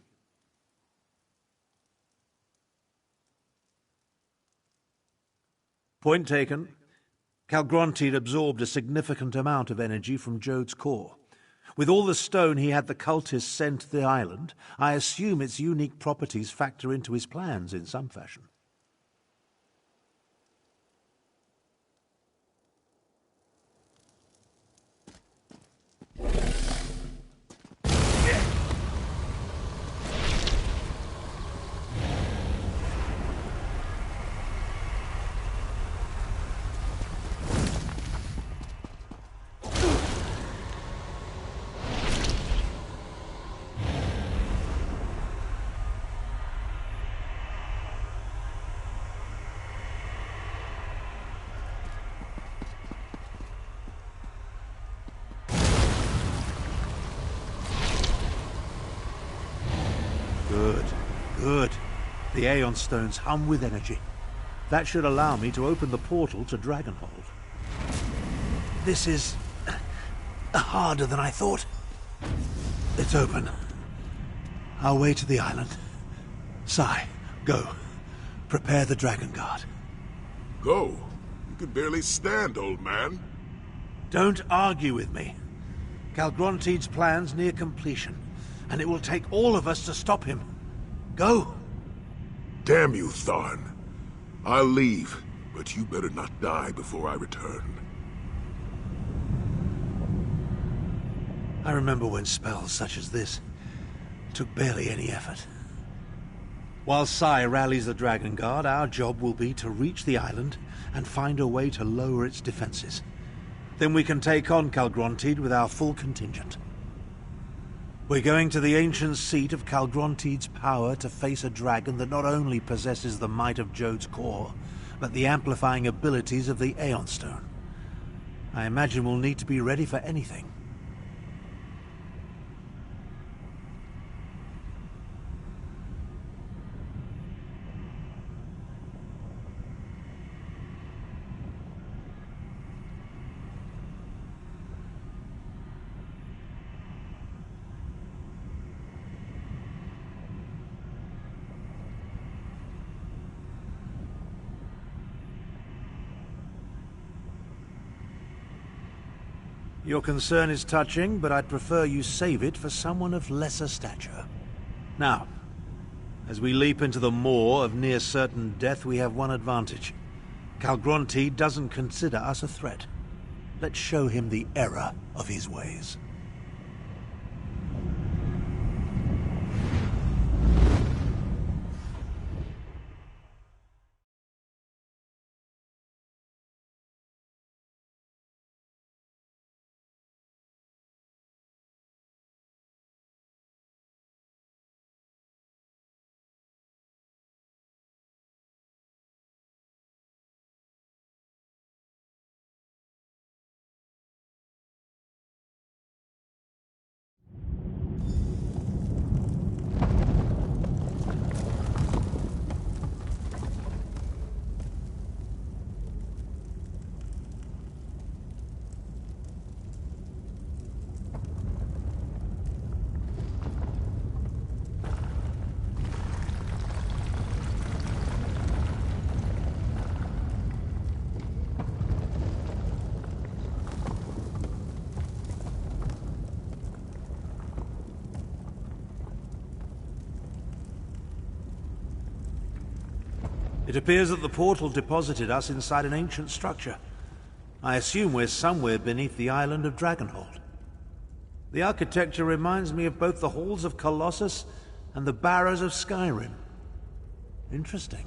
Point taken. Calgrontiid absorbed a significant amount of energy from Jode's core. With all the stone he had the cultists sent to the island, I assume its unique properties factor into his plans in some fashion. Good. The Aeon Stones hum with energy. That should allow me to open the portal to Dragonhold. This is harder than I thought. It's open. Our way to the island. Sai, go. Prepare the dragonguard. Go? You can barely stand, old man. Don't argue with me. Calgrontiid's plan's near completion, and it will take all of us to stop him. Go! Damn you, Tharn. I'll leave, but you better not die before I return. I remember when spells such as this took barely any effort. While Sai rallies the Dragon Guard, our job will be to reach the island and find a way to lower its defenses. Then we can take on Calgrontiid with our full contingent. We're going to the ancient seat of Calgrontiid's power to face a dragon that not only possesses the might of Jode's core, but the amplifying abilities of the Aeon Stone. I imagine we'll need to be ready for anything. Your concern is touching, but I'd prefer you save it for someone of lesser stature. Now, as we leap into the maw of near-certain death, we have one advantage. Calgrontiid doesn't consider us a threat. Let's show him the error of his ways. It appears that the portal deposited us inside an ancient structure. I assume we're somewhere beneath the island of Dragonhold. The architecture reminds me of both the halls of Colossus and the barrows of Skyrim. Interesting.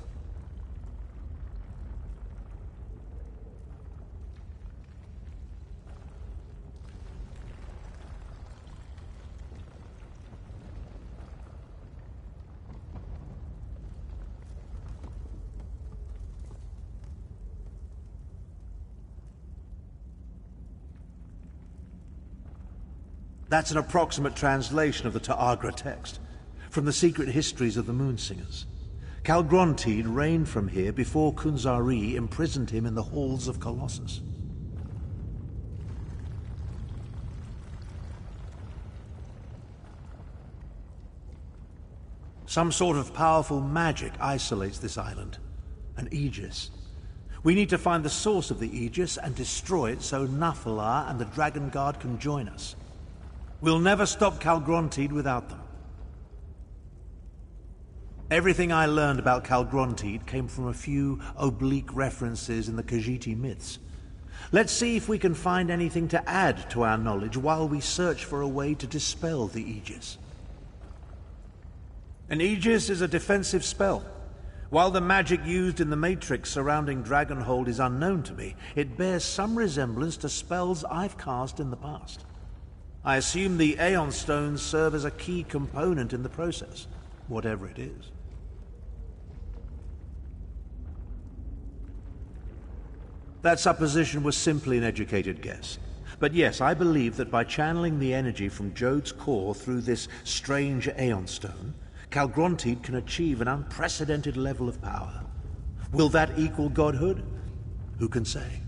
That's an approximate translation of the Ta'agra text, from the secret histories of the Moonsingers. Calgrontiid reigned from here before Kunzari imprisoned him in the halls of Colossus. Some sort of powerful magic isolates this island. An Aegis. We need to find the source of the Aegis and destroy it so Nathalar and the Dragon Guard can join us. We'll never stop Calgrontide without them. Everything I learned about Calgrontide came from a few oblique references in the Khajiit myths. Let's see if we can find anything to add to our knowledge while we search for a way to dispel the Aegis. An Aegis is a defensive spell. While the magic used in the Matrix surrounding Dragonhold is unknown to me, it bears some resemblance to spells I've cast in the past. I assume the Aeon Stones serve as a key component in the process, whatever it is. That supposition was simply an educated guess. But yes, I believe that by channeling the energy from Jode's core through this strange Aeon Stone, Calgrontide can achieve an unprecedented level of power. Will that equal godhood? Who can say?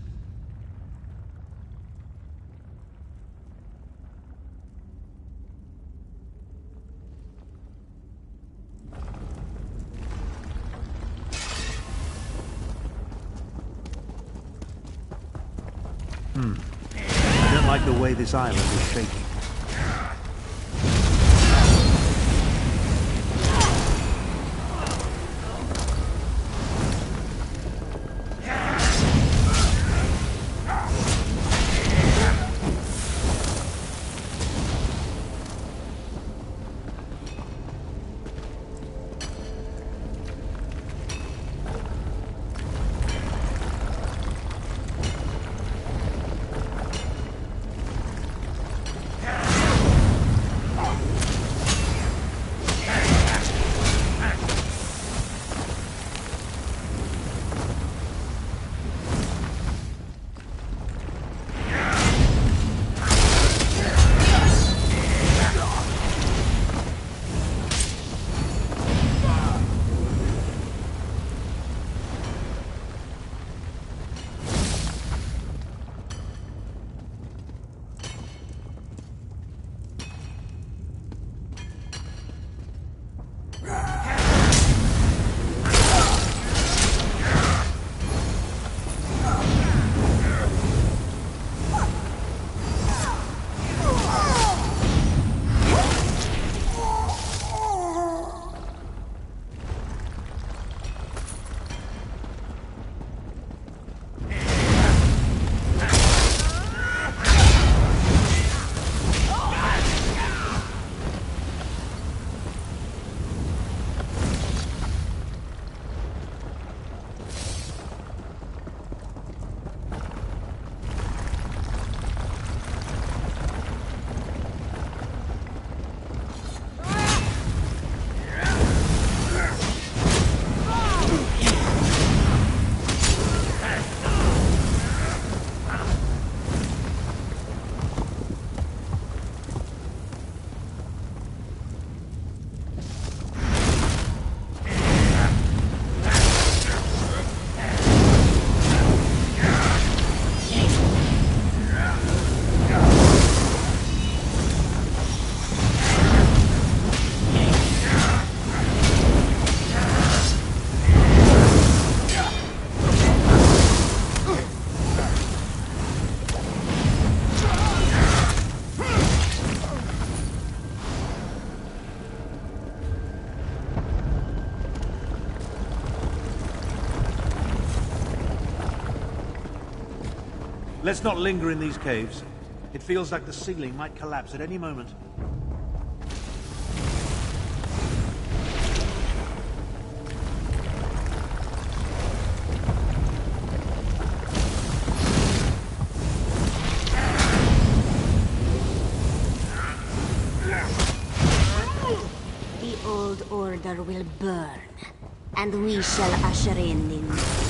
I don't like the way this island is shaking. Let's not linger in these caves. It feels like the ceiling might collapse at any moment. The old order will burn, and we shall usher in the new.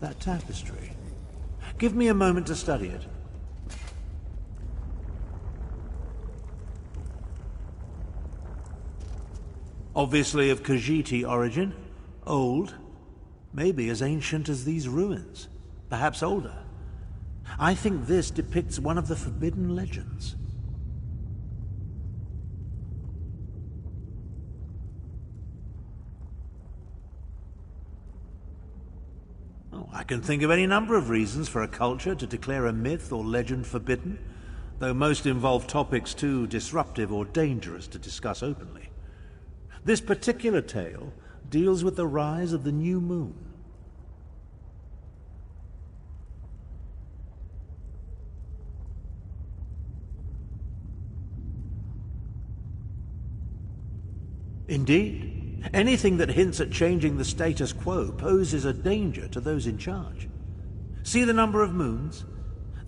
that tapestry. Give me a moment to study it. Obviously of Khajiit origin, old, maybe as ancient as these ruins, perhaps older. I think this depicts one of the forbidden legends. I can think of any number of reasons for a culture to declare a myth or legend forbidden, though most involve topics too disruptive or dangerous to discuss openly. This particular tale deals with the rise of the new moon. Indeed. Anything that hints at changing the status quo poses a danger to those in charge. See the number of moons?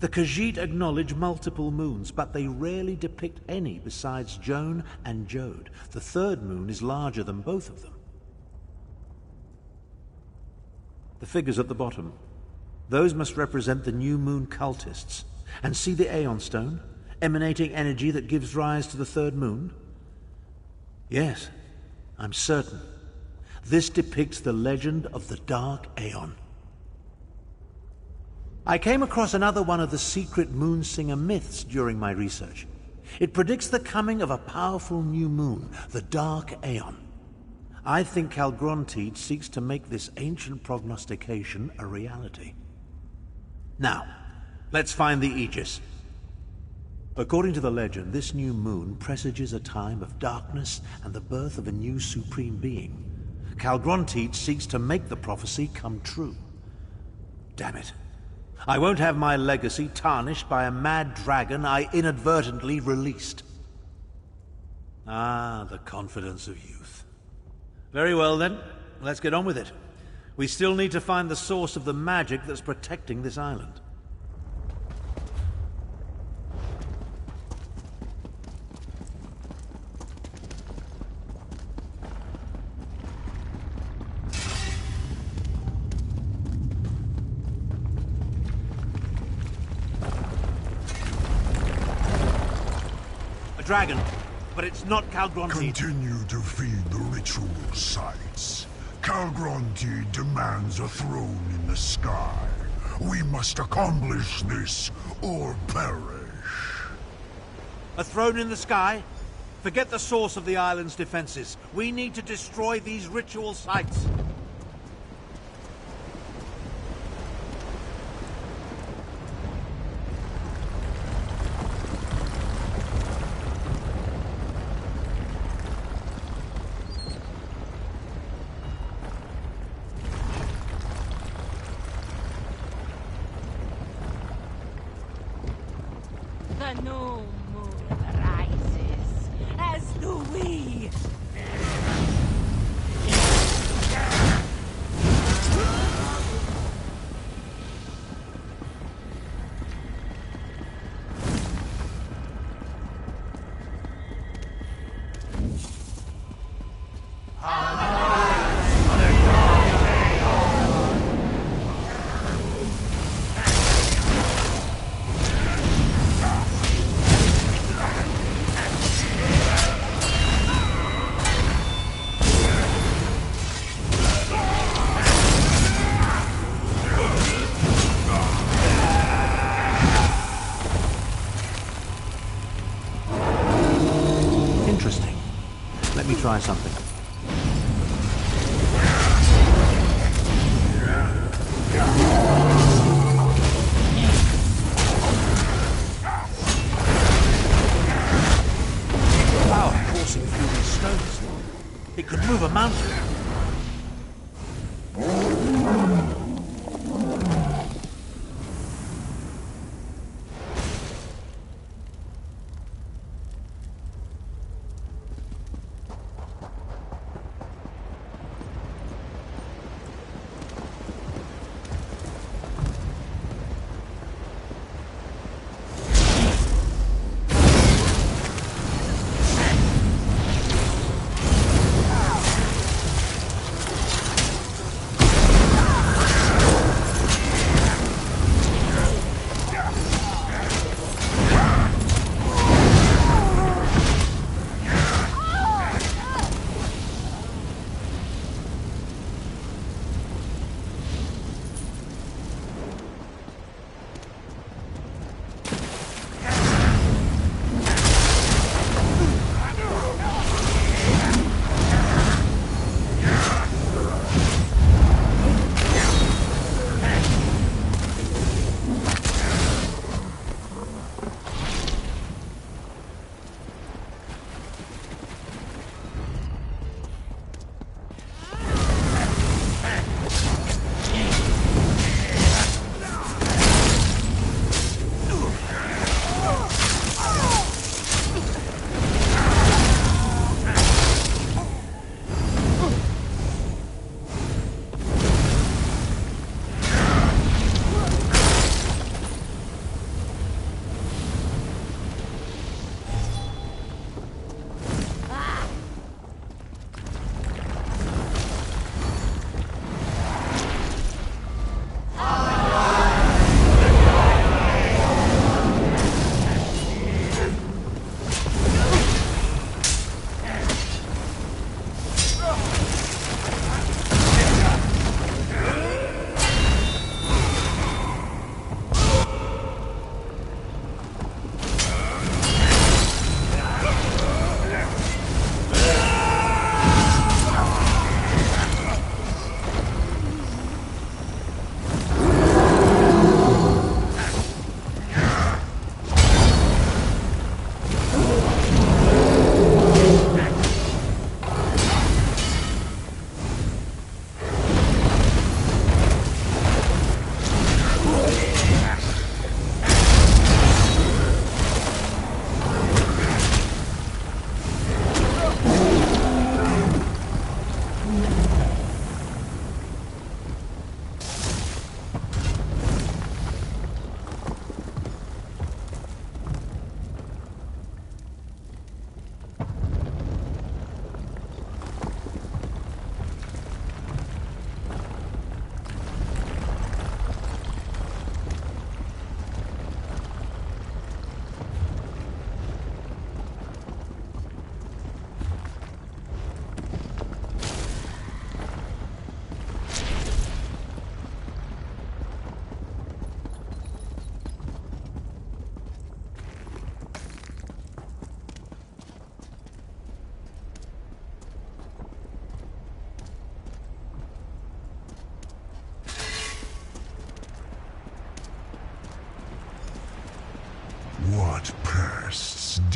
The Khajiit acknowledge multiple moons, but they rarely depict any besides Joan and Jode. The third moon is larger than both of them. The figures at the bottom. Those must represent the new moon cultists. And see the Aeon Stone, emanating energy that gives rise to the third moon? Yes. I'm certain. This depicts the legend of the Dark Aeon. I came across another one of the secret Moonsinger myths during my research. It predicts the coming of a powerful new moon, the Dark Aeon. I think Calgrontiid seeks to make this ancient prognostication a reality. Now, let's find the Aegis. According to the legend, this new moon presages a time of darkness and the birth of a new supreme being. Calgrontiid seeks to make the prophecy come true. Damn it. I won't have my legacy tarnished by a mad dragon I inadvertently released. Ah, the confidence of youth. Very well then, let's get on with it. We still need to find the source of the magic that's protecting this island. Dragon, but it's not Calgrontiid. Continue to feed the ritual sites. Calgrontiid demands a throne in the sky. We must accomplish this or perish. A throne in the sky? Forget the source of the island's defenses. We need to destroy these ritual sites. The new moon rises, as do we. Interesting. Let me try something. Power coursing through these stones. It could move a mountain.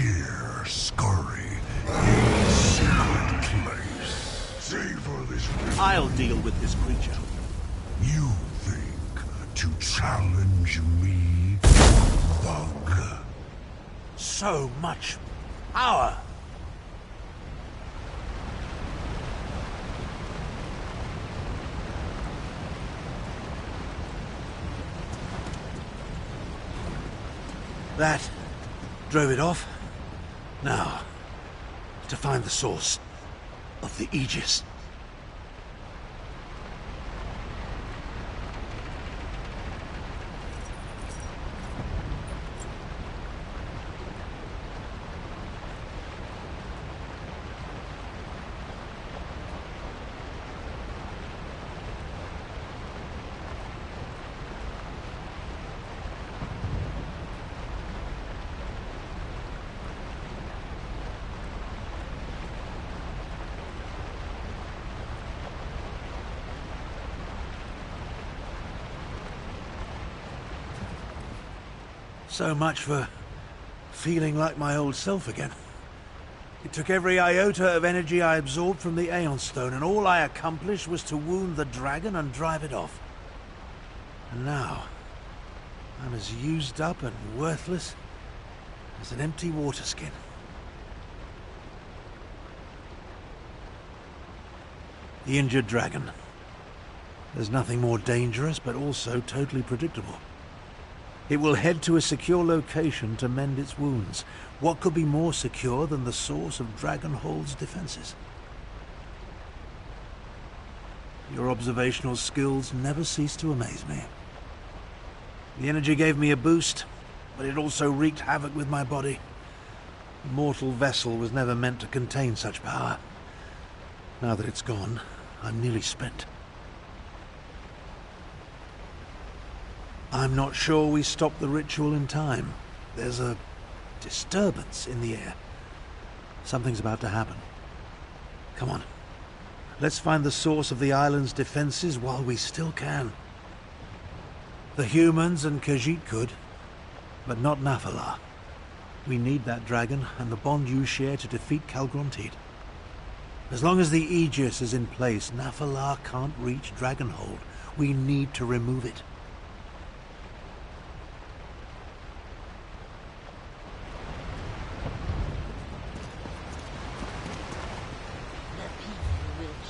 dear, scurry in secret place. Savor this. I'll deal with this creature. You think to challenge me, bug? So much power! That drove it off. Now, to find the source of the Aegis. So much for feeling like my old self again. It took every iota of energy I absorbed from the Aeon Stone, and all I accomplished was to wound the dragon and drive it off. And now, I'm as used up and worthless as an empty water skin. The injured dragon. There's nothing more dangerous, but also totally predictable. It will head to a secure location to mend its wounds. What could be more secure than the source of Dragonhold's defenses? Your observational skills never cease to amaze me. The energy gave me a boost, but it also wreaked havoc with my body. A mortal vessel was never meant to contain such power. Now that it's gone, I'm nearly spent. I'm not sure we stopped the ritual in time. There's a disturbance in the air. Something's about to happen. Come on. Let's find the source of the island's defenses while we still can. The humans and Khajiit could, but not Nafalar. We need that dragon and the bond you share to defeat Kalgrontiid. As long as the Aegis is in place, Nafalar can't reach Dragonhold. We need to remove it.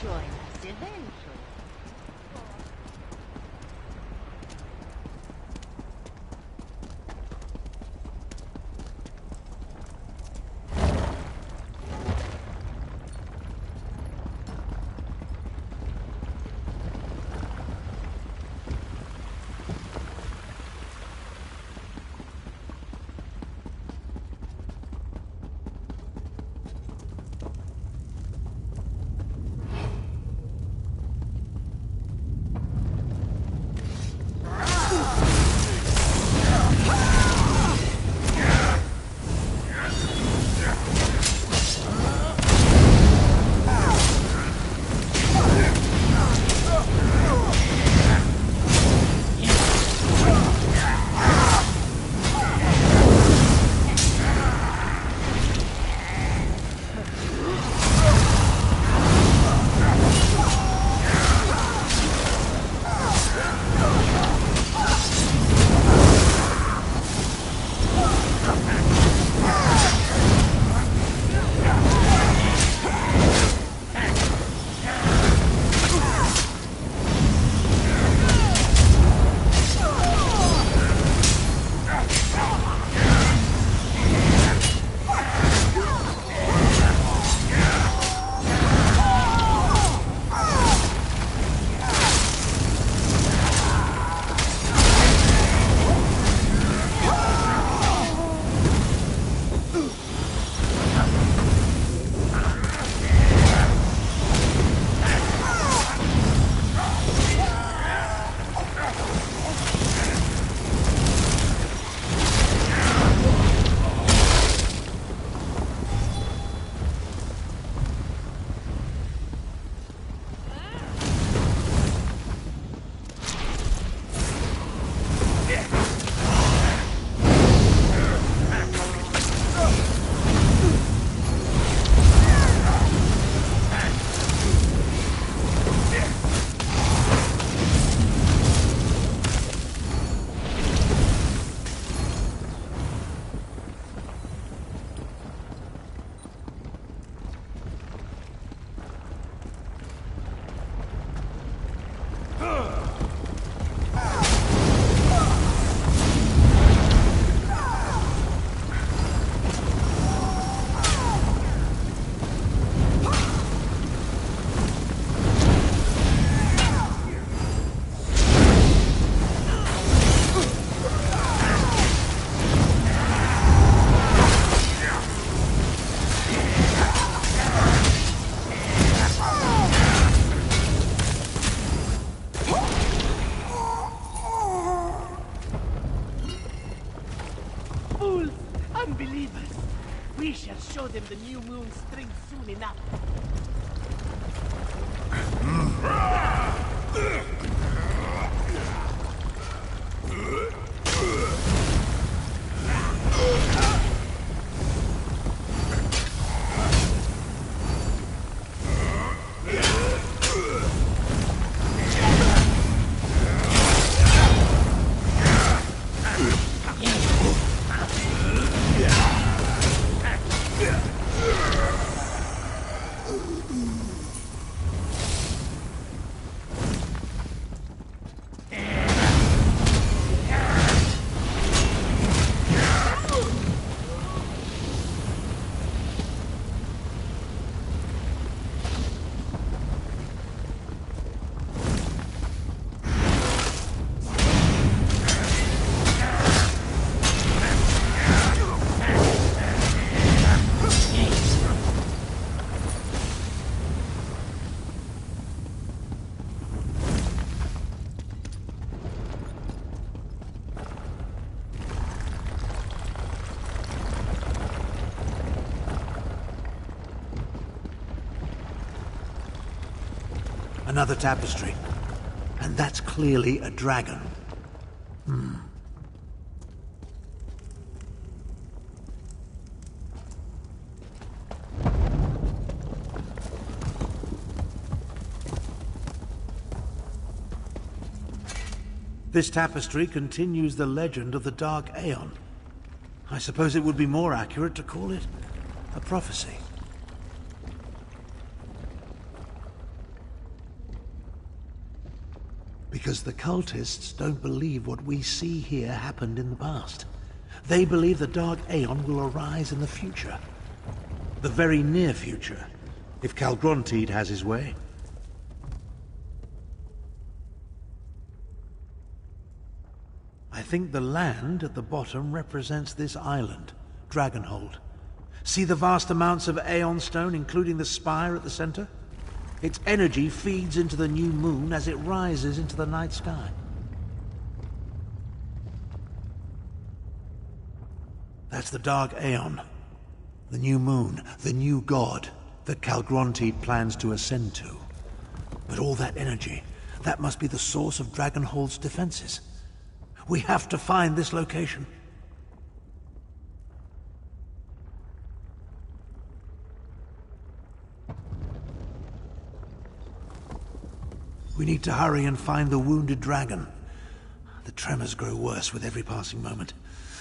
Join us eventually. show them the new moon strings soon enough. Another tapestry. And that's clearly a dragon. This tapestry continues the legend of the Dark Aeon. I suppose it would be more accurate to call it a prophecy. Because the cultists don't believe what we see here happened in the past. They believe the Dark Aeon will arise in the future. The very near future, if Calgrontiid has his way. I think the land at the bottom represents this island, Dragonhold. See the vast amounts of Aeon Stone, including the spire at the center? Its energy feeds into the new moon as it rises into the night sky. That's the Dark Aeon. The new moon, the new god that Calgrontiid plans to ascend to. But all that energy, that must be the source of Dragonhold's defenses. We have to find this location. We need to hurry and find the wounded dragon. The tremors grow worse with every passing moment,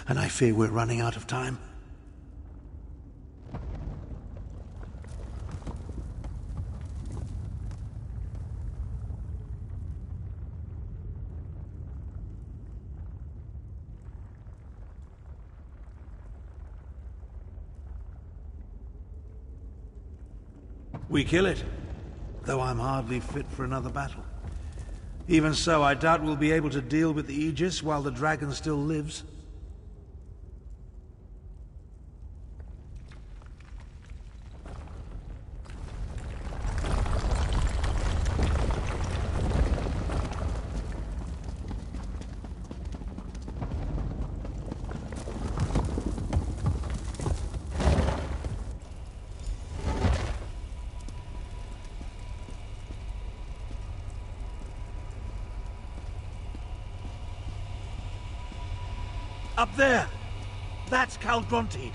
and I fear we're running out of time. We kill it, though I'm hardly fit for another battle. Even so, I doubt we'll be able to deal with the Aegis while the dragon still lives. Up there! That's Calgrontiid.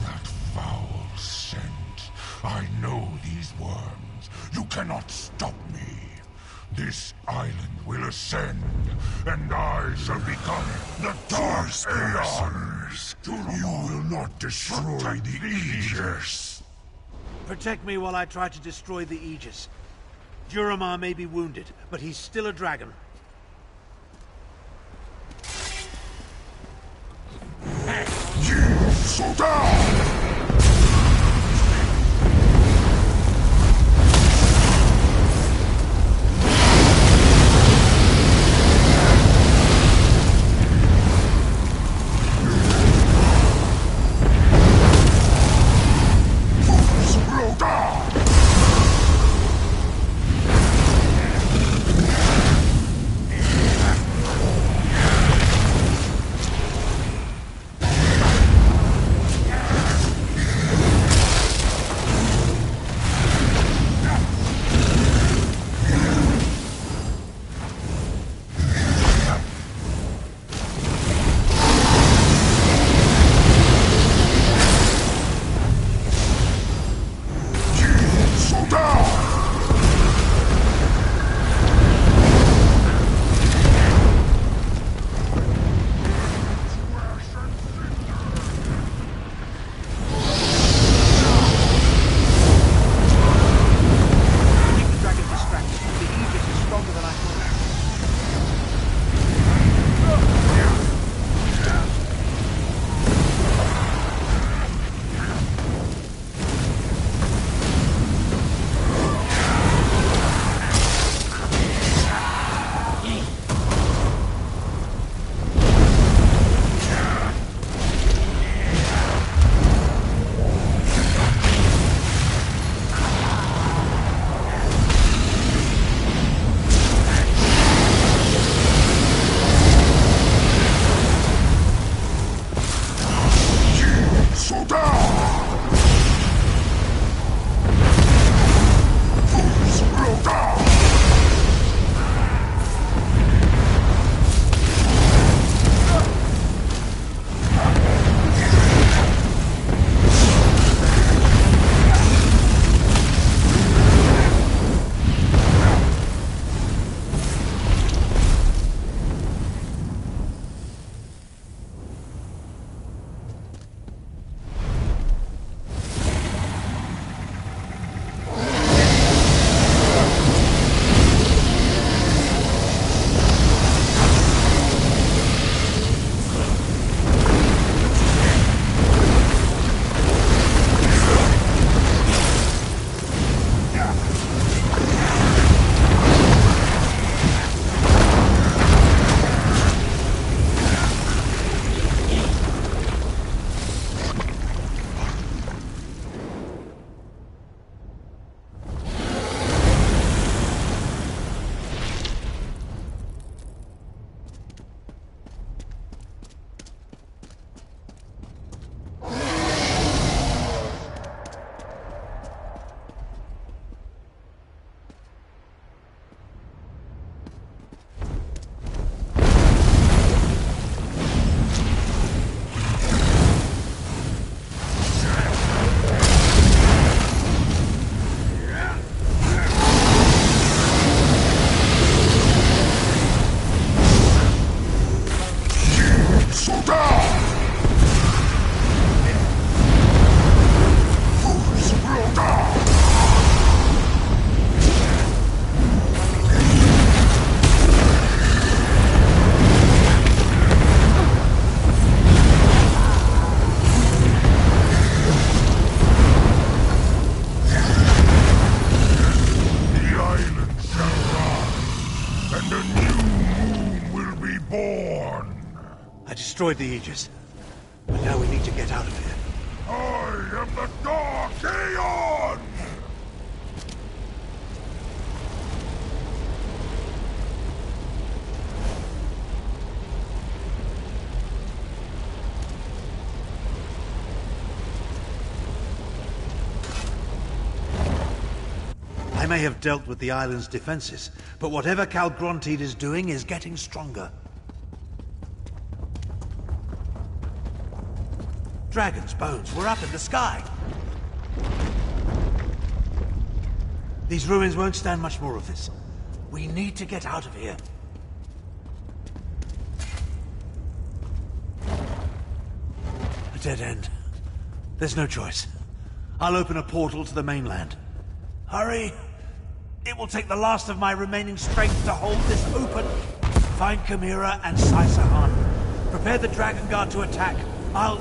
That foul scent. I know these worms. You cannot stop me. This island will ascend, and I shall become the Dark Aeon. You will not destroy the Aegis. Protect me while I try to destroy the Aegis. Duramar may be wounded, but he's still a dragon. So down! destroyed the Aegis. But now we need to get out of here. I am the Dark Aeon! I may have dealt with the island's defenses, but whatever Calgrontiid is doing is getting stronger. Dragon's bones were up in the sky. These ruins won't stand much more of this. We need to get out of here. A dead end. There's no choice. I'll open a portal to the mainland. Hurry! It will take the last of my remaining strength to hold this open. Find Chimera and Sai Sahan. Prepare the Dragon Guard to attack. I'll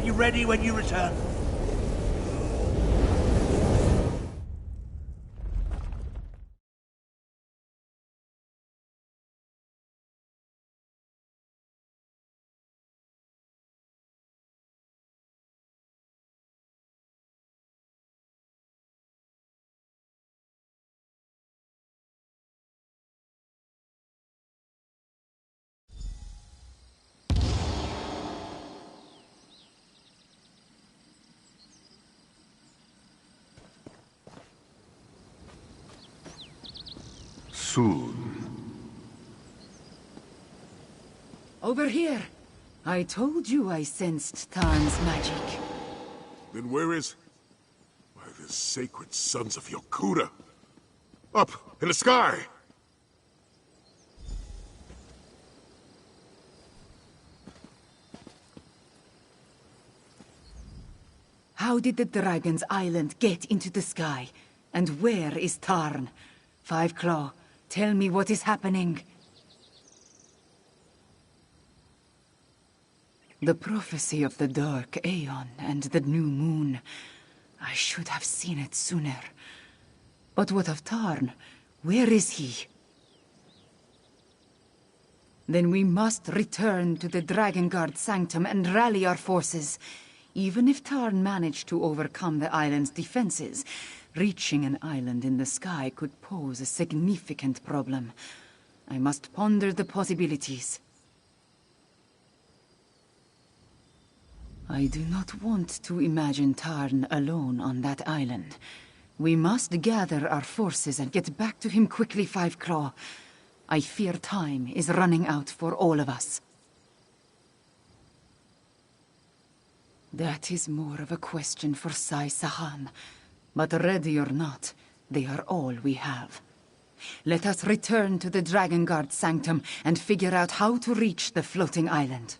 be ready when you return. Soon. Over here. I told you I sensed Tarn's magic. Then where is... Why, the sacred sons of Yokuda? Up, in the sky! How did the Dragon's Island get into the sky? And where is Tarn? Five Claw, tell me what is happening. The prophecy of the Dark Aeon and the new moon. I should have seen it sooner. But what of Tarn? Where is he? Then we must return to the Dragonguard Sanctum and rally our forces. Even if Tarn managed to overcome the island's defenses, reaching an island in the sky could pose a significant problem. I must ponder the possibilities. I do not want to imagine Tarn alone on that island. We must gather our forces and get back to him quickly, Five Claw. I fear time is running out for all of us. That is more of a question for Sai Sahan. But ready or not, they are all we have. Let us return to the Dragonguard Sanctum and figure out how to reach the floating island.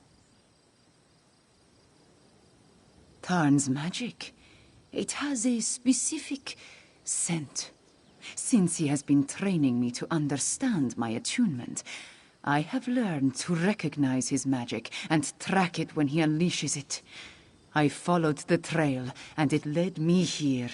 Tarn's magic. It has a specific scent. Since he has been training me to understand my attunement, I have learned to recognize his magic and track it when he unleashes it. I followed the trail, and it led me here.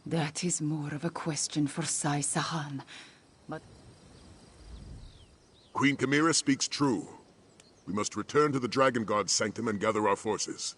That is more of a question for Sai Sahan. But Queen Chimera speaks true. We must return to the Dragonguard sanctum and gather our forces.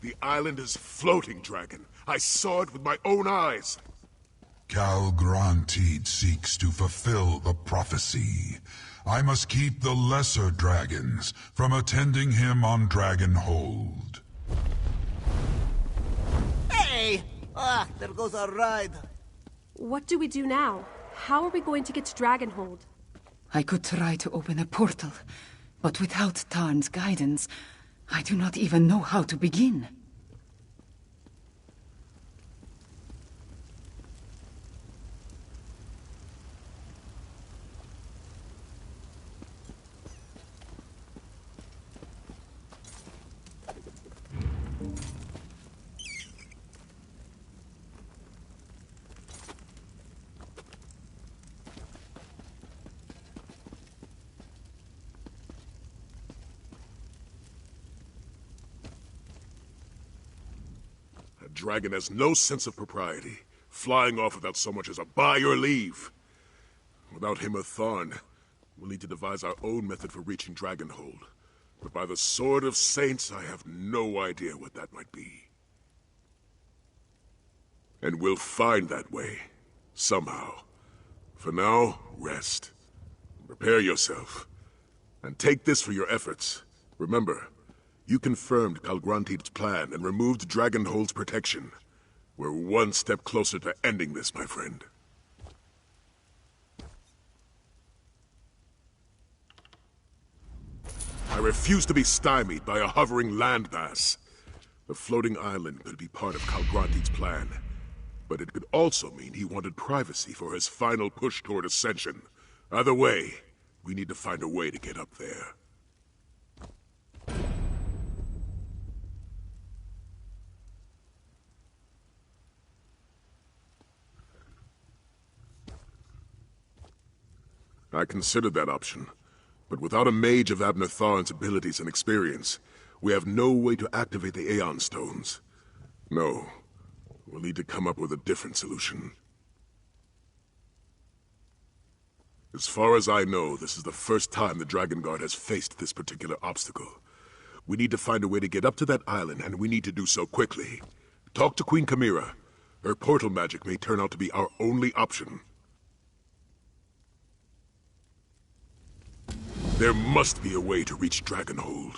The island is floating, Dragon. I saw it with my own eyes. Calgrantid seeks to fulfill the prophecy. I must keep the lesser dragons from attending him on Dragonhold. Hey! Ah, there goes our ride. What do we do now? How are we going to get to Dragonhold? I could try to open a portal, but without Tarn's guidance, I do not even know how to begin. Dragon has no sense of propriety, flying off without so much as a buy or leave. Without him or Tharn, we'll need to devise our own method for reaching Dragonhold. But by the Sword of Saints, I have no idea what that might be. And we'll find that way, somehow. For now, rest. Prepare yourself. And take this for your efforts. Remember, you confirmed Calgrantid's plan and removed Dragonhold's protection. We're one step closer to ending this, my friend. I refuse to be stymied by a hovering landmass. The floating island could be part of Calgrantid's plan, but it could also mean he wanted privacy for his final push toward ascension. Either way, we need to find a way to get up there. I considered that option, but without a mage of Abner Tharn's abilities and experience, we have no way to activate the Aeon Stones. No, we'll need to come up with a different solution. As far as I know, this is the first time the Dragonguard has faced this particular obstacle. We need to find a way to get up to that island, and we need to do so quickly. Talk to Queen Chimera. Her portal magic may turn out to be our only option. There must be a way to reach Dragonhold.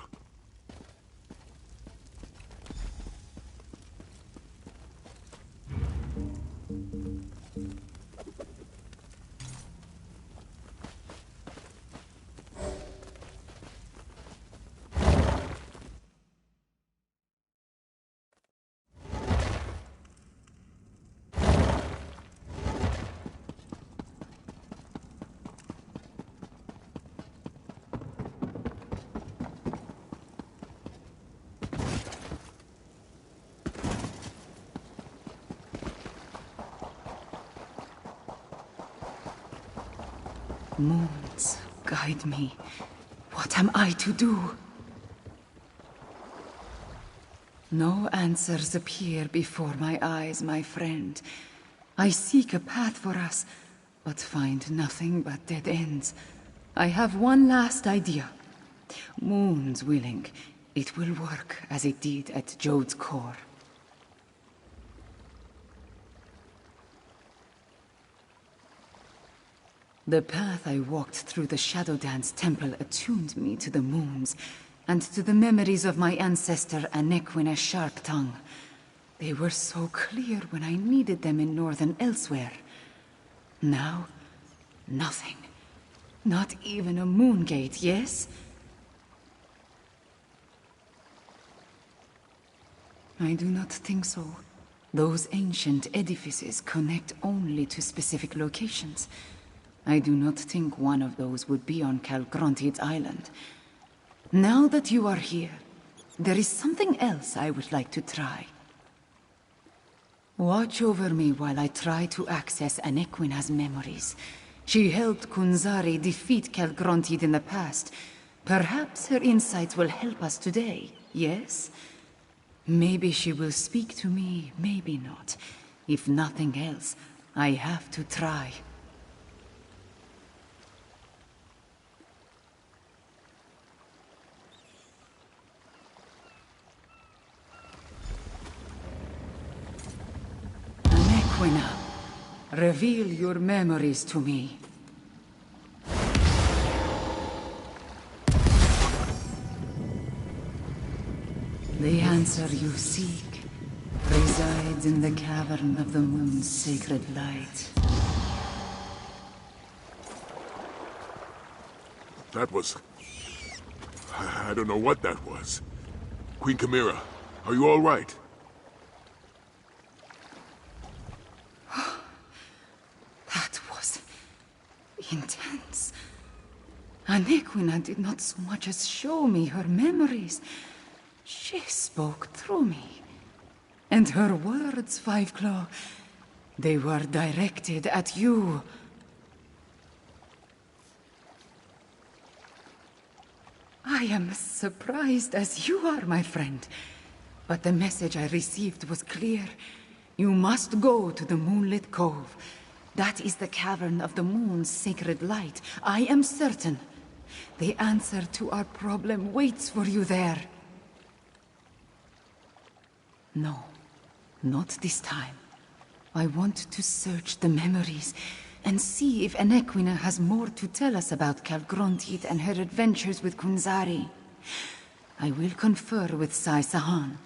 Moons, guide me. What am I to do? No answers appear before my eyes, my friend. I seek a path for us, but find nothing but dead ends. I have one last idea. Moons willing, it will work as it did at Jode's core. The path I walked through the Shadow Dance Temple attuned me to the moons, and to the memories of my ancestor Anequina Sharp-Tongue. They were so clear when I needed them in Northern elsewhere. Now, nothing. Not even a moon gate, yes? I do not think so. Those ancient edifices connect only to specific locations. I do not think one of those would be on Calgronti's island. Now that you are here, there is something else I would like to try. Watch over me while I try to access Anequina's memories. She helped Kunzari defeat Calgrontid in the past. Perhaps her insights will help us today, yes? Maybe she will speak to me, maybe not. If nothing else, I have to try. Anequina, reveal your memories to me. The answer you seek resides in the cavern of the moon's sacred light. That was... I don't know what that was. Queen Chimera, are you all right? That was... intense. Anequina did not so much as show me her memories. She spoke through me. And her words, Five Claw, they were directed at you. I am as surprised as you are, my friend. But the message I received was clear. You must go to the Moonlit Cove. That is the cavern of the moon's sacred light. I am certain. The answer to our problem waits for you there. No, not this time. I want to search the memories and see if Anequina has more to tell us about Calgrontid and her adventures with Kunzari. I will confer with Sai Sahan,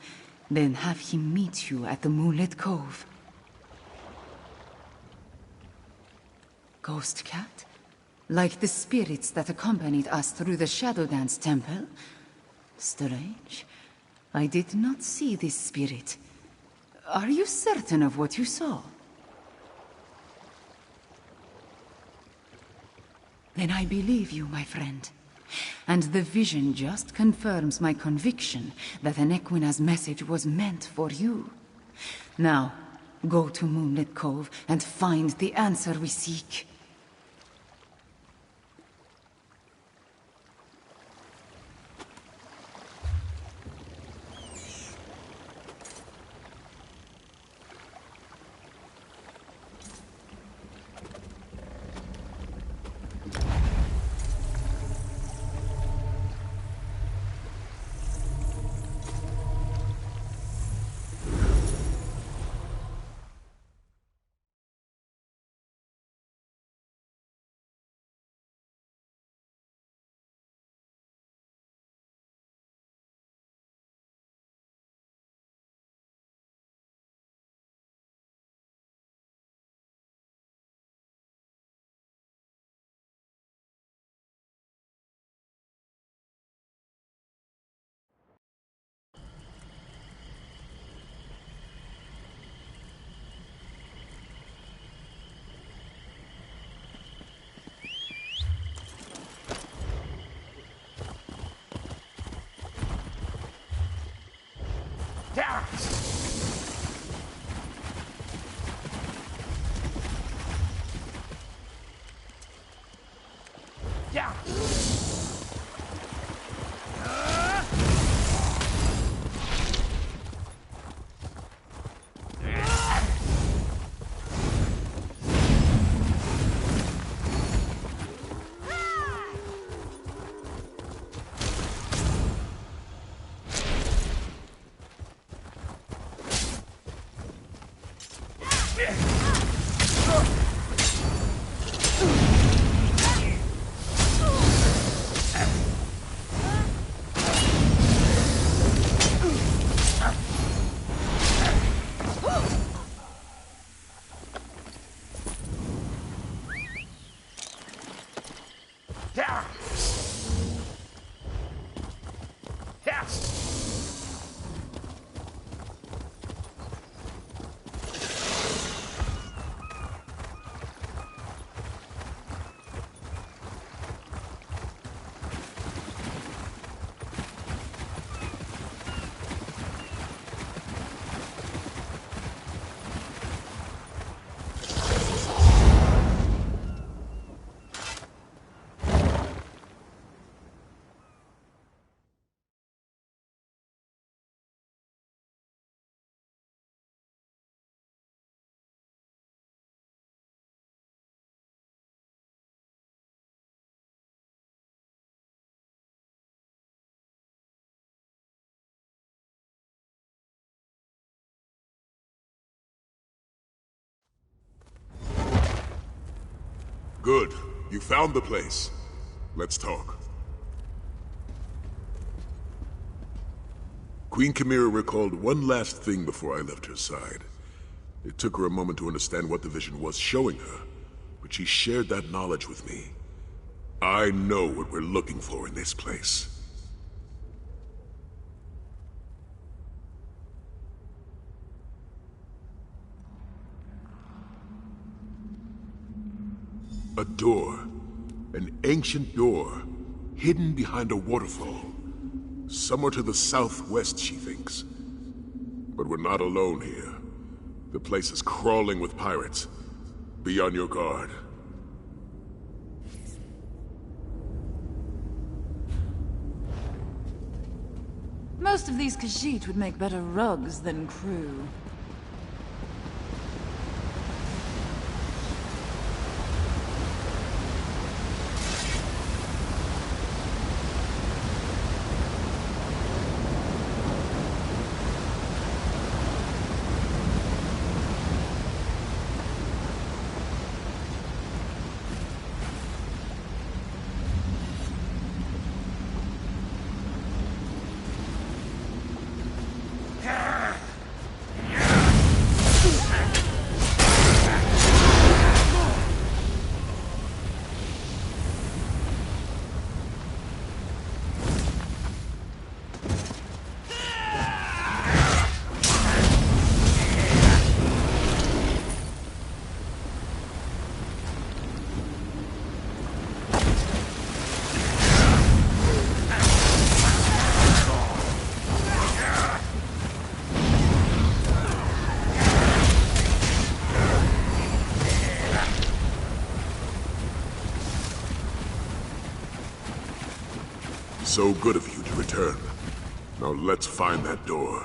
then have him meet you at the Moonlit Cove. Ghost cat? Like the spirits that accompanied us through the Shadow Dance Temple? Strange. I did not see this spirit. Are you certain of what you saw? Then I believe you, my friend. And the vision just confirms my conviction that Anequina's message was meant for you. Now, go to Moonlit Cove and find the answer we seek. Good. You found the place. Let's talk. Queen Chimera recalled one last thing before I left her side. It took her a moment to understand what the vision was showing her, but she shared that knowledge with me. I know what we're looking for in this place. A door. An ancient door, hidden behind a waterfall. Somewhere to the southwest, she thinks. But we're not alone here. The place is crawling with pirates. Be on your guard. Most of these Khajiit would make better rugs than crew. So good of you to return. Now let's find that door.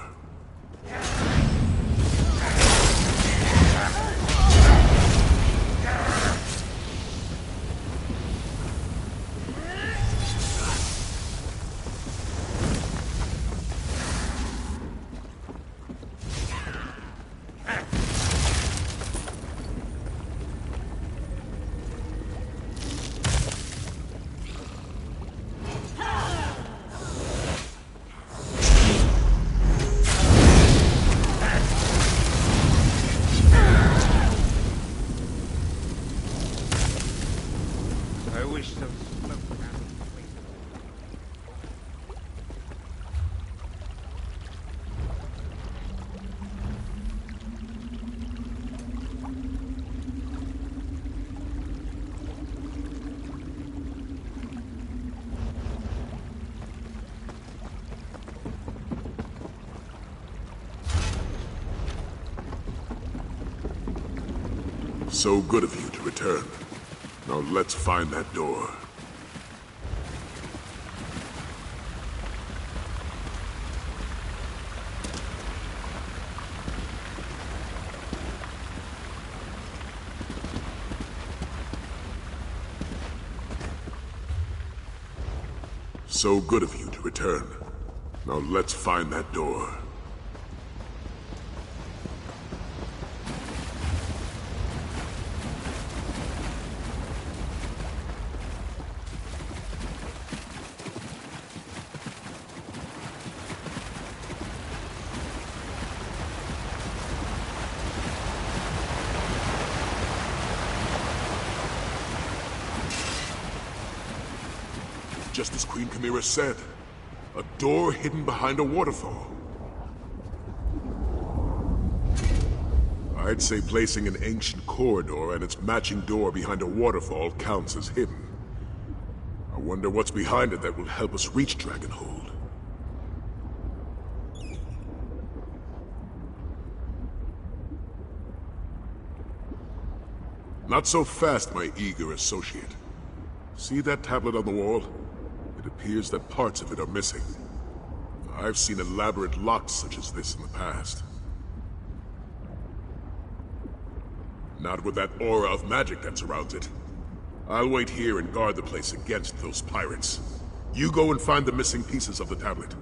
So good of you to return. Now let's find that door. So good of you to return. Now let's find that door. Just as Queen Chimera said, a door hidden behind a waterfall. I'd say placing an ancient corridor and its matching door behind a waterfall counts as hidden. I wonder what's behind it that will help us reach Dragonhold. Not so fast, my eager associate. See that tablet on the wall? It appears that parts of it are missing. I've seen elaborate locks such as this in the past. Not with that aura of magic that surrounds it. I'll wait here and guard the place against those pirates. You go and find the missing pieces of the tablet.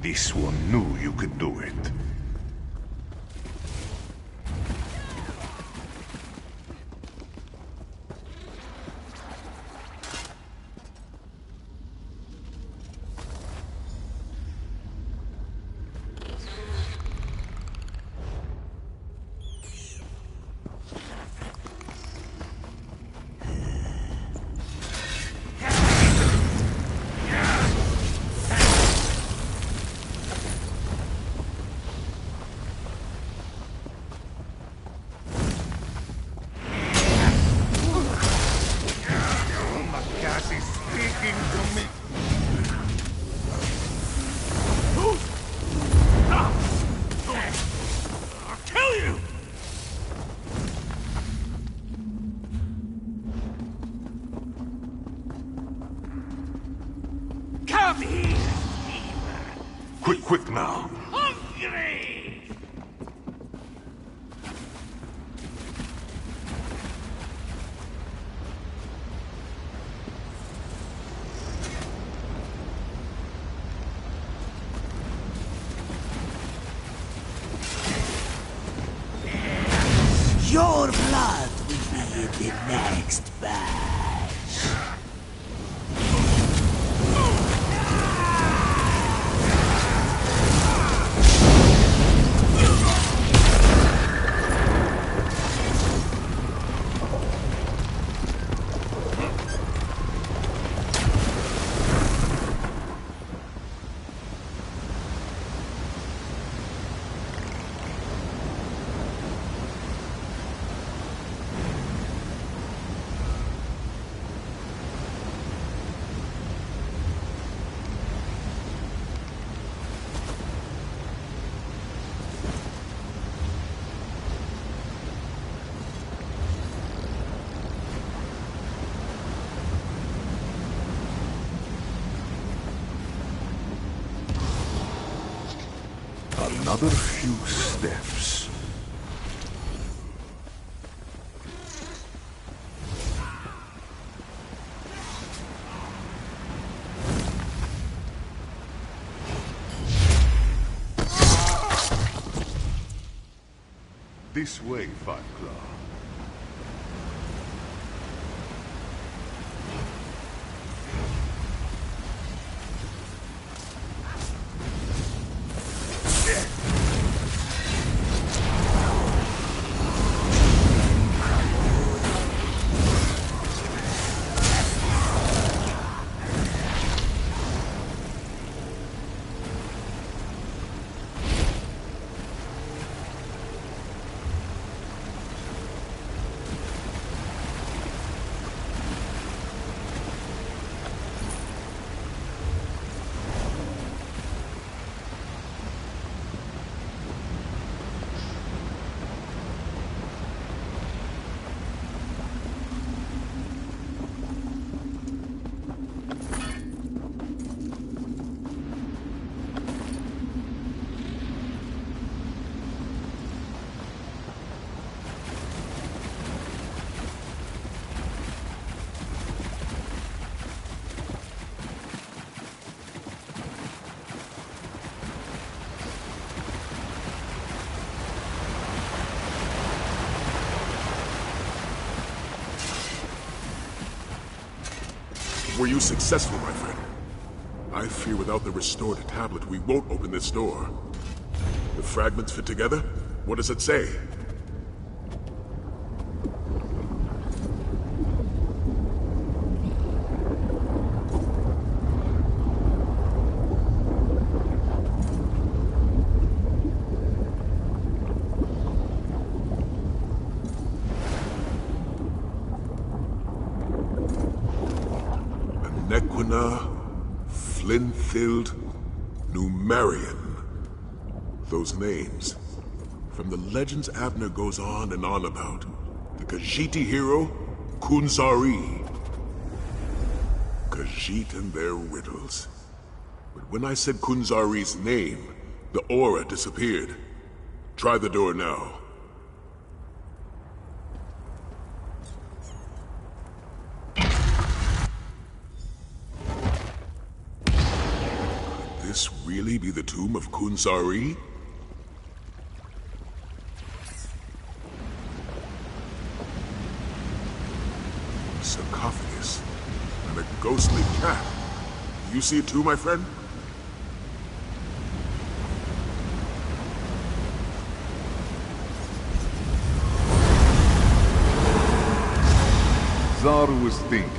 This one knew you could do it. Quick now. Hungry! Your blood will be in the next batch. Another few steps. This way, Five Claw. Were you successful, my friend? I fear without the restored tablet, we won't open this door. The fragments fit together? What does it say? Nequina, Flinthild, Numerian. Those names. From the legends Abner goes on and on about. The Khajiit hero, Kunzari. Khajiit and their riddles. But when I said Kunzari's name, the aura disappeared. Try the door now. this really be the tomb of Kunsari? Sarcophagus. And a ghostly cat. You see it too, my friend? Zar was thinking.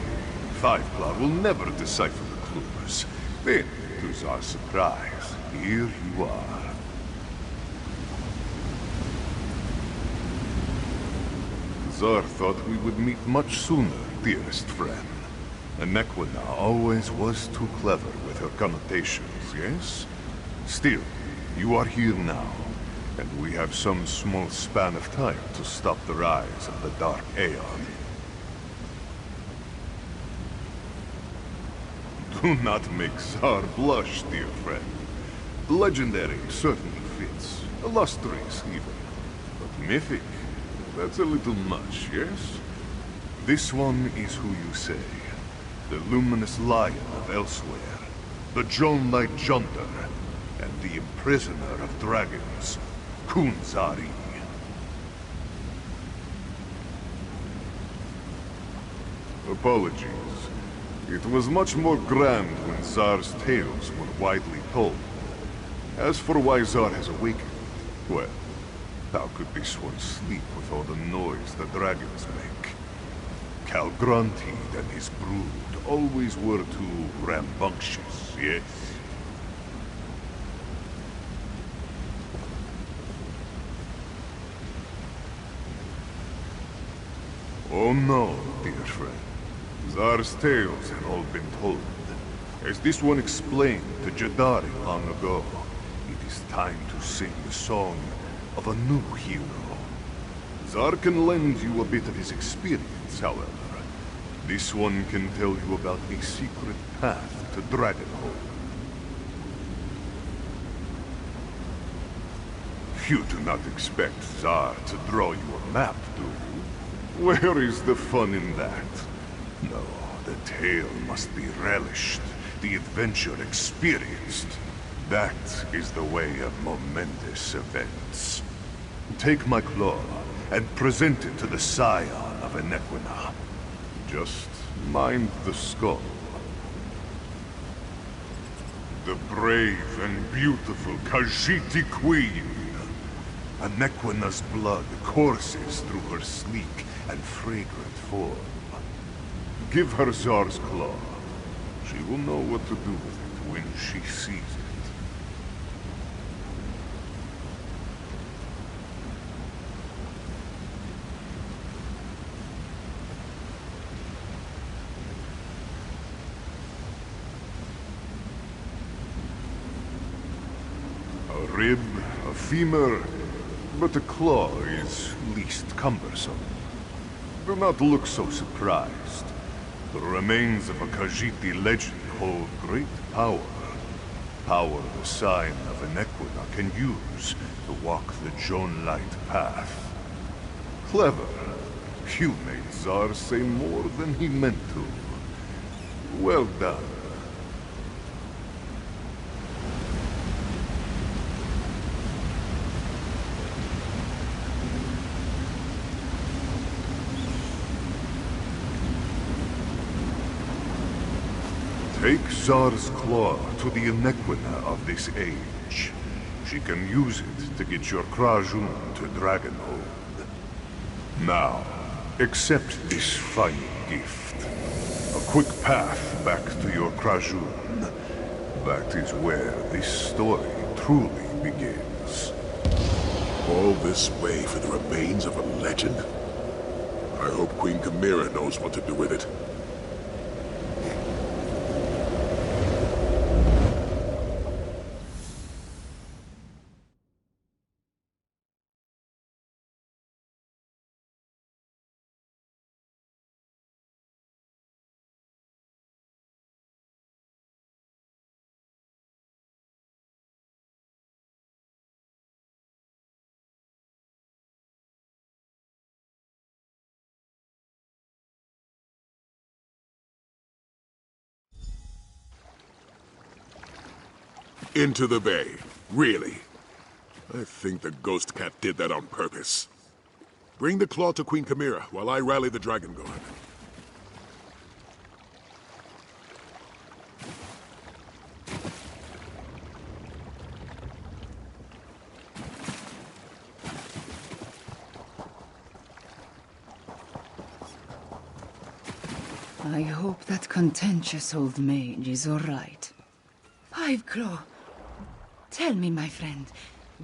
Five-Claw will never decipher the clues. Then, to Zar's surprise, here you are. Zar thought we would meet much sooner, dearest friend. Anequina always was too clever with her connotations, yes? Still, you are here now, and we have some small span of time to stop the rise of the Dark Aeon. Do not make Zar blush, dear friend. Legendary certainly fits. Illustrious, even. But mythic, that's a little much, yes? This one is who you say. The luminous lion of elsewhere. The Jonlight Jonder. And the imprisoner of dragons. Kunsari. Apologies. It was much more grand when Zar's tales were widely told. As for why Zar has awakened, well, how could this one sleep with all the noise the dragons make? Calgrantid and his brood always were too rambunctious, yes? Oh no, dear friend. Zar's tales had all been told. As this one explained to Jadari long ago, it is time to sing the song of a new hero. Zar can lend you a bit of his experience, however. This one can tell you about a secret path to Dragonhold. You do not expect Zar to draw you a map, do you? Where is the fun in that? No, the tale must be relished, the adventure experienced. That is the way of momentous events. Take my claw and present it to the scion of Anequina. Just mind the skull. The brave and beautiful Khajiiti Queen. Anequina's blood courses through her sleek and fragrant form. Give her Zar's claw. She will know what to do with it when she sees it. A rib, a femur, but a claw is least cumbersome. Do not look so surprised. The remains of a Khajiiti legend hold great power. Power the sign of Anequina can use to walk the Jonlight path. Clever. You made Zar say more than he meant to. Well done. Take Zar's claw to the Anequina of this age. She can use it to get your Krajun to Dragonhold. Now, accept this final gift. A quick path back to your Krajun. That is where this story truly begins. All this way for the remains of a legend? I hope Queen Chimera knows what to do with it. into the bay. Really? I think the ghost cat did that on purpose. Bring the claw to Queen Chimera while I rally the Dragon Guard. I hope that contentious old mage is all right. Fiveclaw, tell me, my friend,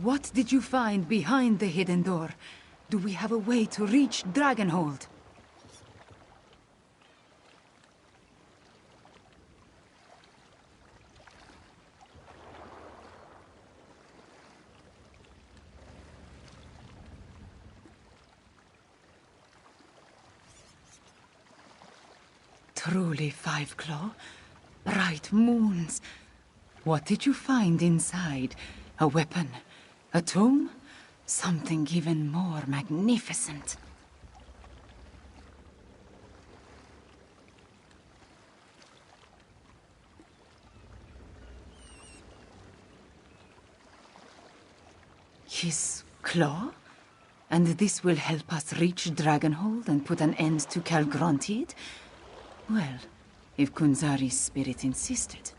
what did you find behind the hidden door? Do we have a way to reach Dragonhold? Truly, Fiveclaw. Bright moons. What did you find inside? A weapon? A tomb? Something even more magnificent. His claw? And this will help us reach Dragonhold and put an end to Calgrontiid? Well, if Kunzari's spirit insisted.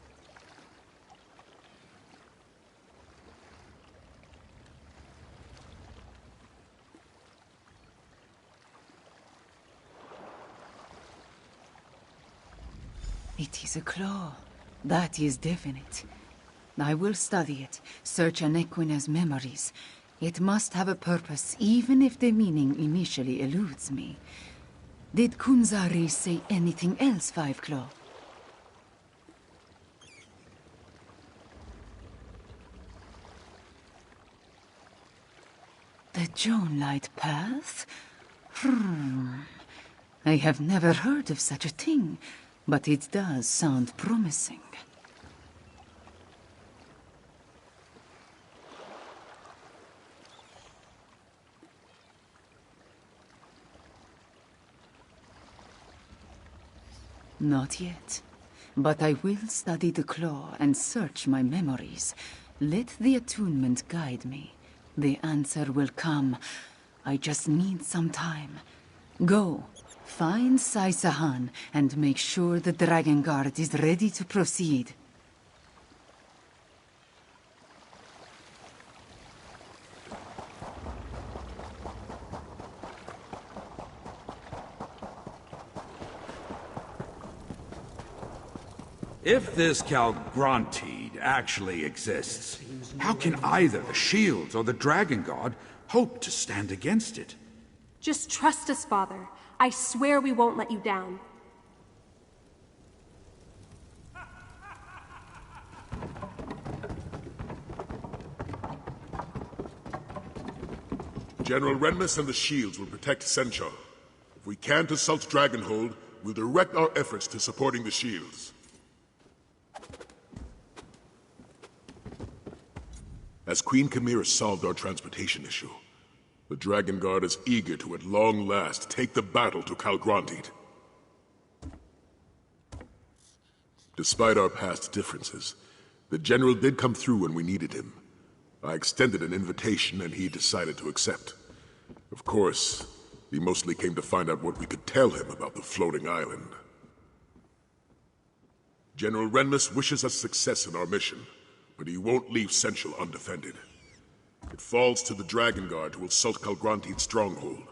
It is a claw. That is definite. I will study it, search Anequina's memories. It must have a purpose, even if the meaning initially eludes me. Did Kunzari say anything else, Fiveclaw? The Jonelight Path? I have never heard of such a thing, but it does sound promising. Not yet. But I will study the claw and search my memories. Let the attunement guide me. The answer will come. I just need some time. Go. Find Sai Sahan and make sure the Dragon Guard is ready to proceed. If this Calgrontiid actually exists, how can either the shields or the Dragon Guard hope to stand against it? Just trust us, Father. I swear we won't let you down. General Renmus and the shields will protect Senchal. If we can't assault Dragonhold, we'll direct our efforts to supporting the shields. As Queen Chimera solved our transportation issue, the Dragon Guard is eager to at long last take the battle to Calgrontiid. Despite our past differences, the General did come through when we needed him. I extended an invitation and he decided to accept. Of course, he mostly came to find out what we could tell him about the floating island. General Renmus wishes us success in our mission, but he won't leave Senchal undefended. It falls to the Dragon Guard to assault Calgrontiid's stronghold.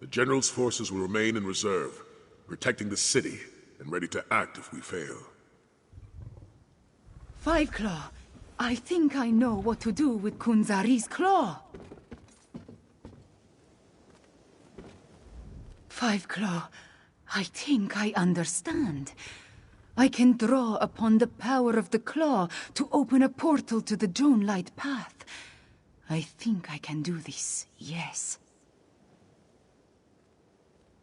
The General's forces will remain in reserve, protecting the city and ready to act if we fail. Fiveclaw, I think I know what to do with Kunzari's claw. Fiveclaw, I think I understand. I can draw upon the power of the claw to open a portal to the Jonelight Path. I think I can do this, yes.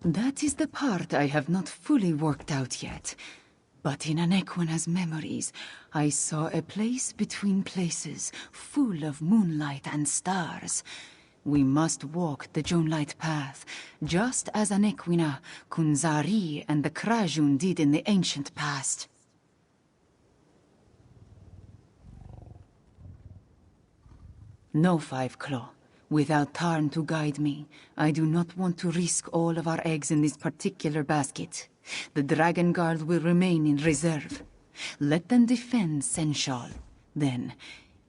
That is the part I have not fully worked out yet. But in Anequina's memories, I saw a place between places, full of moonlight and stars. We must walk the Jonelight Path, just as Anequina, Kunzari, and the Krajun did in the ancient past. Fiveclaw, I think I know what to do with Kunzari's claw. Fiveclaw, I think I know what to do with Kunzari's claw. Fiveclaw, I think I know what to do with Kunzari's claw. Just as Anequina, Kunzari, and the Krajun did in the ancient past. No, Five Claw. Without Tarn to guide me, I do not want to risk all of our eggs in this particular basket. The Dragon Guard will remain in reserve. Let them defend Senshal. Then,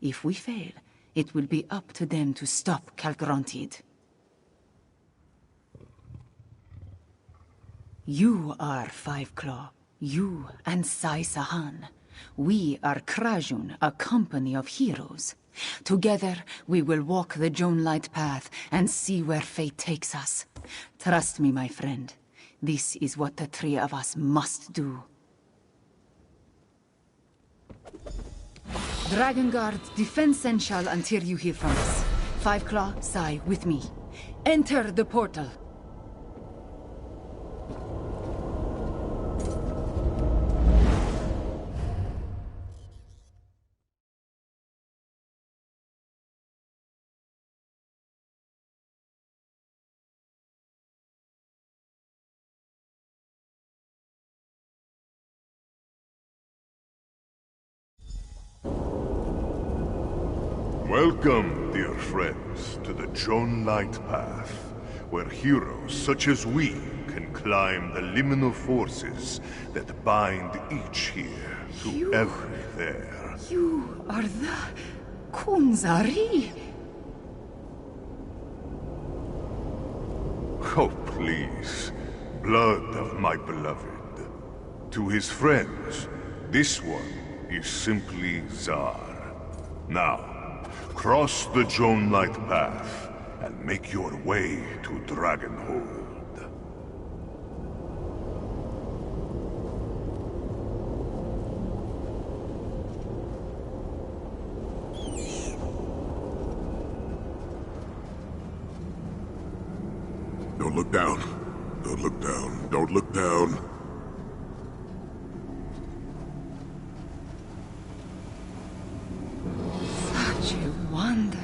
if we fail, it will be up to them to stop Calgrontiid. You are Five Claw. You and Sai Sahan. We are Krajun, a company of heroes. Together, we will walk the Jonelight path and see where fate takes us. Trust me, my friend. This is what the three of us must do. Dragon Guard, defend Senshal until you hear from us. Five Claw, Sai, with me. Enter the portal. Welcome, dear friends, to the Jonelight path, where heroes such as we can climb the liminal forces that bind each here to every there. You are the Kunzari. Oh, please. Blood of my beloved. To his friends, this one is simply Zar. Now, cross the Jonelight path and make your way to Dragonhold. Don't look down. Don't look down. Don't look down. Such a wonder.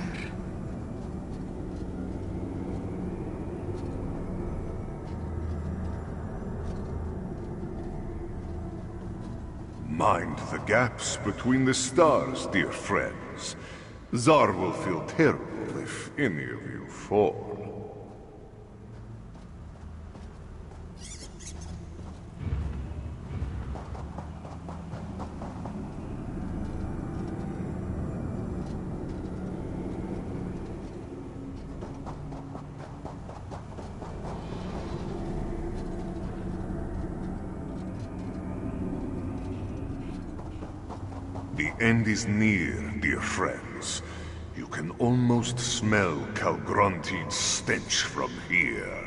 Mind the gaps between the stars, dear friends. Zar will feel terrible if any of you fall. The end is near, dear friends. You can almost smell Calgrontiid's stench from here.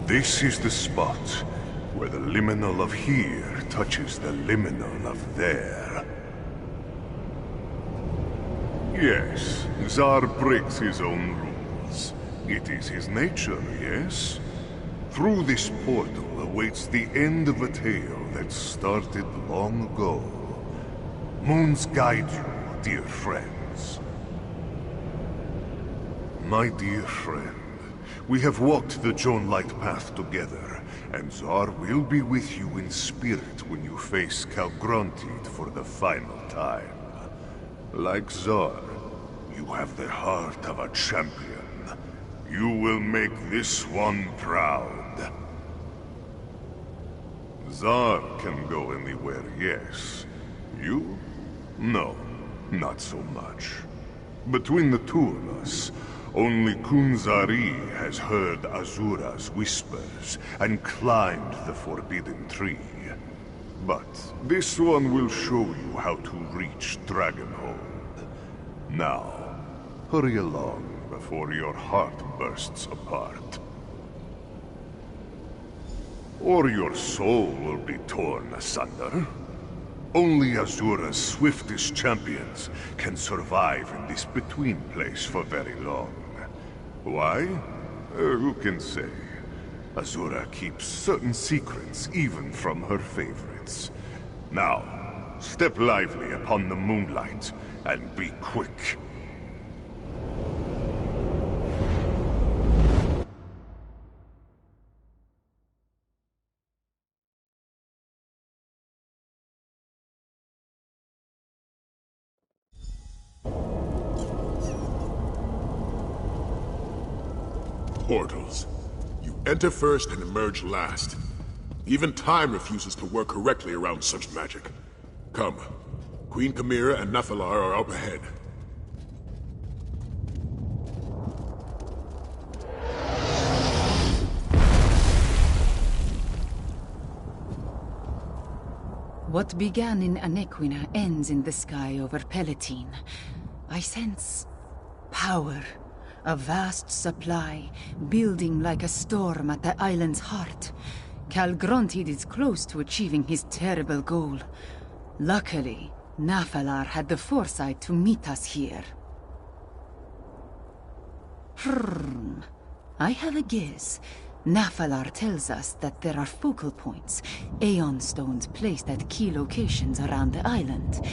This is the spot where the liminal of here touches the liminal of there. Yes, Zar breaks his own rules. It is his nature, yes? Through this portal awaits the end of a tale that started long ago. Moons guide you, dear friends. My dear friend, we have walked the Jonelight path together, and Zar will be with you in spirit when you face Calgrontiid for the final time. Like Zar, you have the heart of a champion. You will make this one proud. Zar can go anywhere, yes. You? No, not so much. Between the two of us, only Kunzari has heard Azura's whispers and climbed the forbidden tree. But this one will show you how to reach Dragonhold. Now, hurry along before your heart bursts apart. Or your soul will be torn asunder. Only Azura's swiftest champions can survive in this between place for very long. Why? Who can say? Azura keeps certain secrets even from her favorites. Now, step lively upon the moonlight, and be quick. Portals. You enter first and emerge last. Even time refuses to work correctly around such magic. Come. Queen Chimera and Nephilar are up ahead. What began in Anequina ends in the sky over Palatine. I sense power. A vast supply, building like a storm at the island's heart. Calgrontid is close to achieving his terrible goal. Luckily, Nephilar had the foresight to meet us here. I have a guess. Nephilar tells us that there are focal points, Aeon Stones placed at key locations around the island.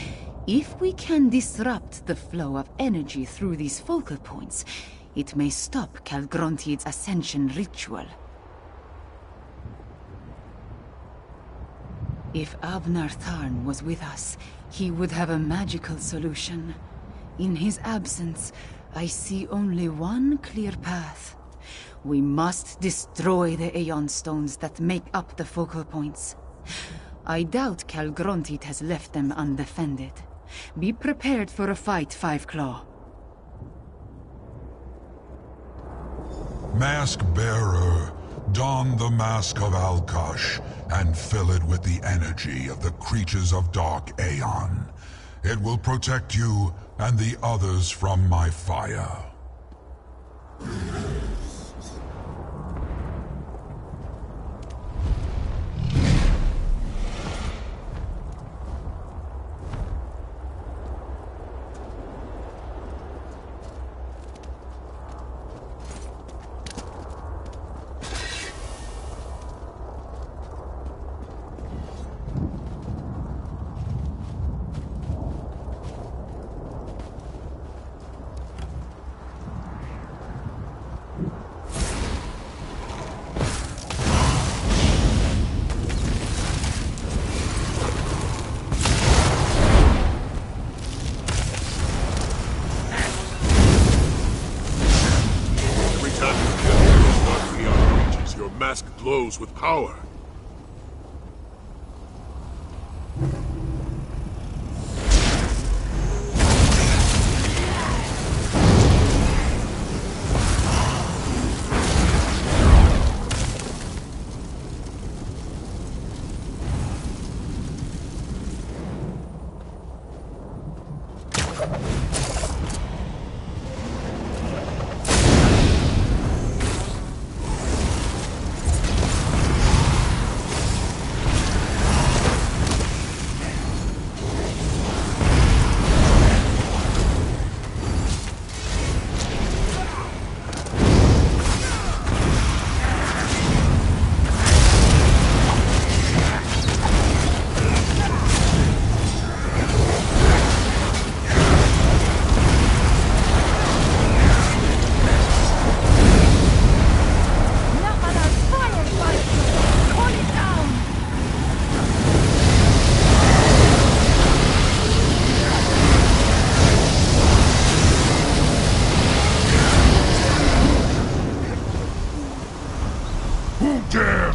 If we can disrupt the flow of energy through these focal points, it may stop Calgrontid's ascension ritual. If Abnar Tharn was with us, he would have a magical solution. In his absence, I see only one clear path. We must destroy the Aeon Stones that make up the focal points. I doubt Calgrontid has left them undefended. Be prepared for a fight, Five Claw. Mask Bearer, don the Mask of Alkosh and fill it with the energy of the creatures of Dark Aeon. It will protect you and the others from my fire. Glows with power.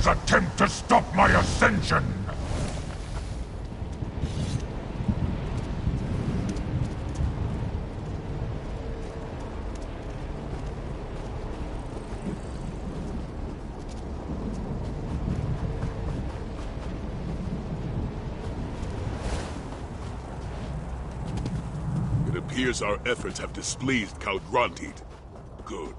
Attempt to stop my ascension! It appears our efforts have displeased Calgrontid. Good.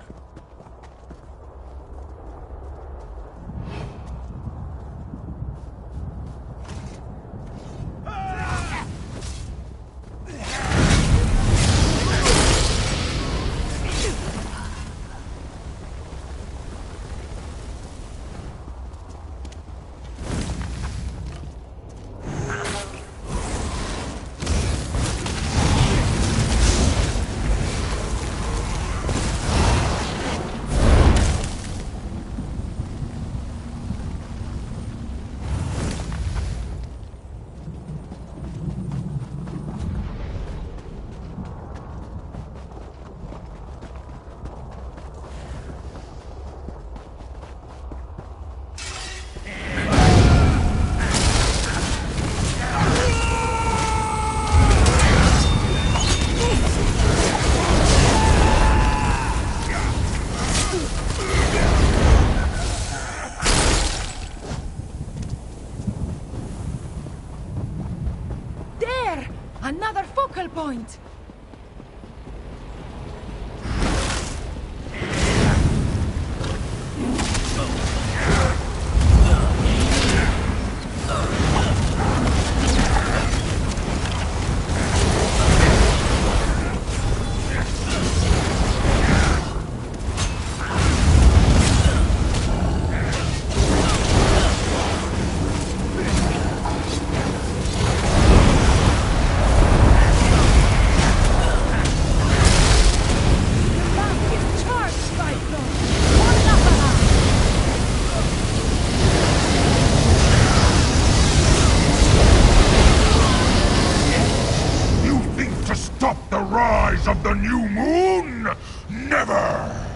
rise of the new moon? Never!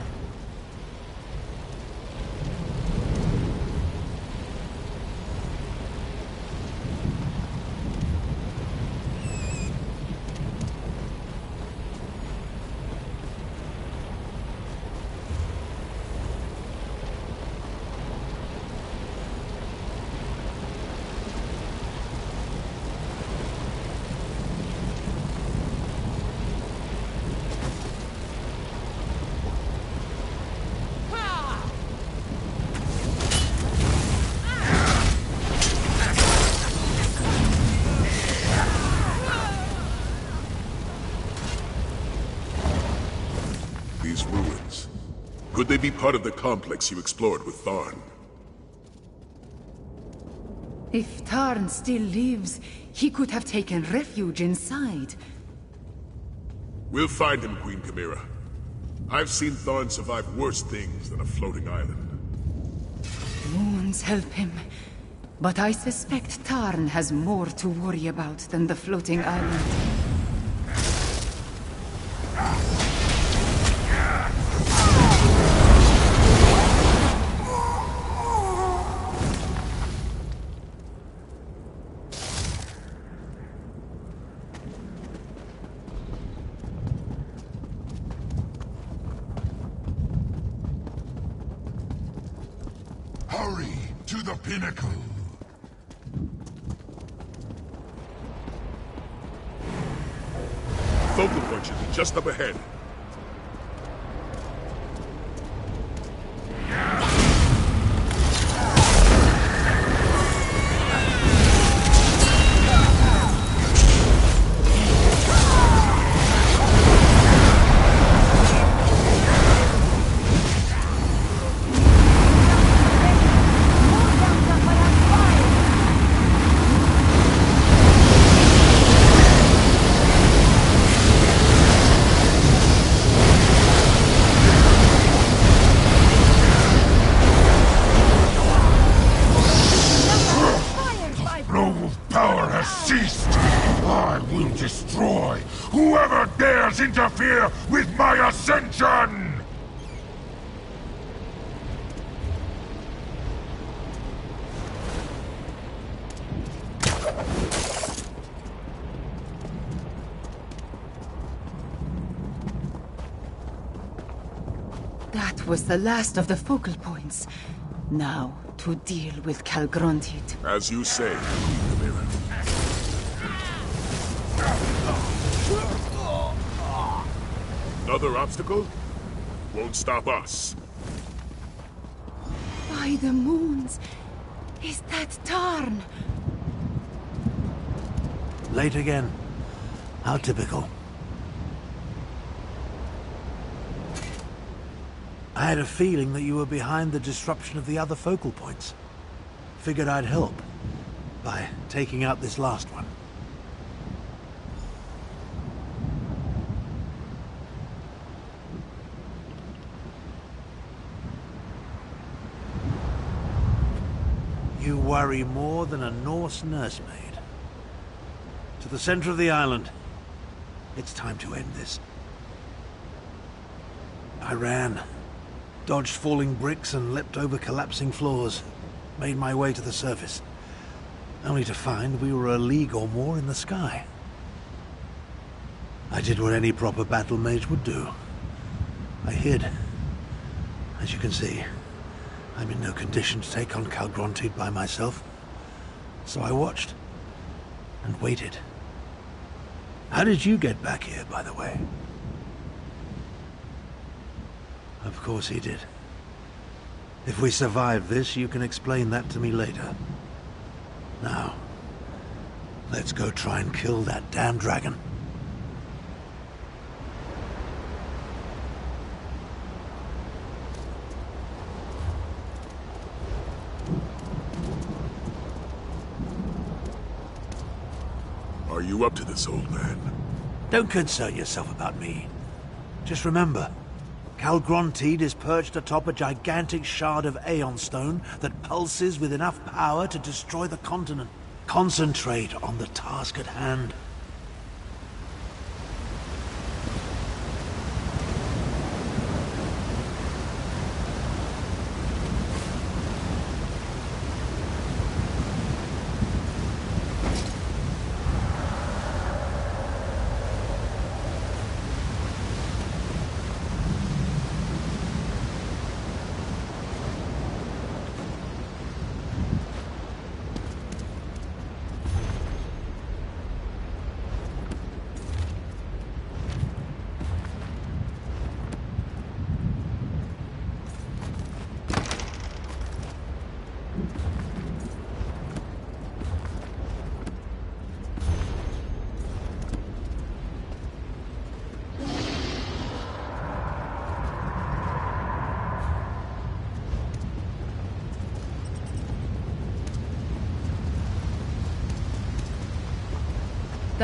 These ruins. Could they be part of the complex you explored with Tharn? If Tarn still lives, he could have taken refuge inside. We'll find him, Queen Chimera. I've seen Tharn survive worse things than a floating island. Moons help him. But I suspect Tarn has more to worry about than the floating island. Hurry to the pinnacle! Focal point should be just up ahead. Whoever dares interfere with my ascension! That was the last of the focal points. Now, to deal with Calgrontit. As you say, Queen Chimera. Another obstacle? Won't stop us. By the moons! Is that Tarn? Late again. How typical. I had a feeling that you were behind the disruption of the other focal points. Figured I'd help by taking out this last one. You worry more than a Norse nursemaid. To the center of the island. It's time to end this. I ran, dodged falling bricks and leapt over collapsing floors. Made my way to the surface. Only to find we were a league or more in the sky. I did what any proper battle mage would do. I hid. As you can see, I'm in no condition to take on Calgrontit by myself. So I watched. And waited. How did you get back here, by the way? Of course he did. If we survive this, you can explain that to me later. Now, let's go try and kill that damn dragon. Are you up to this, old man? Don't concern yourself about me. Just remember, Calgrontit is perched atop a gigantic shard of Aeon Stone that pulses with enough power to destroy the continent. Concentrate on the task at hand.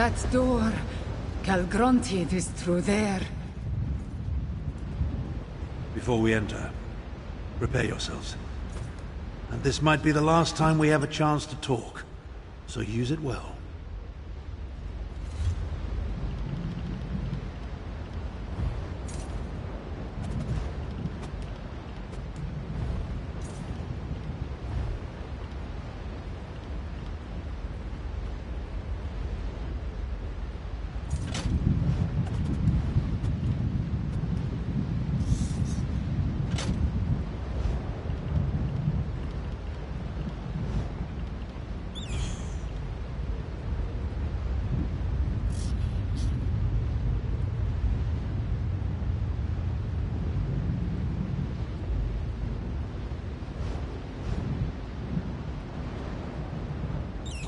That door. Calgrontied is through there. Before we enter, prepare yourselves. And this might be the last time we have a chance to talk, so use it well.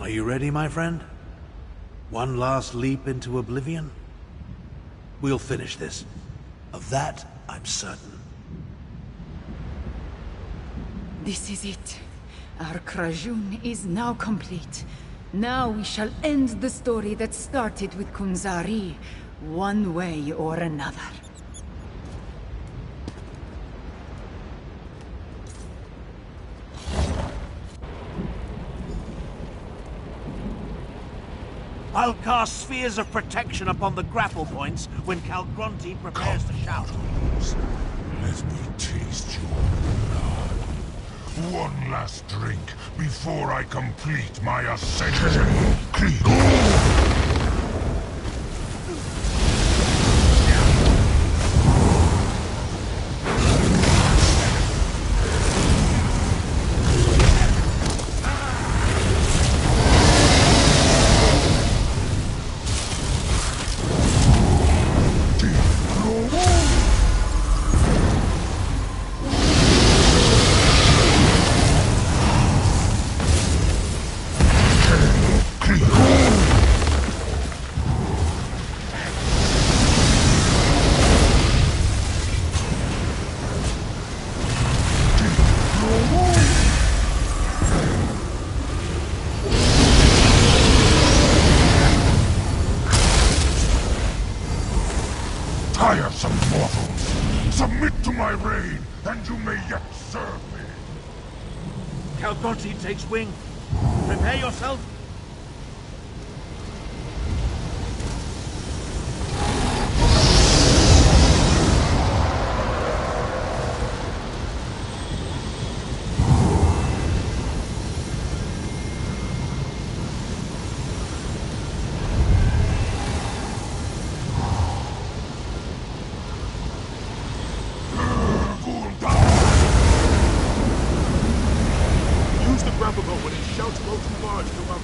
Are you ready, my friend? One last leap into oblivion? We'll finish this. Of that, I'm certain. This is it. Our Krajun is now complete. Now we shall end the story that started with Kunzari, one way or another. I'll cast spheres of protection upon the grapple points when Calgronti prepares to shout. Let me taste your blood. One last drink before I complete my ascension. Tiresome mortals! Submit to my reign, and you may yet serve me! Calgronti takes wing. Prepare yourself. Use the grapple boat when it shouts low too large to our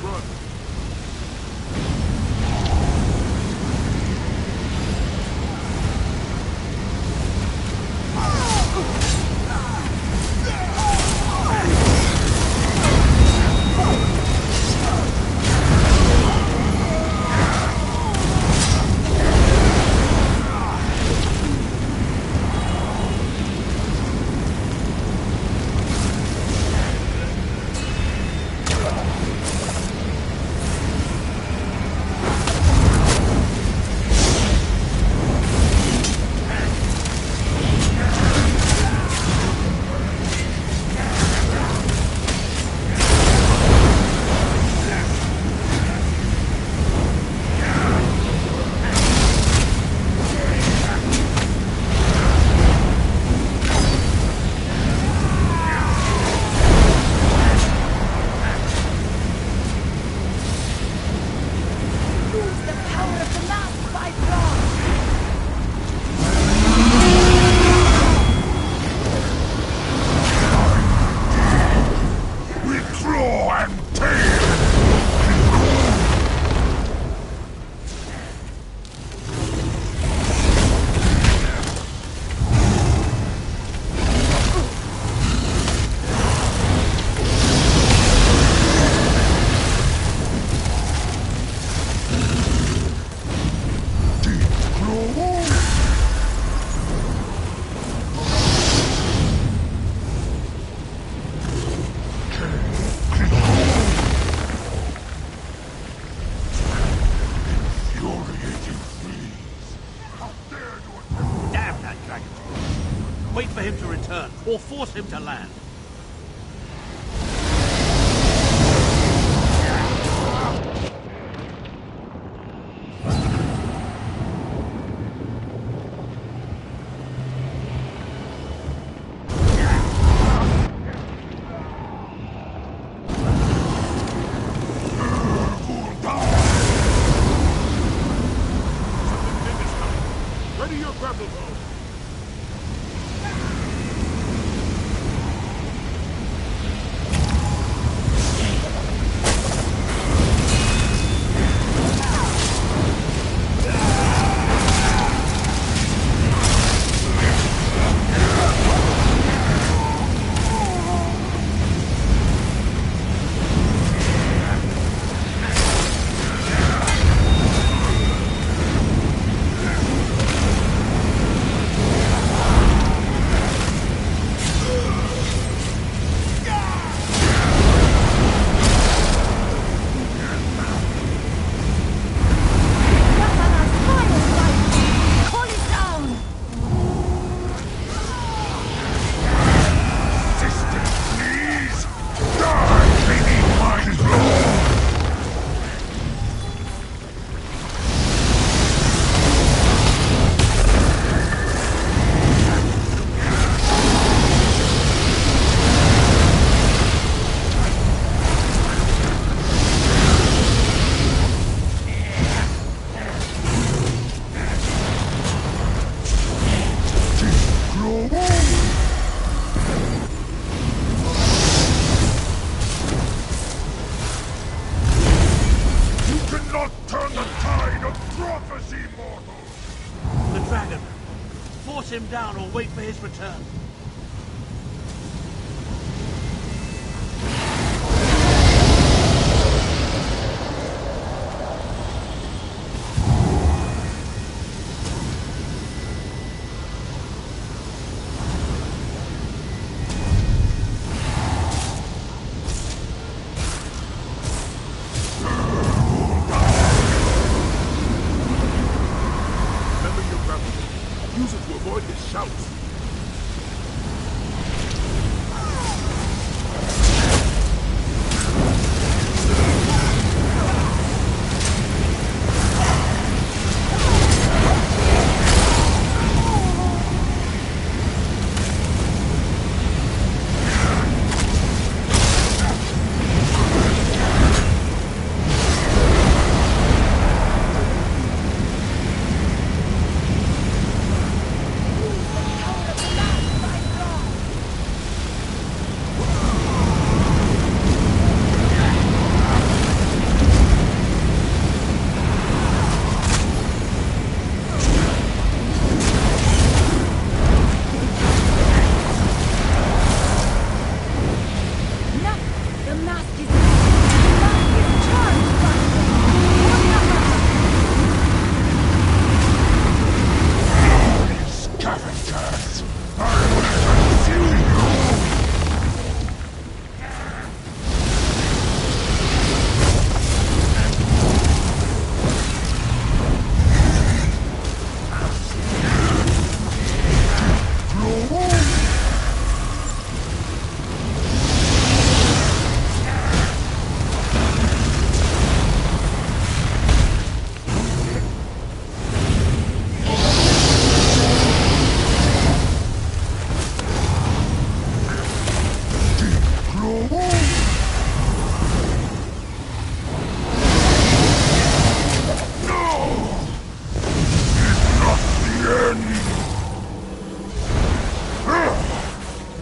dragon. Wait for him to return, or force him to land. Him down or wait for his return. Use it to avoid his shouts.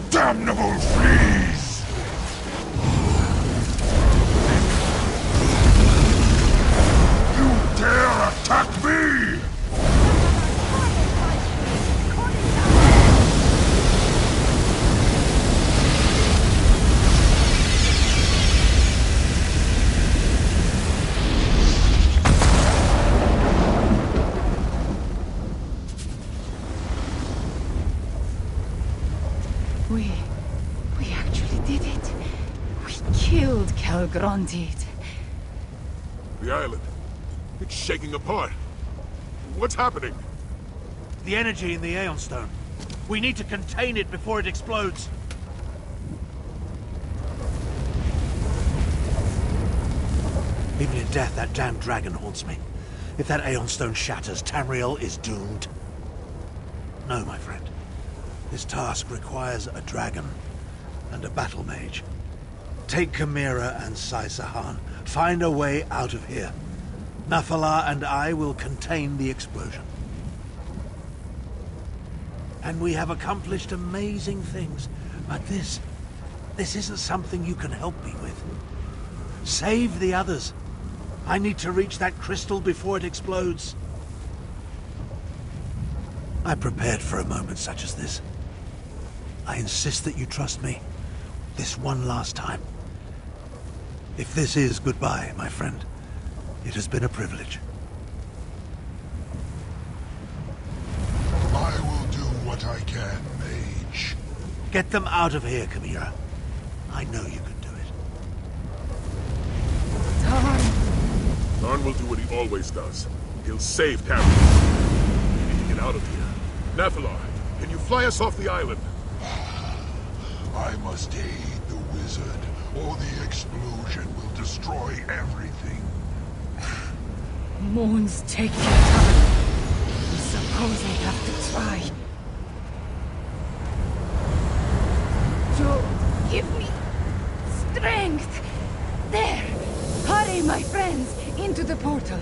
Damnable fleas! You dare attack me! We actually did it. We killed Calgrondid. The island. It's shaking apart. What's happening? The energy in the Aeon Stone. We need to contain it before it explodes. Even in death, that damned dragon haunts me. If that Aeon Stone shatters, Tamriel is doomed. No, my friend. This task requires a dragon and a battle mage. Take Chimera and Sai Sahan. Find a way out of here. Nafalar and I will contain the explosion. And we have accomplished amazing things. But this isn't something you can help me with. Save the others. I need to reach that crystal before it explodes. I prepared for a moment such as this. I insist that you trust me. This one last time. If this is goodbye, my friend, it has been a privilege. I will do what I can, mage. Get them out of here, Chimera. I know you can do it. Tarn will do what he always does. He'll save Tamriel. We need to get out of here. Nafalar, can you fly us off the island? I must aid the wizard, or the explosion will destroy everything. Moons, take your time. Suppose I have to try. To give me strength. There! Hurry, my friends, into the portal.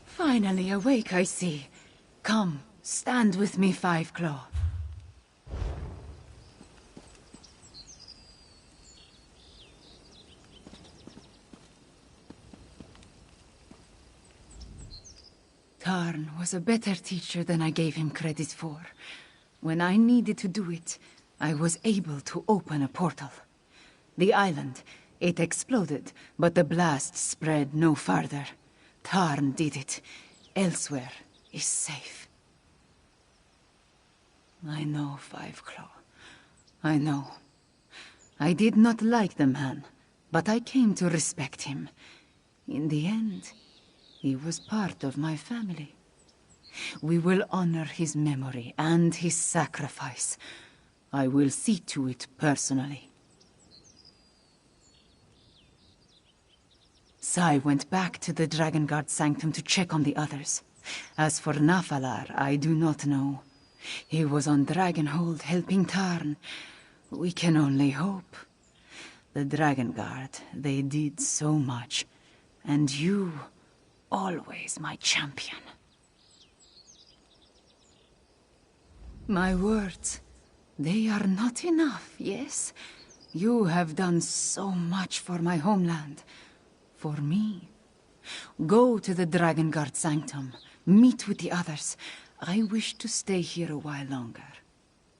Finally awake, I see. Come, stand with me, Five Claw. Tarn was a better teacher than I gave him credit for. When I needed to do it, I was able to open a portal. The island, it exploded, but the blast spread no farther. Tarn did it. Elsewhere is safe. I know, Five Claw. I know. I did not like the man, but I came to respect him. In the end, he was part of my family. We will honor his memory and his sacrifice. I will see to it personally. Sai went back to the dragonguard sanctum to check on the others. As for Nafalar, I do not know. He was on Dragonhold helping Tarn. We can only hope. The dragonguard, they did so much. And you, always my champion. My words, they are not enough, yes? You have done so much for my homeland. For me. Go to the Dragonguard Sanctum. Meet with the others. I wish to stay here a while longer.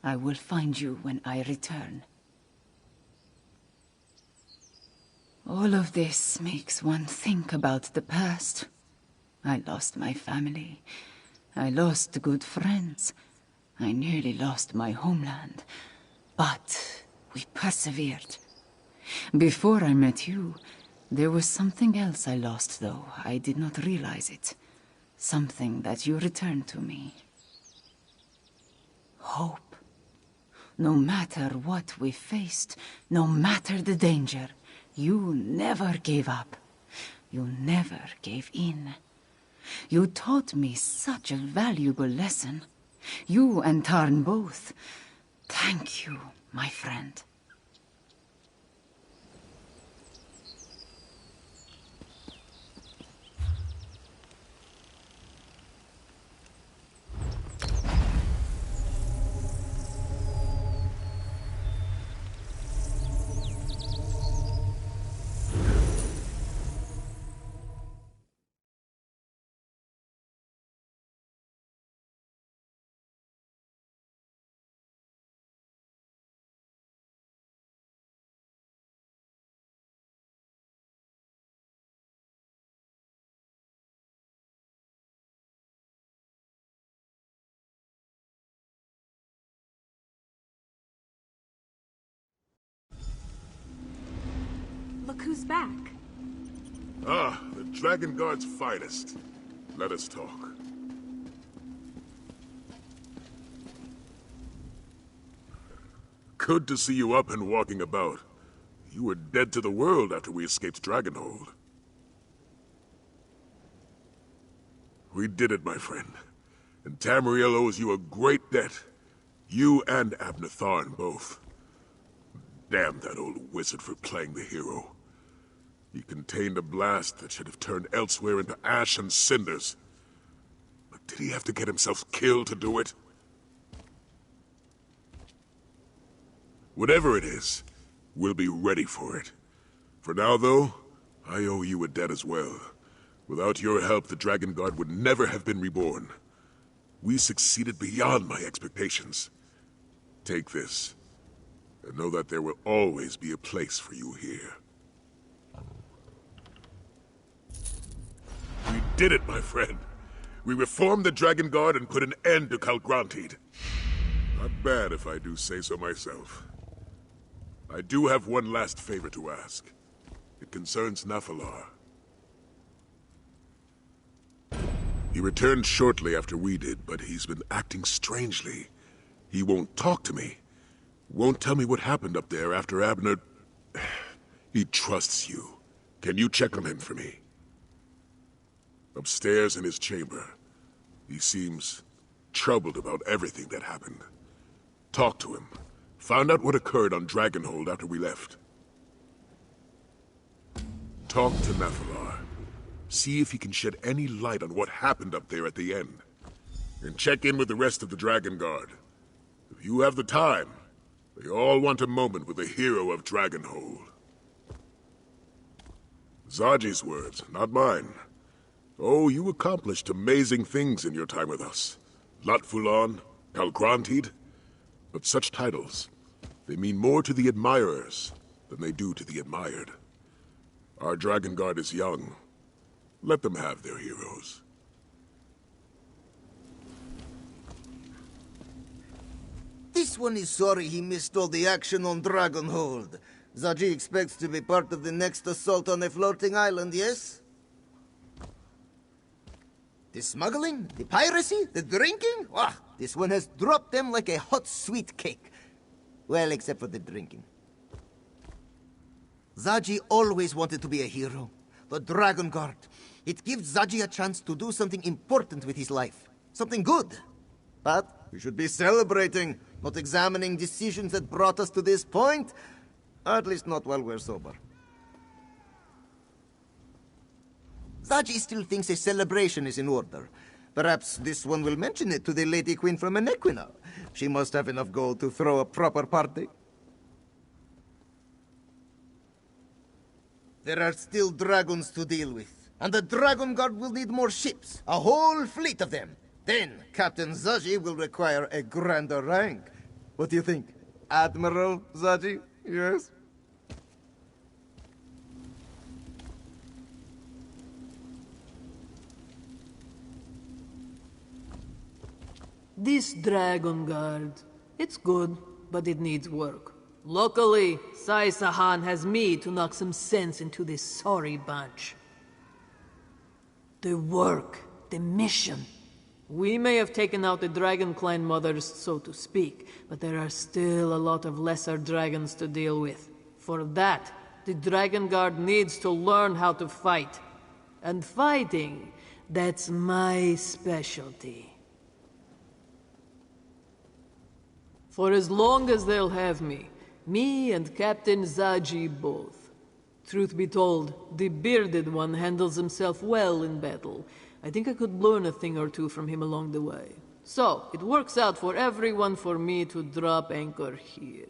I will find you when I return. All of this makes one think about the past. I lost my family. I lost good friends. I nearly lost my homeland. But we persevered. Before I met you, there was something else I lost, though. I did not realize it. Something that you returned to me. Hope. No matter what we faced, no matter the danger, you never gave up. You never gave in. You taught me such a valuable lesson. You and Tarn both. Thank you, my friend. who's back. Ah, the Dragon Guard's finest. Let us talk. Good to see you up and walking about. You were dead to the world after we escaped Dragonhold. We did it, my friend. And Tamriel owes you a great debt. You and Abner Tharn both. Damn that old wizard for playing the hero. He contained a blast that should have turned elsewhere into ash and cinders. But did he have to get himself killed to do it? Whatever it is, we'll be ready for it. For now, though, I owe you a debt as well. Without your help, the Dragon Guard would never have been reborn. We succeeded beyond my expectations. Take this, and know that there will always be a place for you here. We did it, my friend. We reformed the Dragon Guard and put an end to Calgrantid. Not bad, if I do say so myself. I do have one last favor to ask. It concerns Nafalar. He returned shortly after we did, but he's been acting strangely. He won't talk to me. Won't tell me what happened up there after Abner... He trusts you. Can you check on him for me? Upstairs in his chamber. He seems troubled about everything that happened. Talk to him. Find out what occurred on Dragonhold after we left. Talk to Nafalar. See if he can shed any light on what happened up there at the end. And check in with the rest of the Dragon Guard. If you have the time, they all want a moment with the hero of Dragonhold. Zaji's words, not mine. Oh, you accomplished amazing things in your time with us. Latfulan, Calgrantid. But such titles, they mean more to the admirers than they do to the admired. Our Dragon Guard is young. Let them have their heroes. This one is sorry he missed all the action on Dragonhold. Zaji expects to be part of the next assault on a floating island, yes? The smuggling, the piracy, the drinking? Ah, this one has dropped them like a hot sweet cake. Well, except for the drinking. Zaji always wanted to be a hero. The Dragon Guard. It gives Zaji a chance to do something important with his life. Something good. But we should be celebrating, not examining decisions that brought us to this point. At least not while we're sober. Zaji still thinks a celebration is in order. Perhaps this one will mention it to the Lady Queen from Enequina. She must have enough gold to throw a proper party. There are still dragons to deal with. And the Dragon Guard will need more ships. A whole fleet of them. Then, Captain Zaji will require a grander rank. What do you think? Admiral Zaji? Yes? This Dragon Guard, it's good, but it needs work. Luckily, Sai Sahan has me to knock some sense into this sorry bunch. The work, the mission. We may have taken out the Dragon Clan mothers, so to speak, but there are still a lot of lesser dragons to deal with. For that, the Dragon Guard needs to learn how to fight. And fighting, that's my specialty. For as long as they'll have me and Captain Zaji both. Truth be told, the bearded one handles himself well in battle. I think I could learn a thing or two from him along the way. So, it works out for everyone for me to drop anchor here.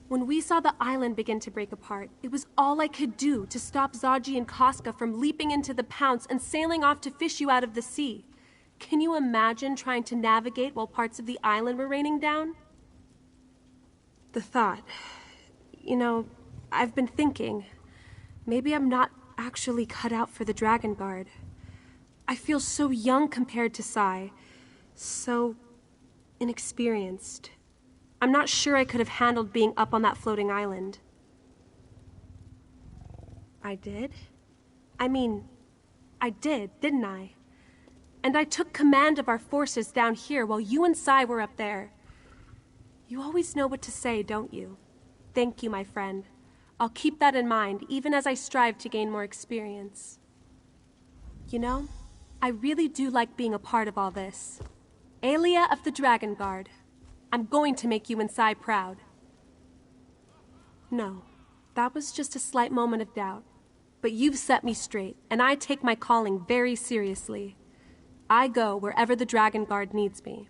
When we saw the island begin to break apart, it was all I could do to stop Zaji and Casca from leaping into the pounce and sailing off to fish you out of the sea. Can you imagine trying to navigate while parts of the island were raining down? The thought... You know, I've been thinking... Maybe I'm not actually cut out for the Dragon Guard. I feel so young compared to Sai. So... inexperienced. I'm not sure I could have handled being up on that floating island. I did? I mean, I did, didn't I? And I took command of our forces down here while you and Sai were up there. You always know what to say, don't you? Thank you, my friend. I'll keep that in mind, even as I strive to gain more experience. You know, I really do like being a part of all this. Aelia of the Dragon Guard. I'm going to make you and Sai proud. No, that was just a slight moment of doubt. But you've set me straight, and I take my calling very seriously. I go wherever the Dragon Guard needs me.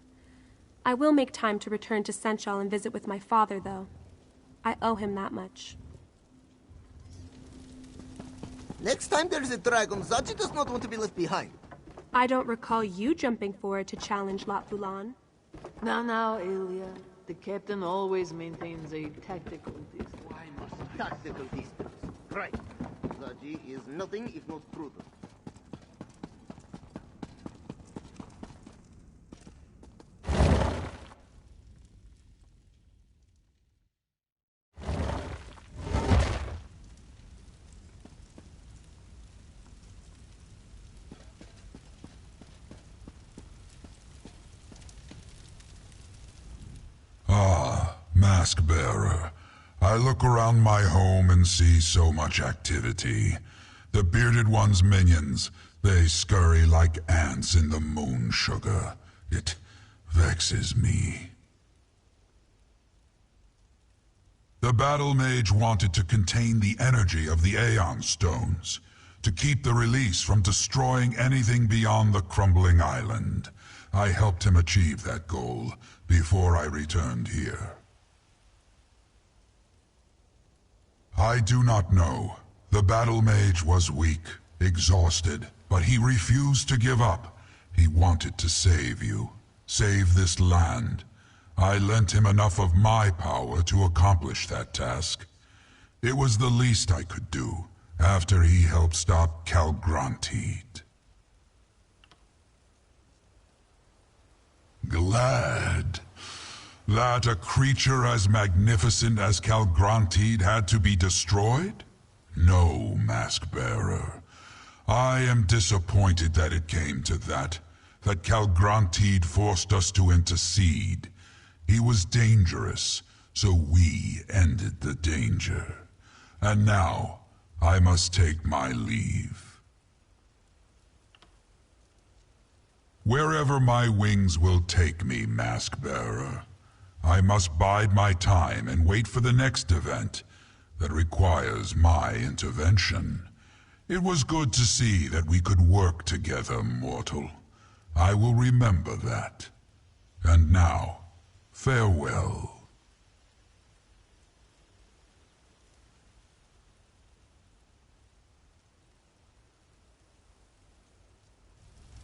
I will make time to return to Senchal and visit with my father, though. I owe him that much. Next time there's a dragon, Zaji does not want to be left behind. I don't recall you jumping forward to challenge Lat Bulan. Now, Aelia. The captain always maintains a tactical distance. Why must tactical distance? Right. Zaji is nothing if not prudent. Mask-bearer. I look around my home and see so much activity. The Bearded One's minions, they scurry like ants in the moon sugar. It vexes me. The Battle Mage wanted to contain the energy of the Aeon Stones, to keep the release from destroying anything beyond the crumbling island. I helped him achieve that goal before I returned here. I do not know. The Battle Mage was weak, exhausted, but he refused to give up. He wanted to save you, save this land. I lent him enough of my power to accomplish that task. It was the least I could do, after he helped stop Calgrantid. Glad that a creature as magnificent as Calgrantid had to be destroyed? No, Mask-bearer. I am disappointed that it came to that Calgrantid forced us to intercede. He was dangerous, so we ended the danger. And now, I must take my leave. Wherever my wings will take me, Mask-bearer, I must bide my time and wait for the next event that requires my intervention. It was good to see that we could work together, mortal. I will remember that. And now, farewell.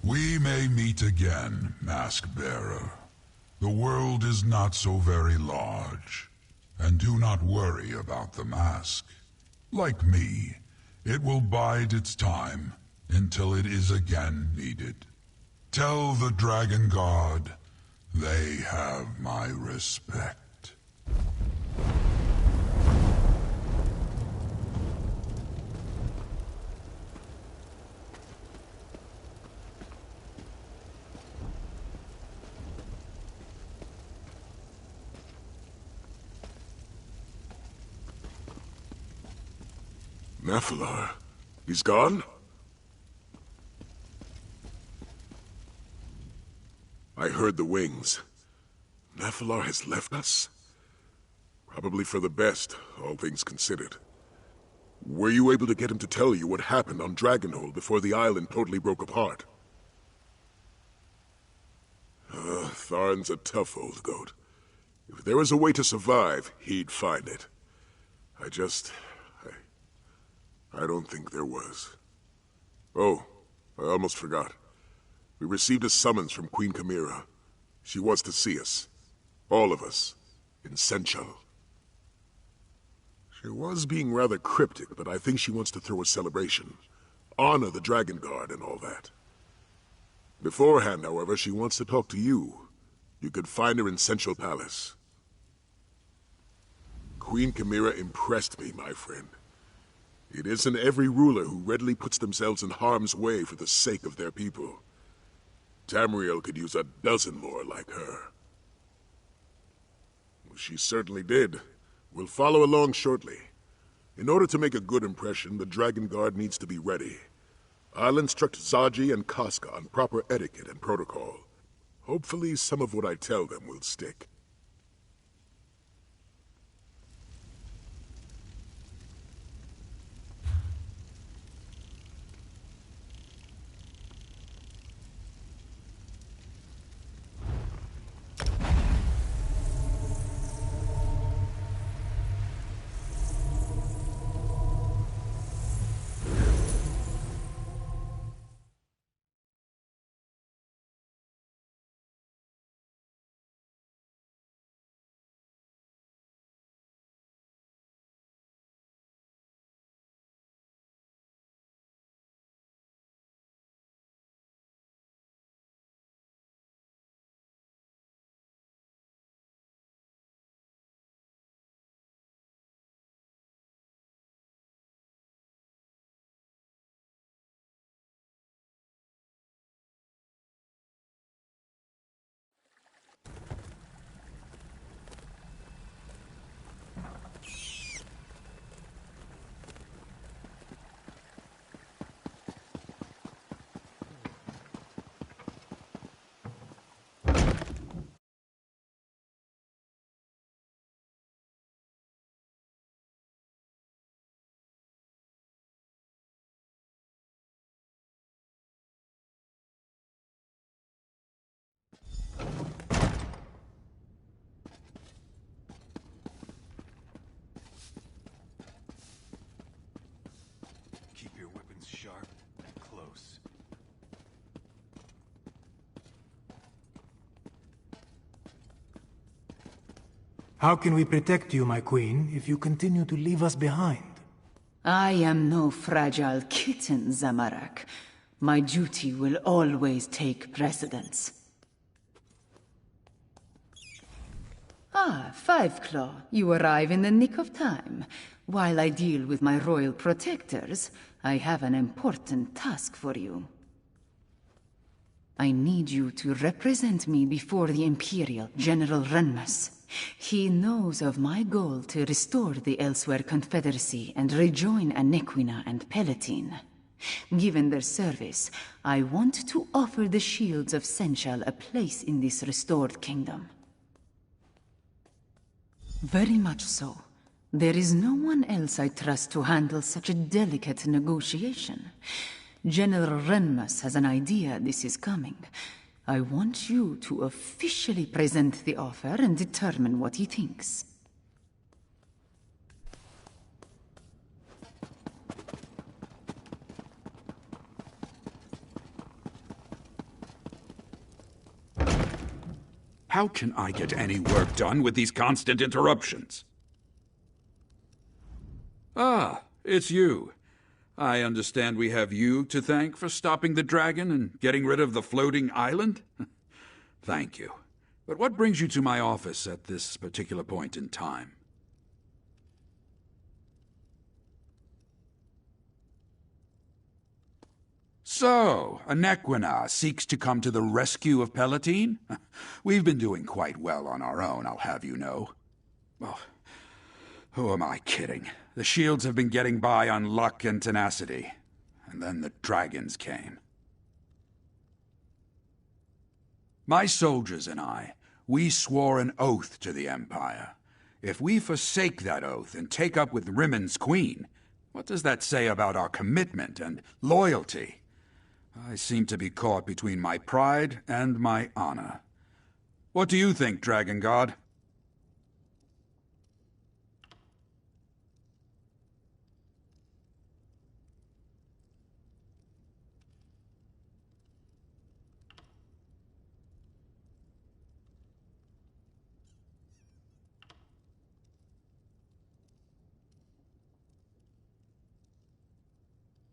We may meet again, Mask-bearer. The world is not so very large, and do not worry about the mask. Like me, it will bide its time until it is again needed. Tell the Dragon Guard they have my respect. Nephilar? He's gone? I heard the wings. Nephilar has left us? Probably for the best, all things considered. Were you able to get him to tell you what happened on Dragonhold before the island totally broke apart? Tharn's a tough old goat. If there was a way to survive, he'd find it. I don't think there was. Oh, I almost forgot. We received a summons from Queen Chimera. She wants to see us. All of us. In Senchal. She was being rather cryptic, but I think she wants to throw a celebration. Honor the Dragon Guard and all that. Beforehand, however, she wants to talk to you. You could find her in Senchal Palace. Queen Chimera impressed me, my friend. It isn't every ruler who readily puts themselves in harm's way for the sake of their people. Tamriel could use a dozen more like her. She certainly did. We'll follow along shortly. In order to make a good impression, the Dragon Guard needs to be ready. I'll instruct Zaji and Casca on proper etiquette and protocol. Hopefully some of what I tell them will stick. Keep your weapons sharp and close. How can we protect you, my queen, if you continue to leave us behind? I am no fragile kitten, Zamarak. My duty will always take precedence. Ah, Five Claw, you arrive in the nick of time. While I deal with my royal protectors, I have an important task for you. I need you to represent me before the Imperial General Renmus. He knows of my goal to restore the Elsewhere Confederacy and rejoin Anequina and Palatine. Given their service, I want to offer the Shields of Senchal a place in this restored kingdom. Very much so. There is no one else I trust to handle such a delicate negotiation. General Renmus has an idea this is coming. I want you to officially present the offer and determine what he thinks. How can I get any work done with these constant interruptions? Ah, it's you. I understand we have you to thank for stopping the dragon and getting rid of the floating island? Thank you. But what brings you to my office at this particular point in time? So, Anequina seeks to come to the rescue of Palatine? We've been doing quite well on our own, I'll have you know. Well, who am I kidding? The shields have been getting by on luck and tenacity. And then the dragons came. My soldiers and I, we swore an oath to the Empire. If we forsake that oath and take up with Rimmond's queen, what does that say about our commitment and loyalty? I seem to be caught between my pride and my honor. What do you think, Dragon God?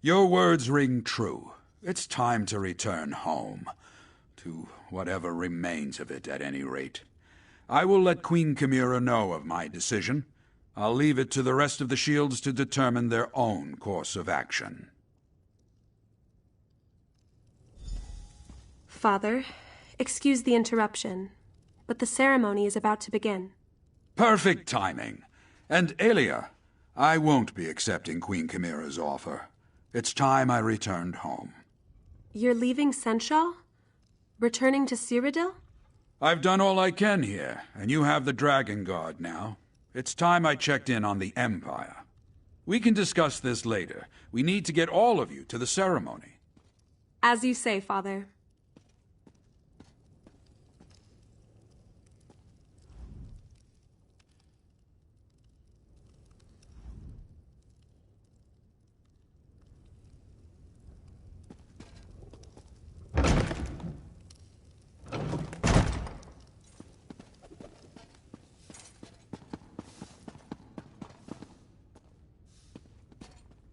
Your words ring true. It's time to return home. To whatever remains of it, at any rate. I will let Queen Chimera know of my decision. I'll leave it to the rest of the shields to determine their own course of action. Father, excuse the interruption, but the ceremony is about to begin. Perfect timing. And Aelia, I won't be accepting Queen Chimera's offer. It's time I returned home. You're leaving Senshal? Returning to Cyrodiil? I've done all I can here, and you have the Dragon Guard now. It's time I checked in on the Empire. We can discuss this later. We need to get all of you to the ceremony. As you say, Father.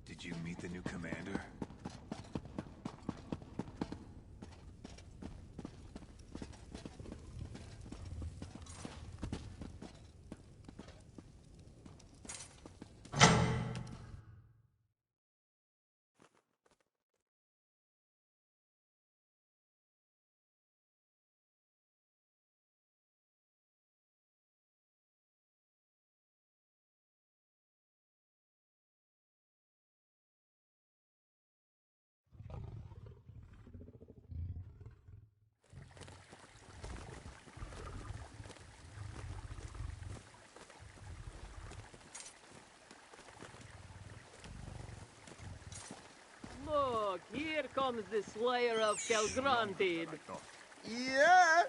Did you meet the new commander? Look, here comes the Slayer of Kelgrantid. Yeah!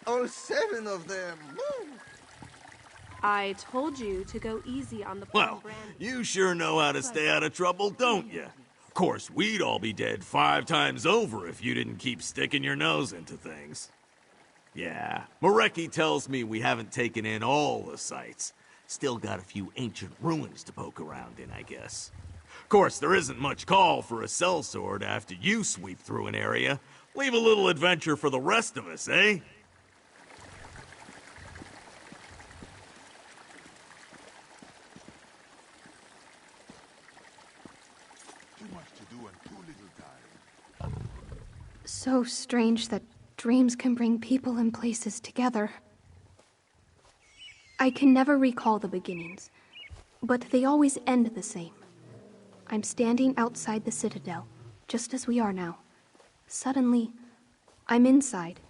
All 7 of them! Woo. I told you to go easy on the Well, you sure know how to stay out of trouble, don't you? Of course, we'd all be dead 5 times over if you didn't keep sticking your nose into things. Yeah, Mareki tells me we haven't taken in all the sights. Still got a few ancient ruins to poke around in, I guess. Of course, there isn't much call for a sellsword after you sweep through an area. Leave a little adventure for the rest of us, eh? Too much to do and too little time. So strange that dreams can bring people and places together. I can never recall the beginnings, but they always end the same. I'm standing outside the Citadel, just as we are now. Suddenly, I'm inside.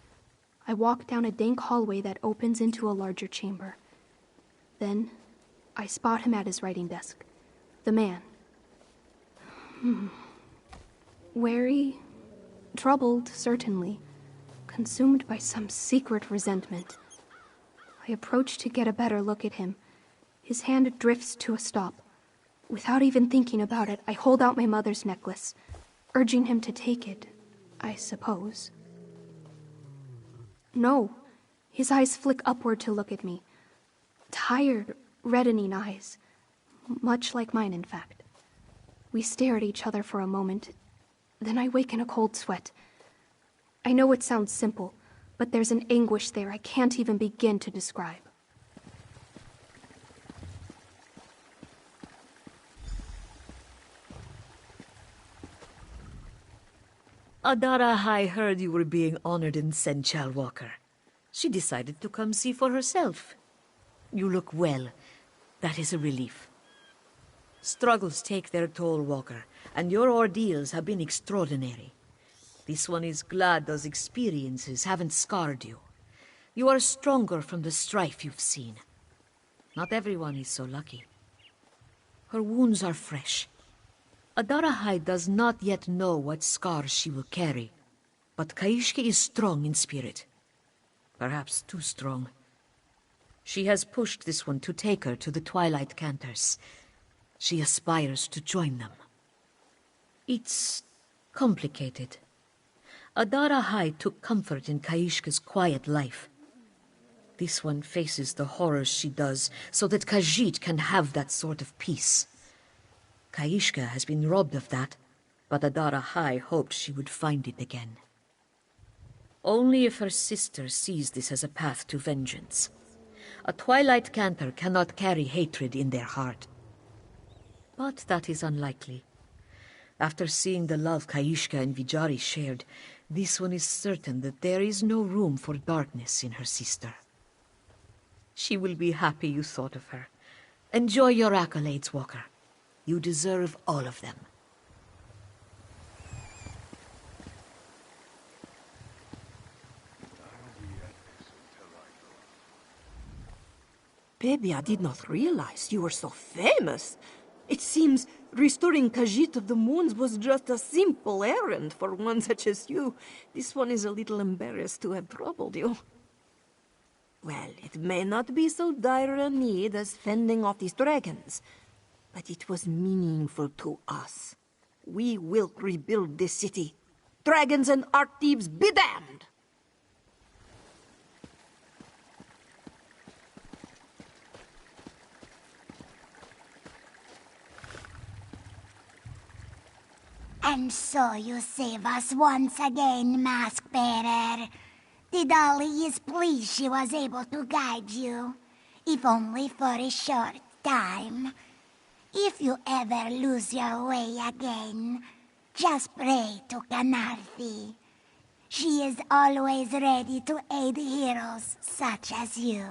I walk down a dank hallway that opens into a larger chamber. Then, I spot him at his writing desk. The man. Wary, troubled, certainly. Consumed by some secret resentment. I approach to get a better look at him. His hand drifts to a stop. Without even thinking about it, I hold out my mother's necklace, urging him to take it, I suppose. No. His eyes flick upward to look at me. Tired, reddening eyes. Much like mine, in fact. We stare at each other for a moment. Then I wake in a cold sweat. I know it sounds simple, but there's an anguish there I can't even begin to describe. Adara High heard you were being honored in Senchal, Walker. She decided to come see for herself. You look well. That is a relief. Struggles take their toll, Walker, and your ordeals have been extraordinary. This one is glad those experiences haven't scarred you. You are stronger from the strife you've seen. Not everyone is so lucky. Her wounds are fresh. Adara High does not yet know what scars she will carry, but Kaishki is strong in spirit. Perhaps too strong. She has pushed this one to take her to the Twilight Cantors. She aspires to join them. It's complicated. Adara High took comfort in Kaishka's quiet life. This one faces the horrors she does so that Khajiit can have that sort of peace. Kaishka has been robbed of that, but Adara High hoped she would find it again. Only if her sister sees this as a path to vengeance. A Twilight Cantor cannot carry hatred in their heart. But that is unlikely. After seeing the love Kaishka and Vijari shared, this one is certain that there is no room for darkness in her sister. She will be happy you thought of her. Enjoy your accolades, Walker. You deserve all of them. Baby, I did not realize you were so famous. It seems restoring Khajiit of the Moons was just a simple errand for one such as you. This one is a little embarrassed to have troubled you. Well, it may not be so dire a need as fending off these dragons, but it was meaningful to us. We will rebuild this city. Dragons and art thieves be damned! And so you save us once again, Mask Bearer. Tidali is pleased she was able to guide you, if only for a short time. If you ever lose your way again, just pray to Kanarthi. She is always ready to aid heroes such as you.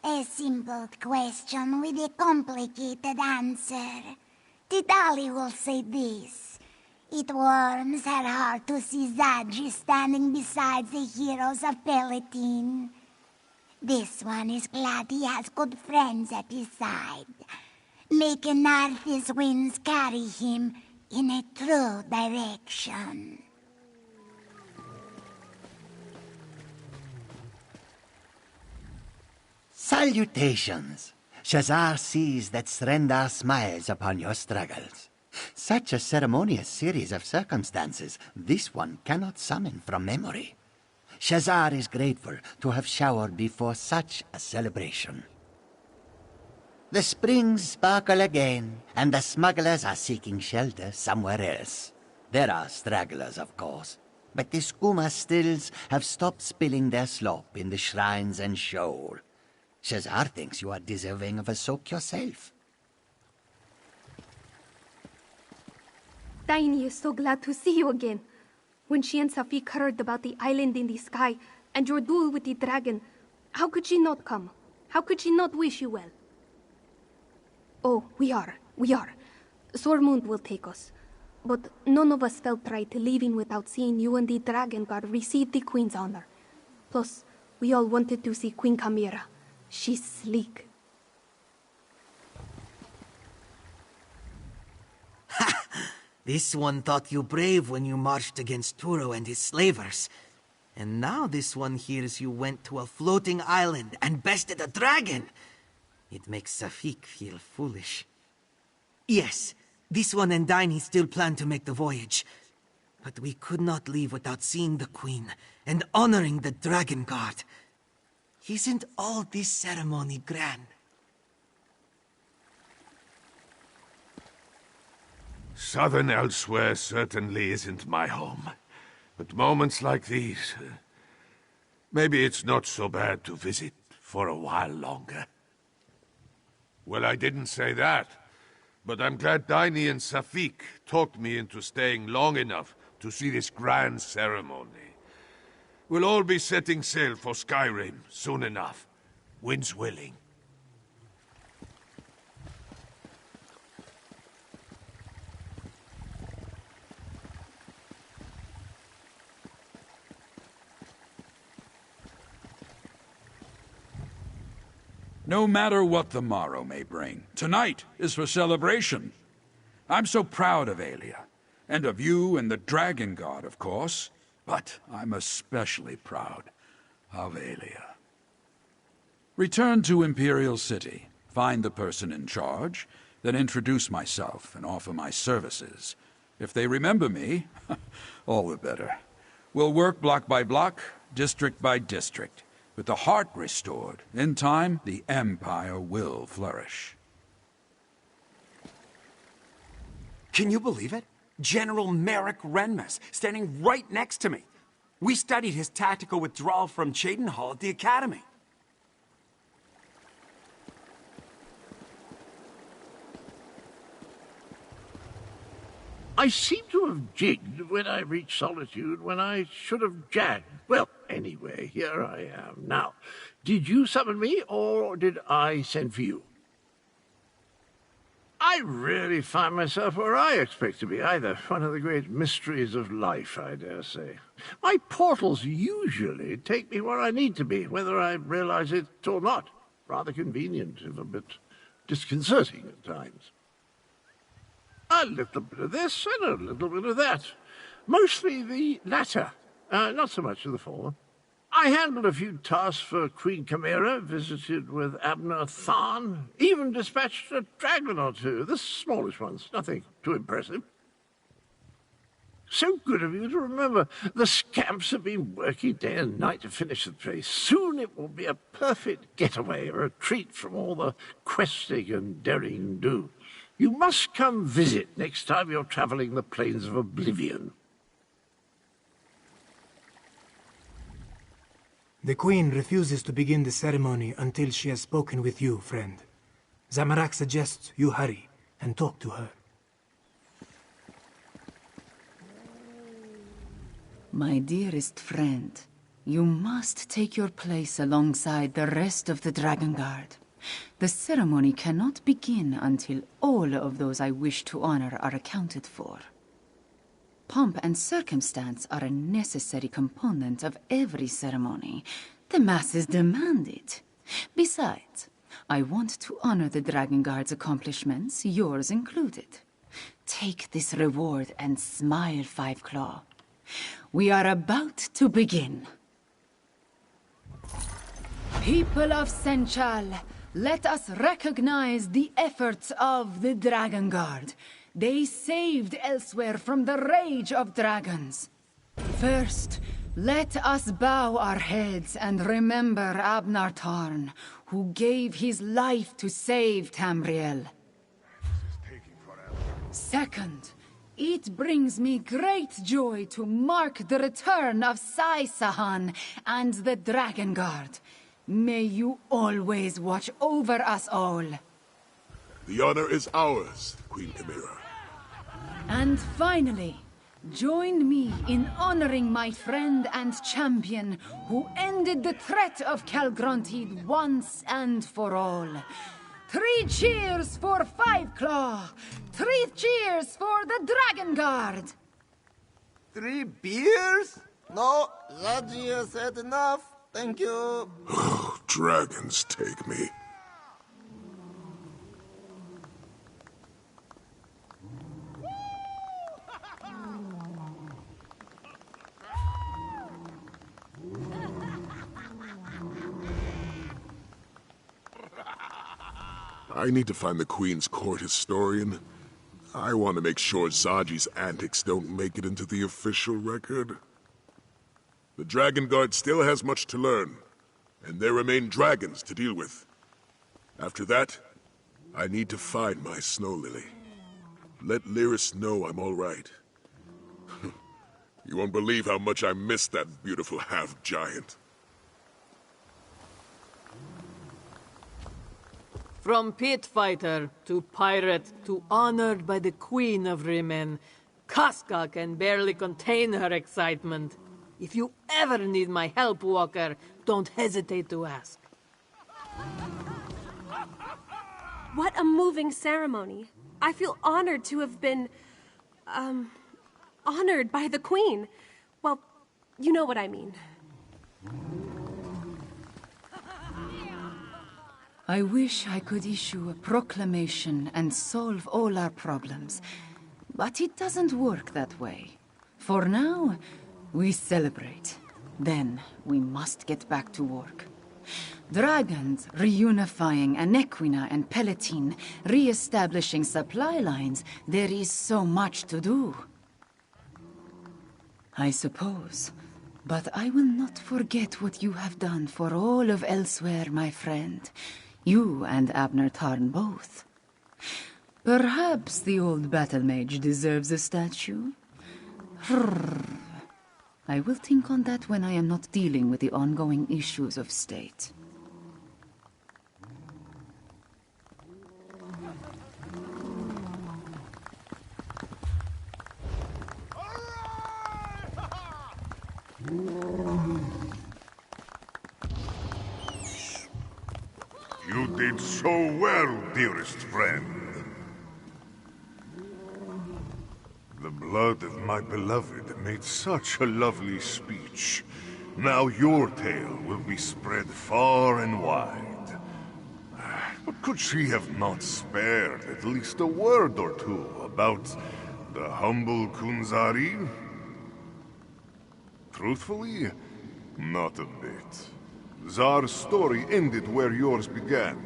A simple question with a complicated answer. Tidali will say this. It warms her heart to see Zadji standing beside the heroes of Palatine. This one is glad he has good friends at his side. May Kanarthi's winds carry him in a true direction. Salutations! Shazar sees that Srendar smiles upon your struggles. Such a ceremonious series of circumstances, this one cannot summon from memory. Shazar is grateful to have showered before such a celebration. The springs sparkle again, and the smugglers are seeking shelter somewhere else. There are stragglers, of course, but the skooma stills have stopped spilling their slop in the shrines and shoal. Shazar thinks you are deserving of a soak yourself. Tiny is so glad to see you again. When she and Safik heard about the island in the sky and your duel with the dragon, how could she not come? How could she not wish you well? Oh, we are. Sormund will take us. But none of us felt right leaving without seeing you and the dragon guard receive the Queen's honor. Plus, we all wanted to see Queen Kamira. She's sleek. This one thought you brave when you marched against Turo and his slavers. And now this one hears you went to a floating island and bested a dragon. It makes Safik feel foolish. Yes, this one and Daini still plan to make the voyage. But we could not leave without seeing the Queen and honoring the Dragon Guard. Isn't all this ceremony grand? Southern elsewhere certainly isn't my home. But moments like these... maybe it's not so bad to visit for a while longer. Well, I didn't say that. But I'm glad Daini and Safik talked me into staying long enough to see this grand ceremony. We'll all be setting sail for Skyrim soon enough. Winds willing. No matter what the morrow may bring, tonight is for celebration. I'm so proud of Aelia, and of you and the Dragon God, of course, but I'm especially proud of Aelia. Return to Imperial City, find the person in charge, then introduce myself and offer my services. If they remember me, all the better. We'll work block by block, district by district. With the heart restored, in time, the Empire will flourish. Can you believe it? General Merrick Renmus, standing right next to me. We studied his tactical withdrawal from Cheydinhal at the Academy. I seem to have jigged when I reached Solitude when I should have jagged. Well, anyway, here I am. Now, did you summon me, or did I send for you? I really find myself where I expect to be, either. One of the great mysteries of life, I dare say. My portals usually take me where I need to be, whether I realize it or not. Rather convenient, if a bit disconcerting at times. A little bit of this and a little bit of that. Mostly the latter, not so much of the former. I handled a few tasks for Queen Chimera, visited with Abner Tharn, even dispatched a dragon or two, the smallish ones, nothing too impressive. So good of you to remember. The scamps have been working day and night to finish the place. Soon it will be a perfect getaway, a retreat from all the questing and daring-do. You must come visit next time you're traveling the plains of Oblivion. The Queen refuses to begin the ceremony until she has spoken with you, friend. Zamorak suggests you hurry and talk to her. My dearest friend, you must take your place alongside the rest of the Dragon Guard. The ceremony cannot begin until all of those I wish to honor are accounted for. Pomp and circumstance are a necessary component of every ceremony. The masses demand it. Besides, I want to honor the Dragon Guard's accomplishments, yours included. Take this reward and smile, Five Claw. We are about to begin. People of Senchal, let us recognize the efforts of the Dragon Guard. They saved Elsewhere from the rage of dragons. First, let us bow our heads and remember Abner Tarn, who gave his life to save Tamriel. Second, it brings me great joy to mark the return of Sai Sahan and the Dragon Guard. May you always watch over us all. The honor is ours, Queen Chimera. And finally, join me in honoring my friend and champion who ended the threat of Calgrontied once and for all. 3 cheers for Five Claw! 3 cheers for the Dragon Guard! 3 beers? No, Zaji has said enough. Thank you. Dragons take me. I need to find the Queen's court historian. I want to make sure Zaji's antics don't make it into the official record. The Dragon Guard still has much to learn, and there remain dragons to deal with. After that, I need to find my Snow Lily. Let Lyris know I'm all right. You won't believe how much I miss that beautiful half-giant. From pit fighter to pirate to honored by the Queen of Rimen, Casca can barely contain her excitement. If you ever need my help, Walker, don't hesitate to ask. What a moving ceremony. I feel honored to have been, honored by the Queen. Well, you know what I mean. I wish I could issue a proclamation and solve all our problems, but it doesn't work that way. For now, we celebrate. Then we must get back to work. Dragons reunifying Anequina and Palatine, re-establishing supply lines. There is so much to do. I suppose. But I will not forget what you have done for all of Elsewhere, my friend. You and Abner Tarn both. Perhaps the old battle mage deserves a statue? I will think on that when I am not dealing with the ongoing issues of state. You did so well, dearest friend. The blood of my beloved made such a lovely speech. Now your tale will be spread far and wide. But could she have not spared at least a word or two about the humble Kunzari? Truthfully, not a bit. Zar's story ended where yours began,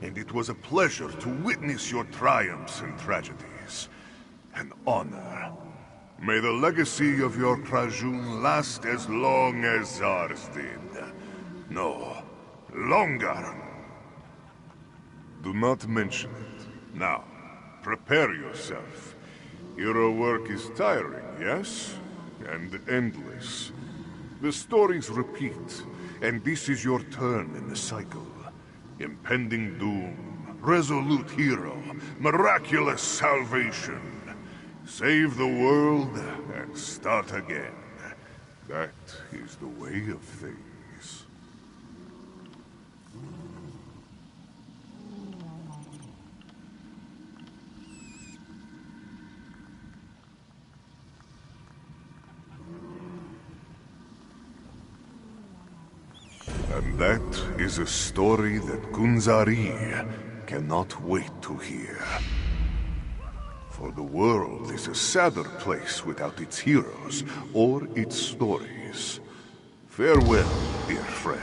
and it was a pleasure to witness your triumphs and tragedies. An honor. May the legacy of your Krajun last as long as Zar's did. No, longer. Do not mention it. Now, prepare yourself. Hero work is tiring, yes? And endless. The stories repeat, and this is your turn in the cycle. Impending doom, resolute hero, miraculous salvation. Save the world and start again. That is the way of things. And that is a story that Kunzari cannot wait to hear. For the world is a sadder place without its heroes or its stories. Farewell, dear friend.